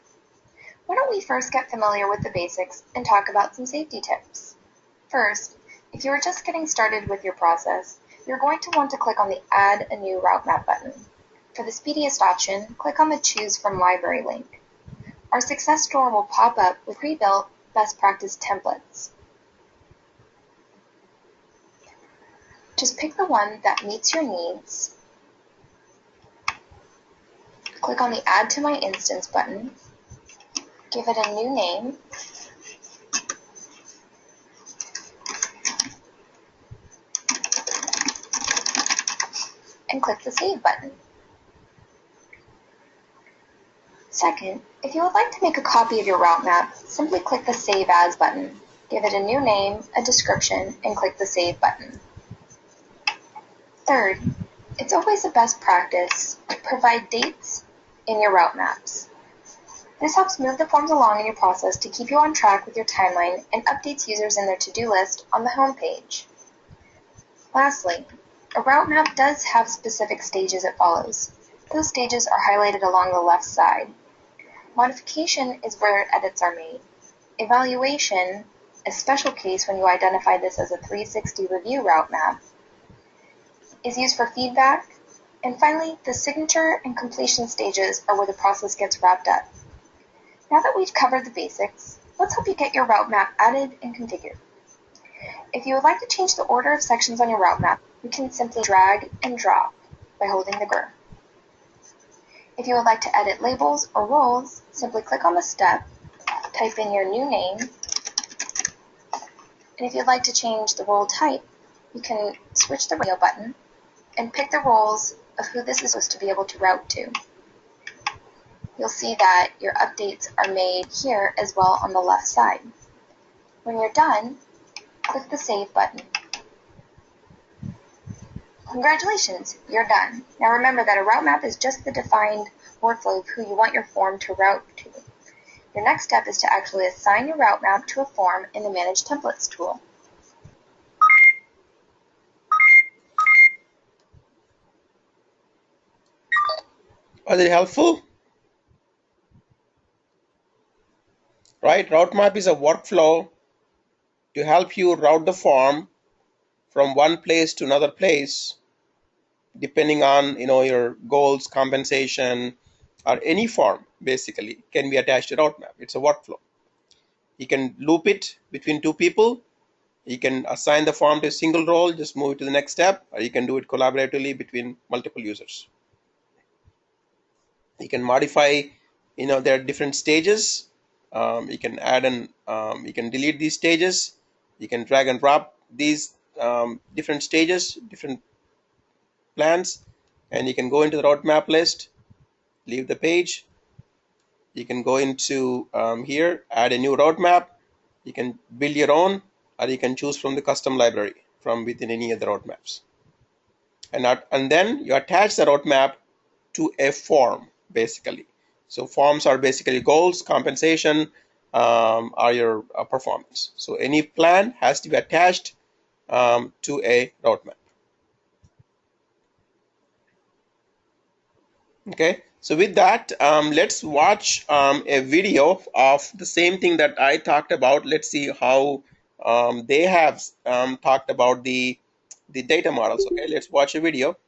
Why don't we first get familiar with the basics and talk about some safety tips. First, if you are just getting started with your process, you're going to want to click on the Add a New Route Map button. For the speediest option, click on the Choose from Library link. Our Success Store will pop up with pre-built best practice templates. Just pick the one that meets your needs. Click on the Add to My Instance button. Give it a new name. And click the Save button. Second, if you would like to make a copy of your route map, simply click the Save As button. Give it a new name, a description, and click the Save button. Third, it's always the best practice to provide dates in your route maps. This helps move the forms along in your process to keep you on track with your timeline and updates users in their to-do list on the home page. Lastly, a route map does have specific stages it follows. Those stages are highlighted along the left side. Modification is where edits are made. Evaluation, a special case when you identify this as a 360 review route map, is used for feedback. And finally, the signature and completion stages are where the process gets wrapped up. Now that we've covered the basics, let's help you get your route map added and configured. If you would like to change the order of sections on your route map, you can simply drag and drop by holding the GUR. If you would like to edit labels or roles, simply click on the step, type in your new name, and if you'd like to change the role type, you can switch the radio button and pick the roles of who this is supposed to be able to route to. You'll see that your updates are made here as well on the left side. When you're done, click the Save button. Congratulations, you're done. Now remember that a route map is just the defined workflow of who you want your form to route to. Your next step is to actually assign your route map to a form in the Manage Templates tool. Was it helpful? Right, route map is a workflow to help you route the form from one place to another place, depending on your goals, compensation, or any form basically can be attached to route map. It's a workflow. You can loop it between two people. You can assign the form to a single role, just move it to the next step, or you can do it collaboratively between multiple users. You can modify, there are different stages. You can add and you can delete these stages. You can drag and drop these different stages, different plans, and you can go into the roadmap list, leave the page, You can go into here, add a new roadmap. You can build your own, or you can choose from the custom library from within any of the roadmaps. And then you attach the roadmap to a form, basically. So forms are basically goals, compensation, or your performance. So any plan has to be attached to a roadmap. Okay, so with that, let's watch a video of the same thing that I talked about. Let's see how they have talked about the data models. Okay, let's watch a video.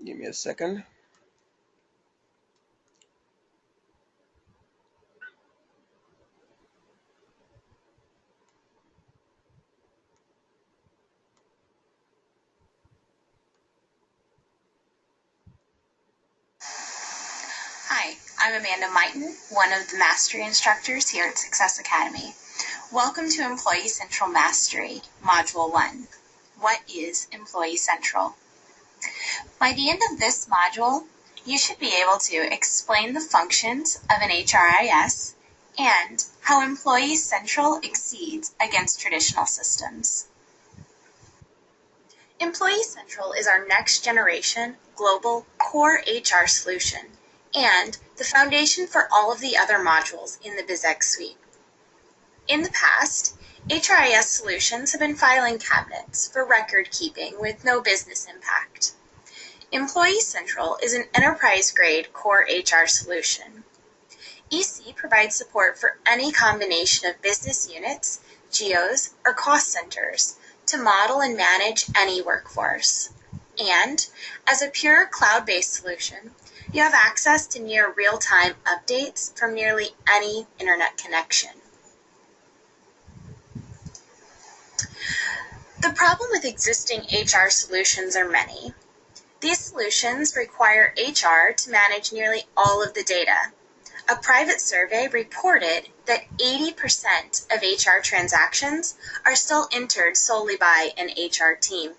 Give me a second. Hi, I'm Amanda Mighton, one of the Mastery instructors here at Success Academy. Welcome to Employee Central Mastery, Module 1. What is Employee Central? By the end of this module, you should be able to explain the functions of an HRIS and how Employee Central exceeds against traditional systems. Employee Central is our next generation global core HR solution and the foundation for all of the other modules in the BizX suite. In the past, HRIS solutions have been filing cabinets for record keeping with no business impact. Employee Central is an enterprise-grade core HR solution. EC provides support for any combination of business units, geos, or cost centers to model and manage any workforce. And, as a pure cloud-based solution, you have access to near real-time updates from nearly any internet connection. The problem with existing HR solutions are many. These solutions require HR to manage nearly all of the data. A private survey reported that 80% of HR transactions are still entered solely by an HR team.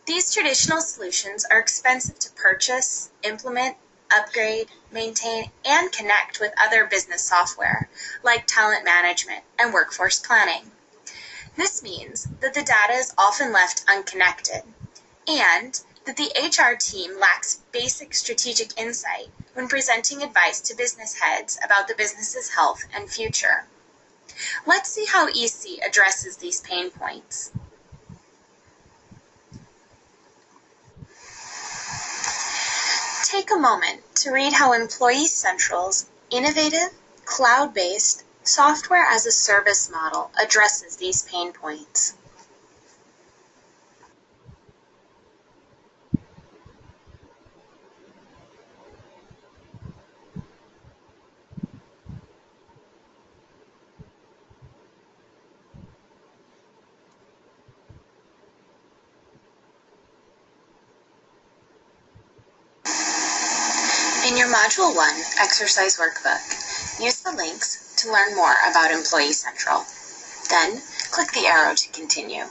These traditional solutions are expensive to purchase, implement, upgrade, maintain, and connect with other business software, like talent management and workforce planning. This means that the data is often left unconnected, and that the HR team lacks basic strategic insight when presenting advice to business heads about the business's health and future. Let's see how EC addresses these pain points. Take a moment to read how Employee Central's innovative, cloud-based, software-as-a-service model addresses these pain points. In your Module 1 exercise workbook, use the links to learn more about Employee Central. Then, click the arrow to continue.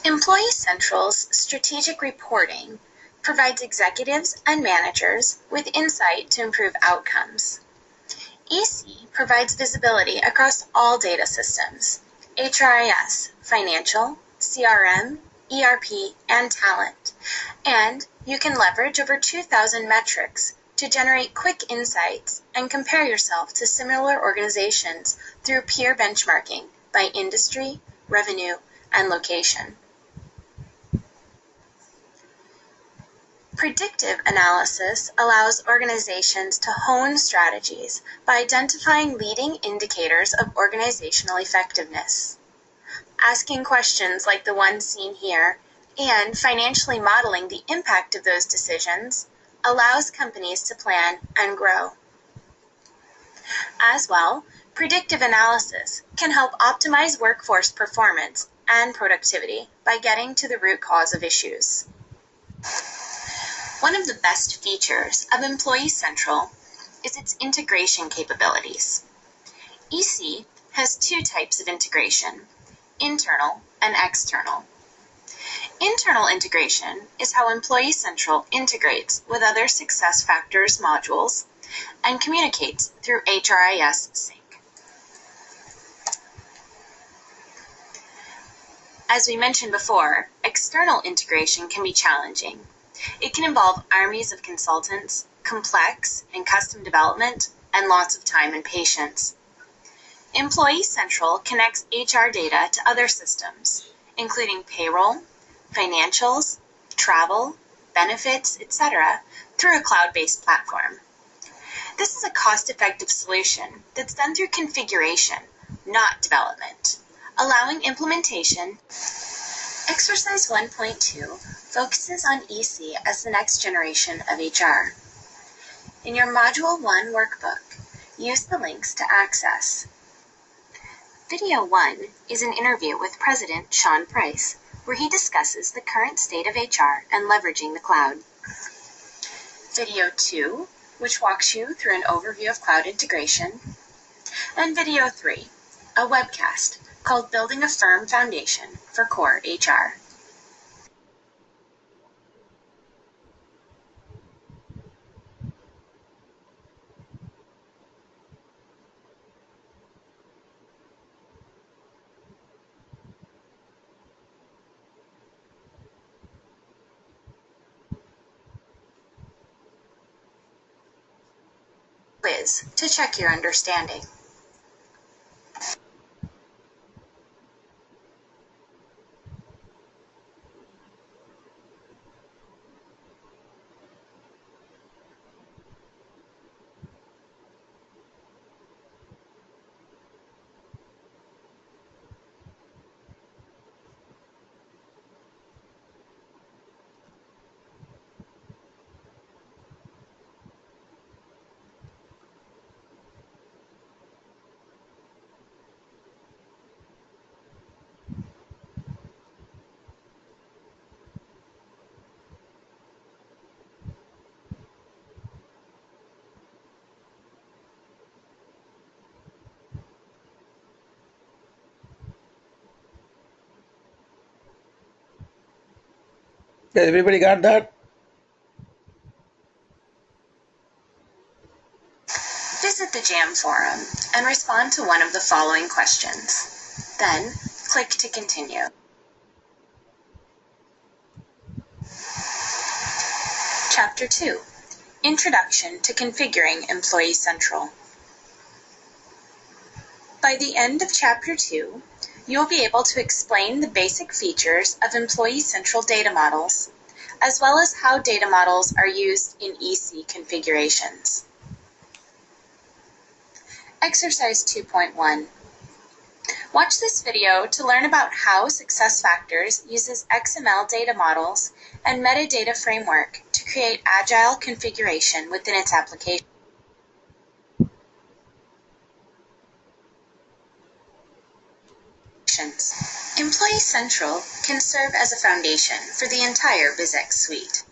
Employee Central's strategic reporting provides executives and managers with insight to improve outcomes. EC provides visibility across all data systems, HRIS, financial, CRM, ERP, and talent, and you can leverage over 2,000 metrics to generate quick insights and compare yourself to similar organizations through peer benchmarking by industry, revenue, and location. Predictive analysis allows organizations to hone strategies by identifying leading indicators of organizational effectiveness. Asking questions like the one seen here and financially modeling the impact of those decisions allows companies to plan and grow. As well, predictive analysis can help optimize workforce performance and productivity by getting to the root cause of issues. One of the best features of Employee Central is its integration capabilities. EC has two types of integration, internal and external. Internal integration is how Employee Central integrates with other SuccessFactors modules and communicates through HRIS Sync. As we mentioned before, external integration can be challenging. It can involve armies of consultants, complex and custom development, and lots of time and patience. Employee Central connects HR data to other systems, including payroll, financials, travel, benefits, etc., through a cloud-based platform. This is a cost-effective solution that's done through configuration, not development, allowing implementation. Exercise 1.2 focuses on EC as the next generation of HR. In your Module 1 workbook, use the links to access. Video 1 is an interview with President Sean Price, where he discusses the current state of HR and leveraging the cloud. Video 2, which walks you through an overview of cloud integration. And Video 3, a webcast called Building a Firm Foundation for Core HR. Quiz to check your understanding. Everybody got that? Visit the JAM forum and respond to one of the following questions. Then, click to continue. Chapter 2, Introduction to Configuring Employee Central. By the end of Chapter 2, you'll be able to explain the basic features of Employee Central data models, as well as how data models are used in EC configurations. Exercise 2.1. Watch this video to learn about how SuccessFactors uses XML data models and metadata framework to create agile configuration within its application. Employee Central can serve as a foundation for the entire BizX suite.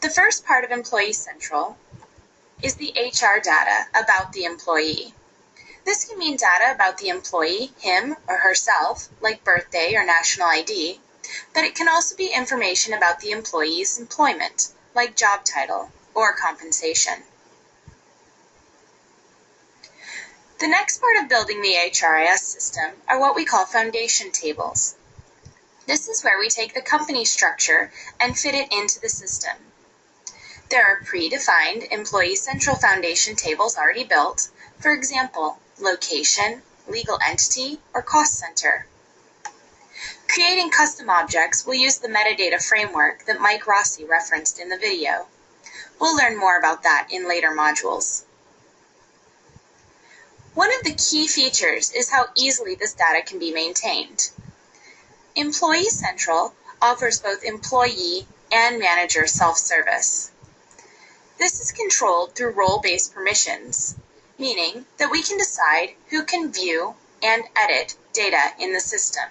The first part of Employee Central is the HR data about the employee. This can mean data about the employee, him or herself, like birthday or national ID, but it can also be information about the employee's employment, like job title or compensation. The next part of building the HRIS system are what we call foundation tables. This is where we take the company structure and fit it into the system. There are predefined Employee Central Foundation tables already built, for example, location, legal entity, or cost center. Creating custom objects will use the metadata framework that Mike Rossi referenced in the video. We'll learn more about that in later modules. One of the key features is how easily this data can be maintained. Employee Central offers both employee and manager self-service. This is controlled through role-based permissions, meaning that we can decide who can view and edit data in the system.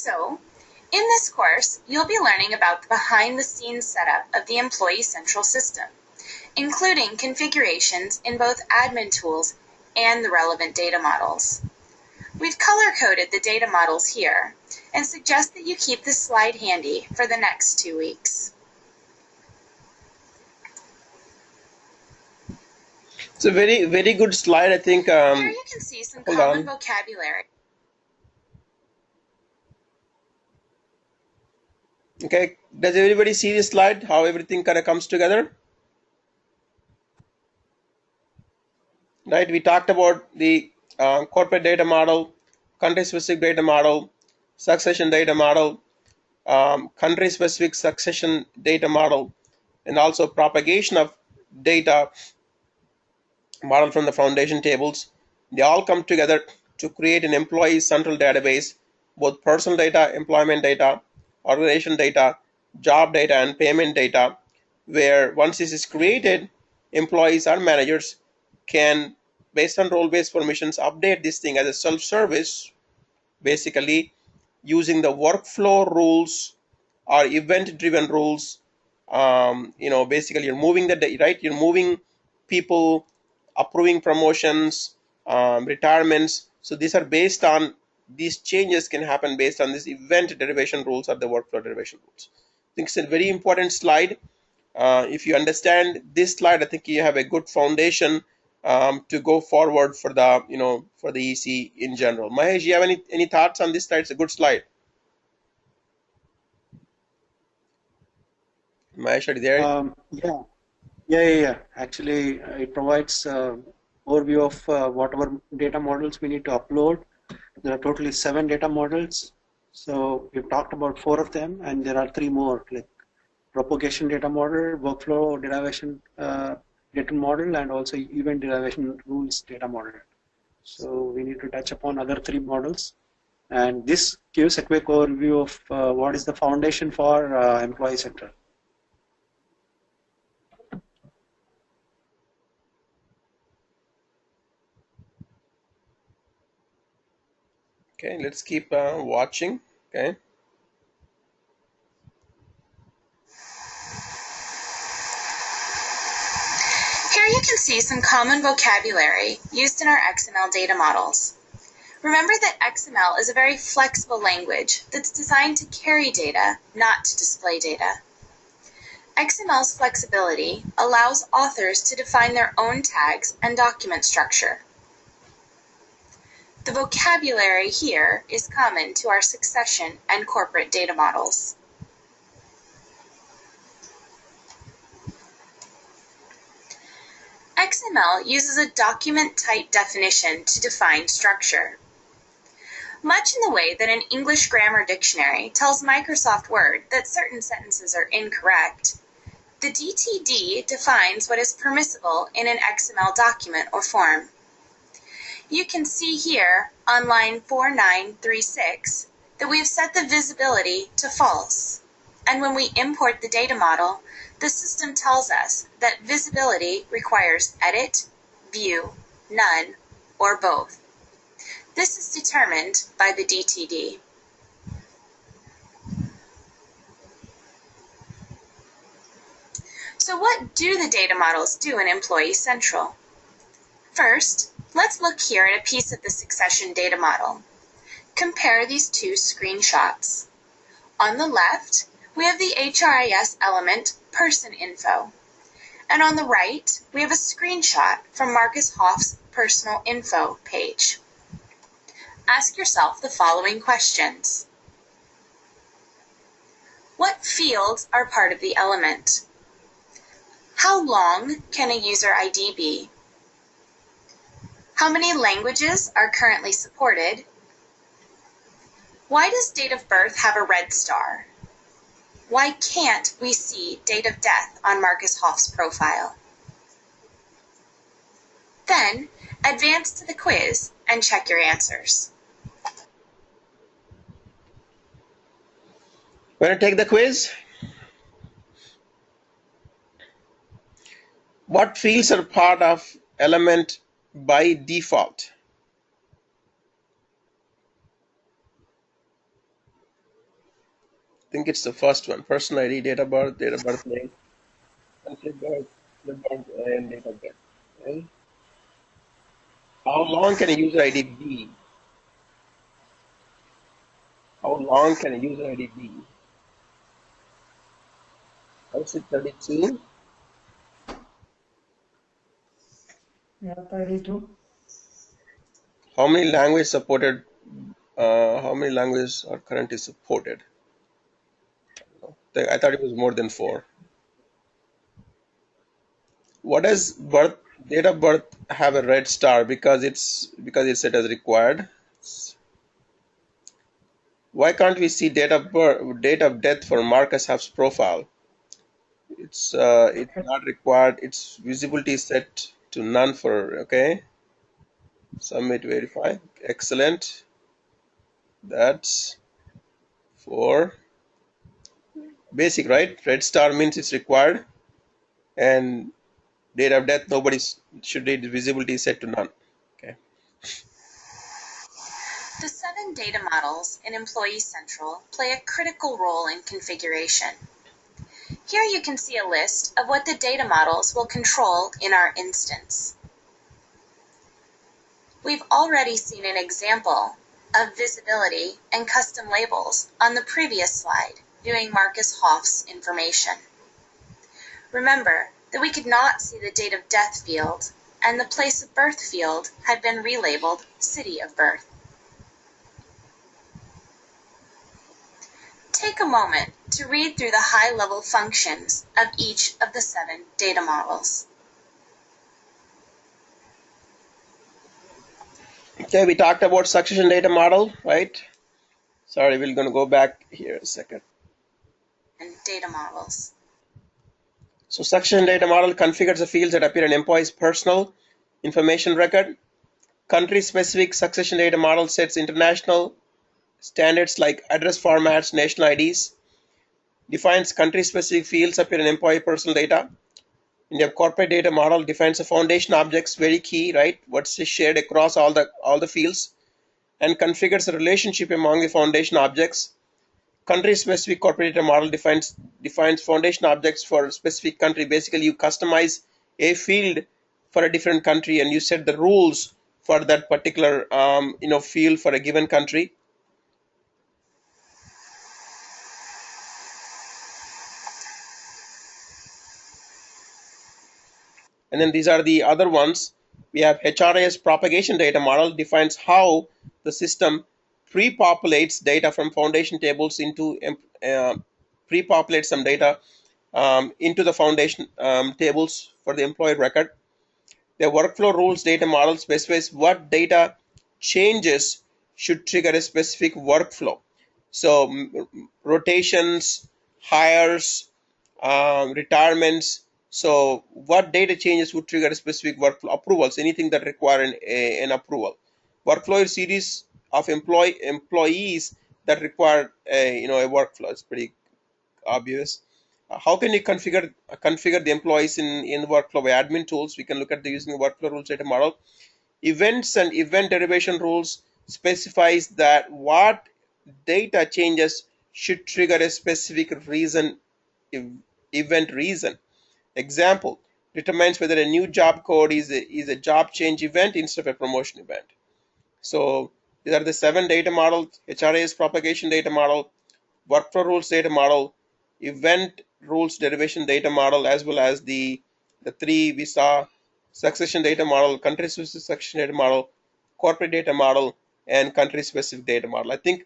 So, in this course, you'll be learning about the behind-the-scenes setup of the Employee Central system, including configurations in both admin tools and the relevant data models. We've color-coded the data models here and suggest that you keep this slide handy for the next 2 weeks. It's a very, very good slide, I think. Here you can see some common vocabulary. Okay, does everybody see this slide, how everything kind of comes together? Right, we talked about the corporate data model, country-specific data model, succession data model, country-specific succession data model, and also propagation of data model from the foundation tables. They all come together to create an employee central database, both personal data, employment data, organization data, job data, and payment data, where once this is created, employees or managers can, based on role-based permissions, update this thing as a self-service, basically using the workflow rules or event-driven rules. Basically you're moving the right, you're moving people, approving promotions, retirements. So these are based on, these changes can happen based on this event derivation rules or the workflow derivation rules. I think it's a very important slide. If you understand this slide, I think you have a good foundation to go forward for the for the EC in general. Mahesh, you have any thoughts on this slide? It's a good slide. Mahesh, are you there? Yeah. Actually, it provides overview of whatever data models we need to upload. There are totally 7 data models. So we've talked about 4 of them, and there are 3 more, like propagation data model, workflow derivation data model, and also event derivation rules data model. So we need to touch upon other 3 models. And this gives a quick overview of what is the foundation for Employee Central. Okay, let's keep watching. Okay. Here you can see some common vocabulary used in our XML data models. Remember that XML is a very flexible language that's designed to carry data, not to display data. XML's flexibility allows authors to define their own tags and document structure. The vocabulary here is common to our succession and corporate data models. XML uses a document type definition to define structure. Much in the way that an English grammar dictionary tells Microsoft Word that certain sentences are incorrect, the DTD defines what is permissible in an XML document or form. You can see here on line 4936 that we have set the visibility to false. And when we import the data model, the system tells us that visibility requires edit, view, none, or both. This is determined by the DTD. So what do the data models do in Employee Central? First, let's look here at a piece of the succession data model. Compare these 2 screenshots. On the left, we have the HRIS element person info. And on the right, we have a screenshot from Marcus Hoff's personal info page. Ask yourself the following questions. What fields are part of the element? How long can a user ID be? How many languages are currently supported? Why does date of birth have a red star? Why can't we see date of death on Marcus Hoff's profile? Then, advance to the quiz and check your answers. Want to take the quiz? What fields are part of element by default? think it's the first one. Personal ID, date of birth name, country birth, and date of death. Okay. How long can a user ID be? How long can a user ID be? Is it 32? Yeah, 32. How many languages supported? How many languages are currently supported? I thought it was more than 4. What does date of birth have a red star because it's set as required? Why can't we see date of death for Marcus Huff's profile? It's not required. Its visibility is set to none for okay. Submit, verify. Excellent. That's for basic, right? Red star means it's required, and date of death should read visibility is set to none. Okay. The 7 data models in Employee Central play a critical role in configuration. Here you can see a list of what the data models will control in our instance. We've already seen an example of visibility and custom labels on the previous slide viewing Marcus Hoff's information. Remember that we could not see the date of death field, and the place of birth field had been relabeled city of birth. Take a moment to read through the high-level functions of each of the 7 data models. Okay, we talked about succession data model, right? Sorry, we're going to go back here a second. And data models. So succession data model configures the fields that appear in employee's personal information record. Country-specific succession data model sets international standards like address formats, national IDs, defines country-specific fields appear in employee personal data. In your corporate data model defines the foundation objects, very key, right? What's shared across all the fields, and configures the relationship among the foundation objects. Country-specific corporate data model defines foundation objects for a specific country. Basically, you customize a field for a different country, and you set the rules for that particular field for a given country. And then these are the other ones. We have HRIS propagation data model defines how the system pre-populates data from foundation tables into pre-populates some data into the foundation tables for the employee record. The workflow rules data model specifies what data changes should trigger a specific workflow. So rotations, hires, retirements. So what data changes would trigger a specific workflow? Approvals, anything that require an approval. Workflow is series of employees that require a workflow. It's pretty obvious. How can you configure the employees in workflow by admin tools? We can look at the using the workflow rules data model. Events and event derivation rules specifies that what data changes should trigger a specific reason, event reason. Example, determines whether a new job code is a job change event instead of a promotion event. So these are the 7 data models: HRIS propagation data model, workflow rules data model, event rules derivation data model, as well as the 3 we saw: succession data model, country specific succession data model, corporate data model, and country specific data model. I think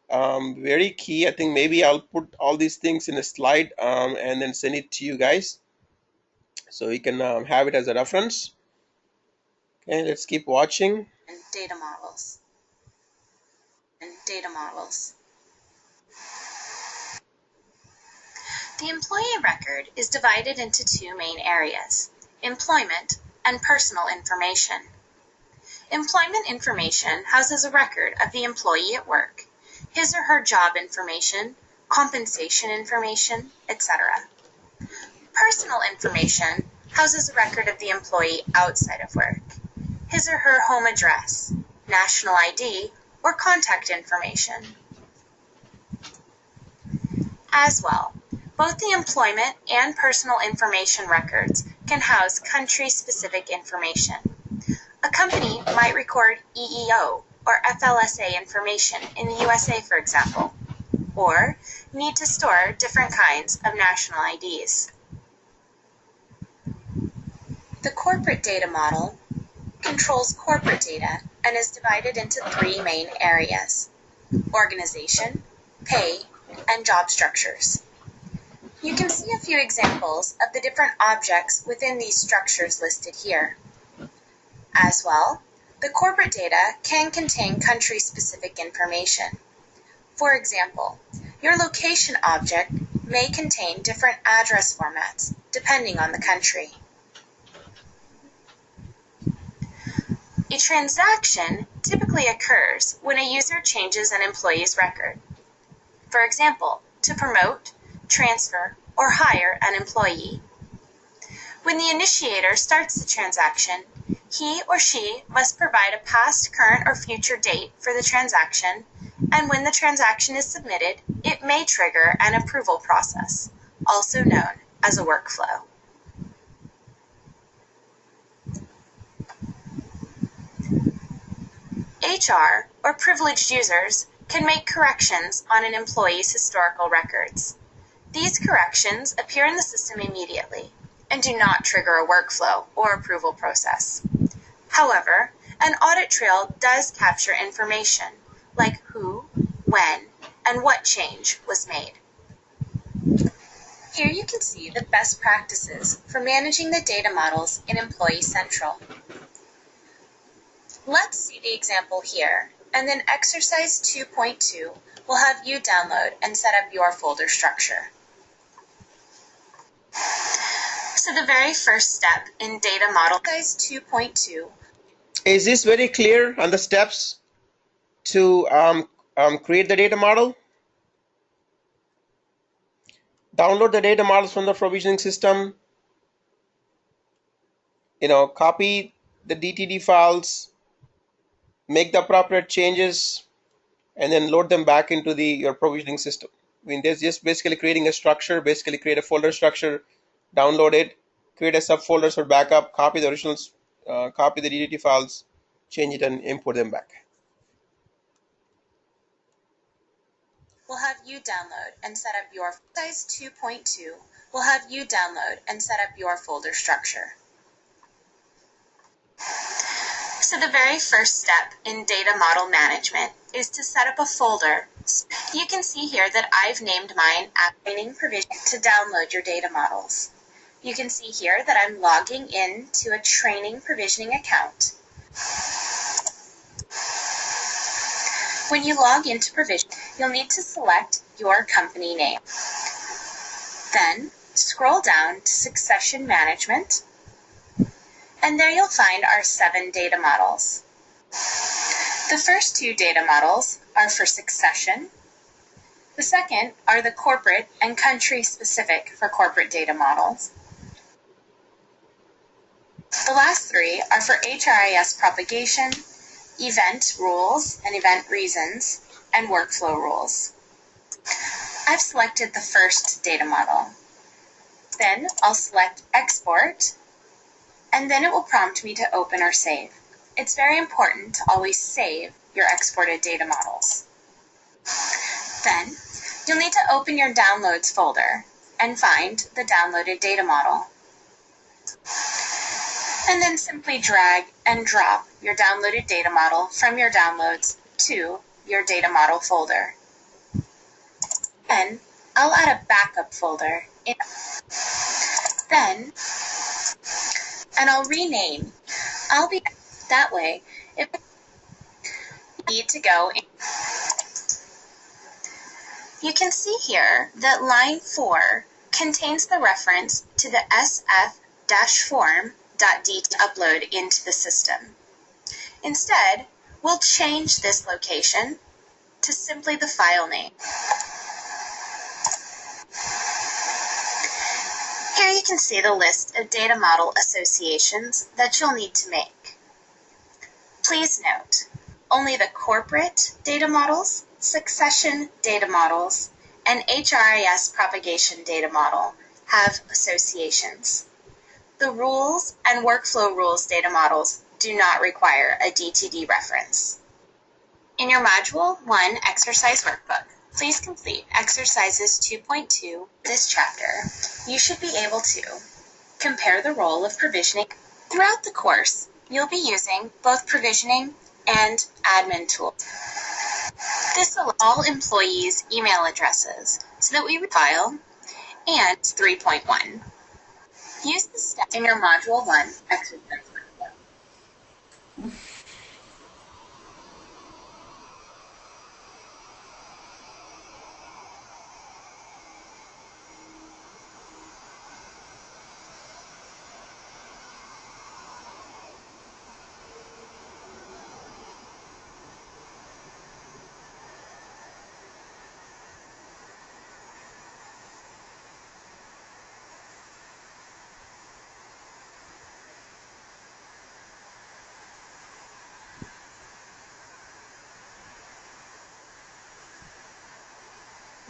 very key. I think maybe I'll put all these things in a slide and then send it to you guys so you can have it as a reference. Okay, let's keep watching. And data models. And data models. The employee record is divided into 2 main areas: employment and personal information. Employment information houses a record of the employee at work, his or her job information, compensation information, etc. Personal information houses a record of the employee outside of work, his or her home address, national ID, or contact information. As well, both the employment and personal information records can house country-specific information. A company might record EEO or FLSA information in the USA, for example, or need to store different kinds of national IDs. The corporate data model controls corporate data and is divided into three main areas: organization, pay, and job structures. You can see a few examples of the different objects within these structures listed here. As well, the corporate data can contain country-specific information. For example, your location object may contain different address formats depending on the country. A transaction typically occurs when a user changes an employee's record. For example, to promote, transfer, or hire an employee. When the initiator starts the transaction, he or she must provide a past, current, or future date for the transaction, and when the transaction is submitted, it may trigger an approval process, also known as a workflow. HR, or privileged users, can make corrections on an employee's historical records. These corrections appear in the system immediately and do not trigger a workflow or approval process. However, an audit trail does capture information like who, when, and what change was made. Here you can see the best practices for managing the data models in Employee Central. Let's see the example here, and then exercise 2.2 will have you download and set up your folder structure. So the very first step in data model exercise 2.2. Is this very clear on the steps to create the data model? Download the data models from the provisioning system. Copy the DTD files, make the appropriate changes, and then load them back into your provisioning system. There's just basically creating a structure, basically create a folder structure, download it, create a subfolder for backup, copy the originals, copy the DTD files, change it, and import them back. We'll have you download and set up your exercise 2.2. We'll have you download and set up your folder structure. So the very first step in data model management is to set up a folder. You can see here that I've named mine App Training Provision to download your data models. You can see here that I'm logging in to a training provisioning account. When you log into Provision, you'll need to select your company name. Then scroll down to Succession Management, and there you'll find our 7 data models. The first 2 data models are for succession. The second are the corporate and country specific for corporate data models. The last 3 are for HRIS propagation, event rules and event reasons, and workflow rules. I've selected the first data model. Then I'll select Export, and then it will prompt me to open or save. It's very important to always save your exported data models. Then you'll need to open your Downloads folder and find the downloaded data model. And then simply drag and drop your downloaded data model from your downloads to your data model folder. Then I'll add a backup folder and I'll rename. I'll be that way if you need to go in. You can see here that line 4 contains the reference to the sf-form.d to upload into the system. Instead, we'll change this location to simply the file name. Here you can see the list of data model associations that you'll need to make. Please note, only the corporate data models, succession data models, and HRIS propagation data model have associations. The rules and workflow rules data models do not require a DTD reference. In your Module 1 exercise workbook, please complete exercises 2.2 this chapter. You should be able to compare the role of provisioning. Throughout the course, you'll be using both provisioning and admin tools. This allows all employees' email addresses so that we file and 3.1. Use the steps in your Module 1 exercise workbook.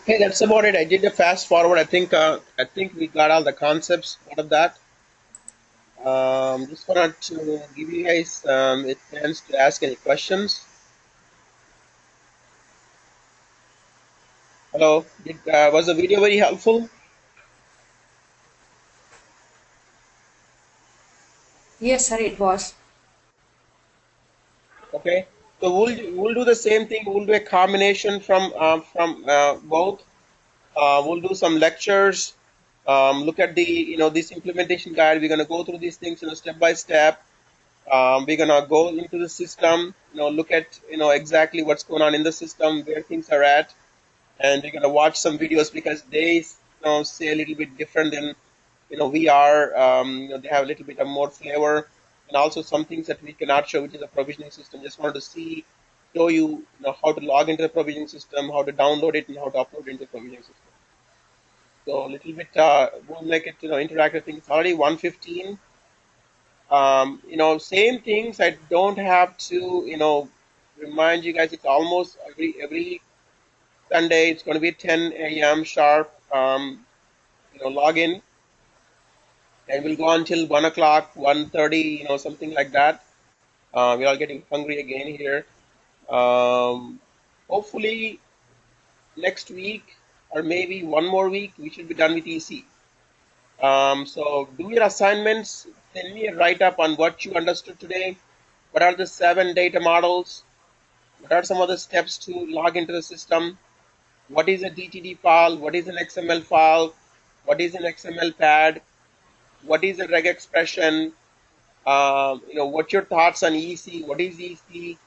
Okay, that's about it. I did a fast forward. I think we got all the concepts out of that. Just wanted to give you guys a chance to ask any questions. Hello, was the video very helpful? Yes, sir, it was. Okay, so we'll do the same thing. We'll do a combination from both. We'll do some lectures. Look at the this implementation guide. We're gonna go through these things step by step. We're gonna go into the system. Look at exactly what's going on in the system, where things are at, and we're gonna watch some videos because they say a little bit different than we are. They have a little bit of more flavor, and also some things that we cannot show, which is a provisioning system. Just wanted to show you, how to log into the provisioning system, how to download it, and how to upload it into the provisioning system. So a little bit, we'll make it interactive thing. It's already 1:15. Same things. I don't have to remind you guys. It's almost every Sunday. It's going to be 10 a.m. sharp. Log in, and we'll go until 1 o'clock, 1:30, something like that. We're all getting hungry again here. Hopefully next week or maybe one more week, we should be done with EC. So do your assignments, send me a write-up on what you understood today. What are the 7 data models? What are some of the steps to log into the system? What is a DTD file? What is an XML file? What is an XML pad? What is a reg expression? What's your thoughts on EC? What is EC?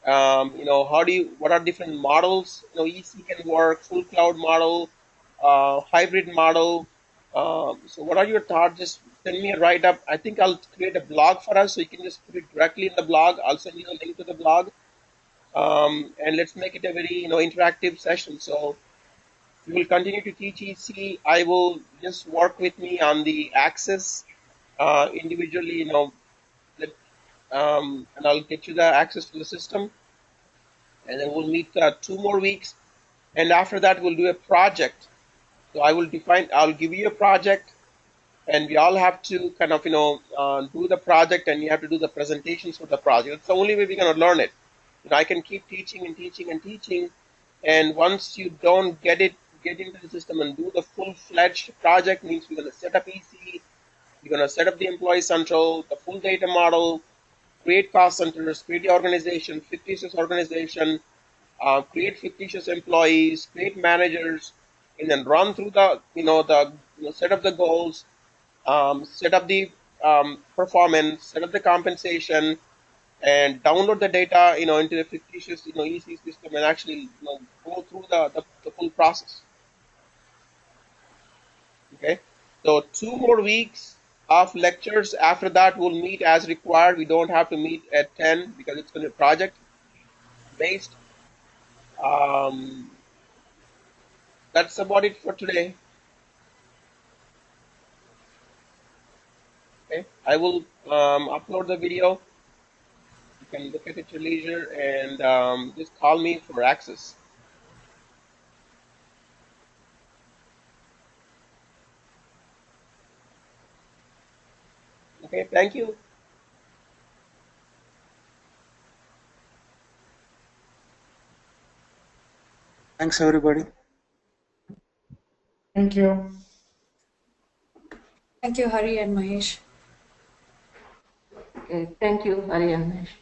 What are different models? EC can work, full cloud model, hybrid model. So what are your thoughts? Just send me a write-up. I think I'll create a blog for us, so you can just put it directly in the blog. I'll send you a link to the blog. And let's make it a very interactive session. So we will continue to teach EC. I will just work with me on the access individually, let, and I'll get you the access to the system. And then we'll meet 2 more weeks. And after that, we'll do a project. So I'll give you a project, and we all have to kind of, do the project, and you have to do the presentations for the project. It's the only way we're going to learn it. I can keep teaching and teaching and teaching, and once you don't get into the system and do the full-fledged project, means we're going to set up EC, we're going to set up the Employee Central, the full data model, create cost centers, create the organization, fictitious organization, create fictitious employees, create managers, and then run through the, set up the goals, set up the performance, set up the compensation, and download the data, into the fictitious, EC system, and actually, go through the full process. Okay, so 2 more weeks of lectures. After that, we'll meet as required. We don't have to meet at 10 because it's going to be project based. That's about it for today. Okay, I will upload the video. You can look at it at your leisure, and just call me for access. Okay, thank you. Thanks, everybody. Thank you. Thank you, Hari and Mahesh. Okay, thank you, Hari and Mahesh.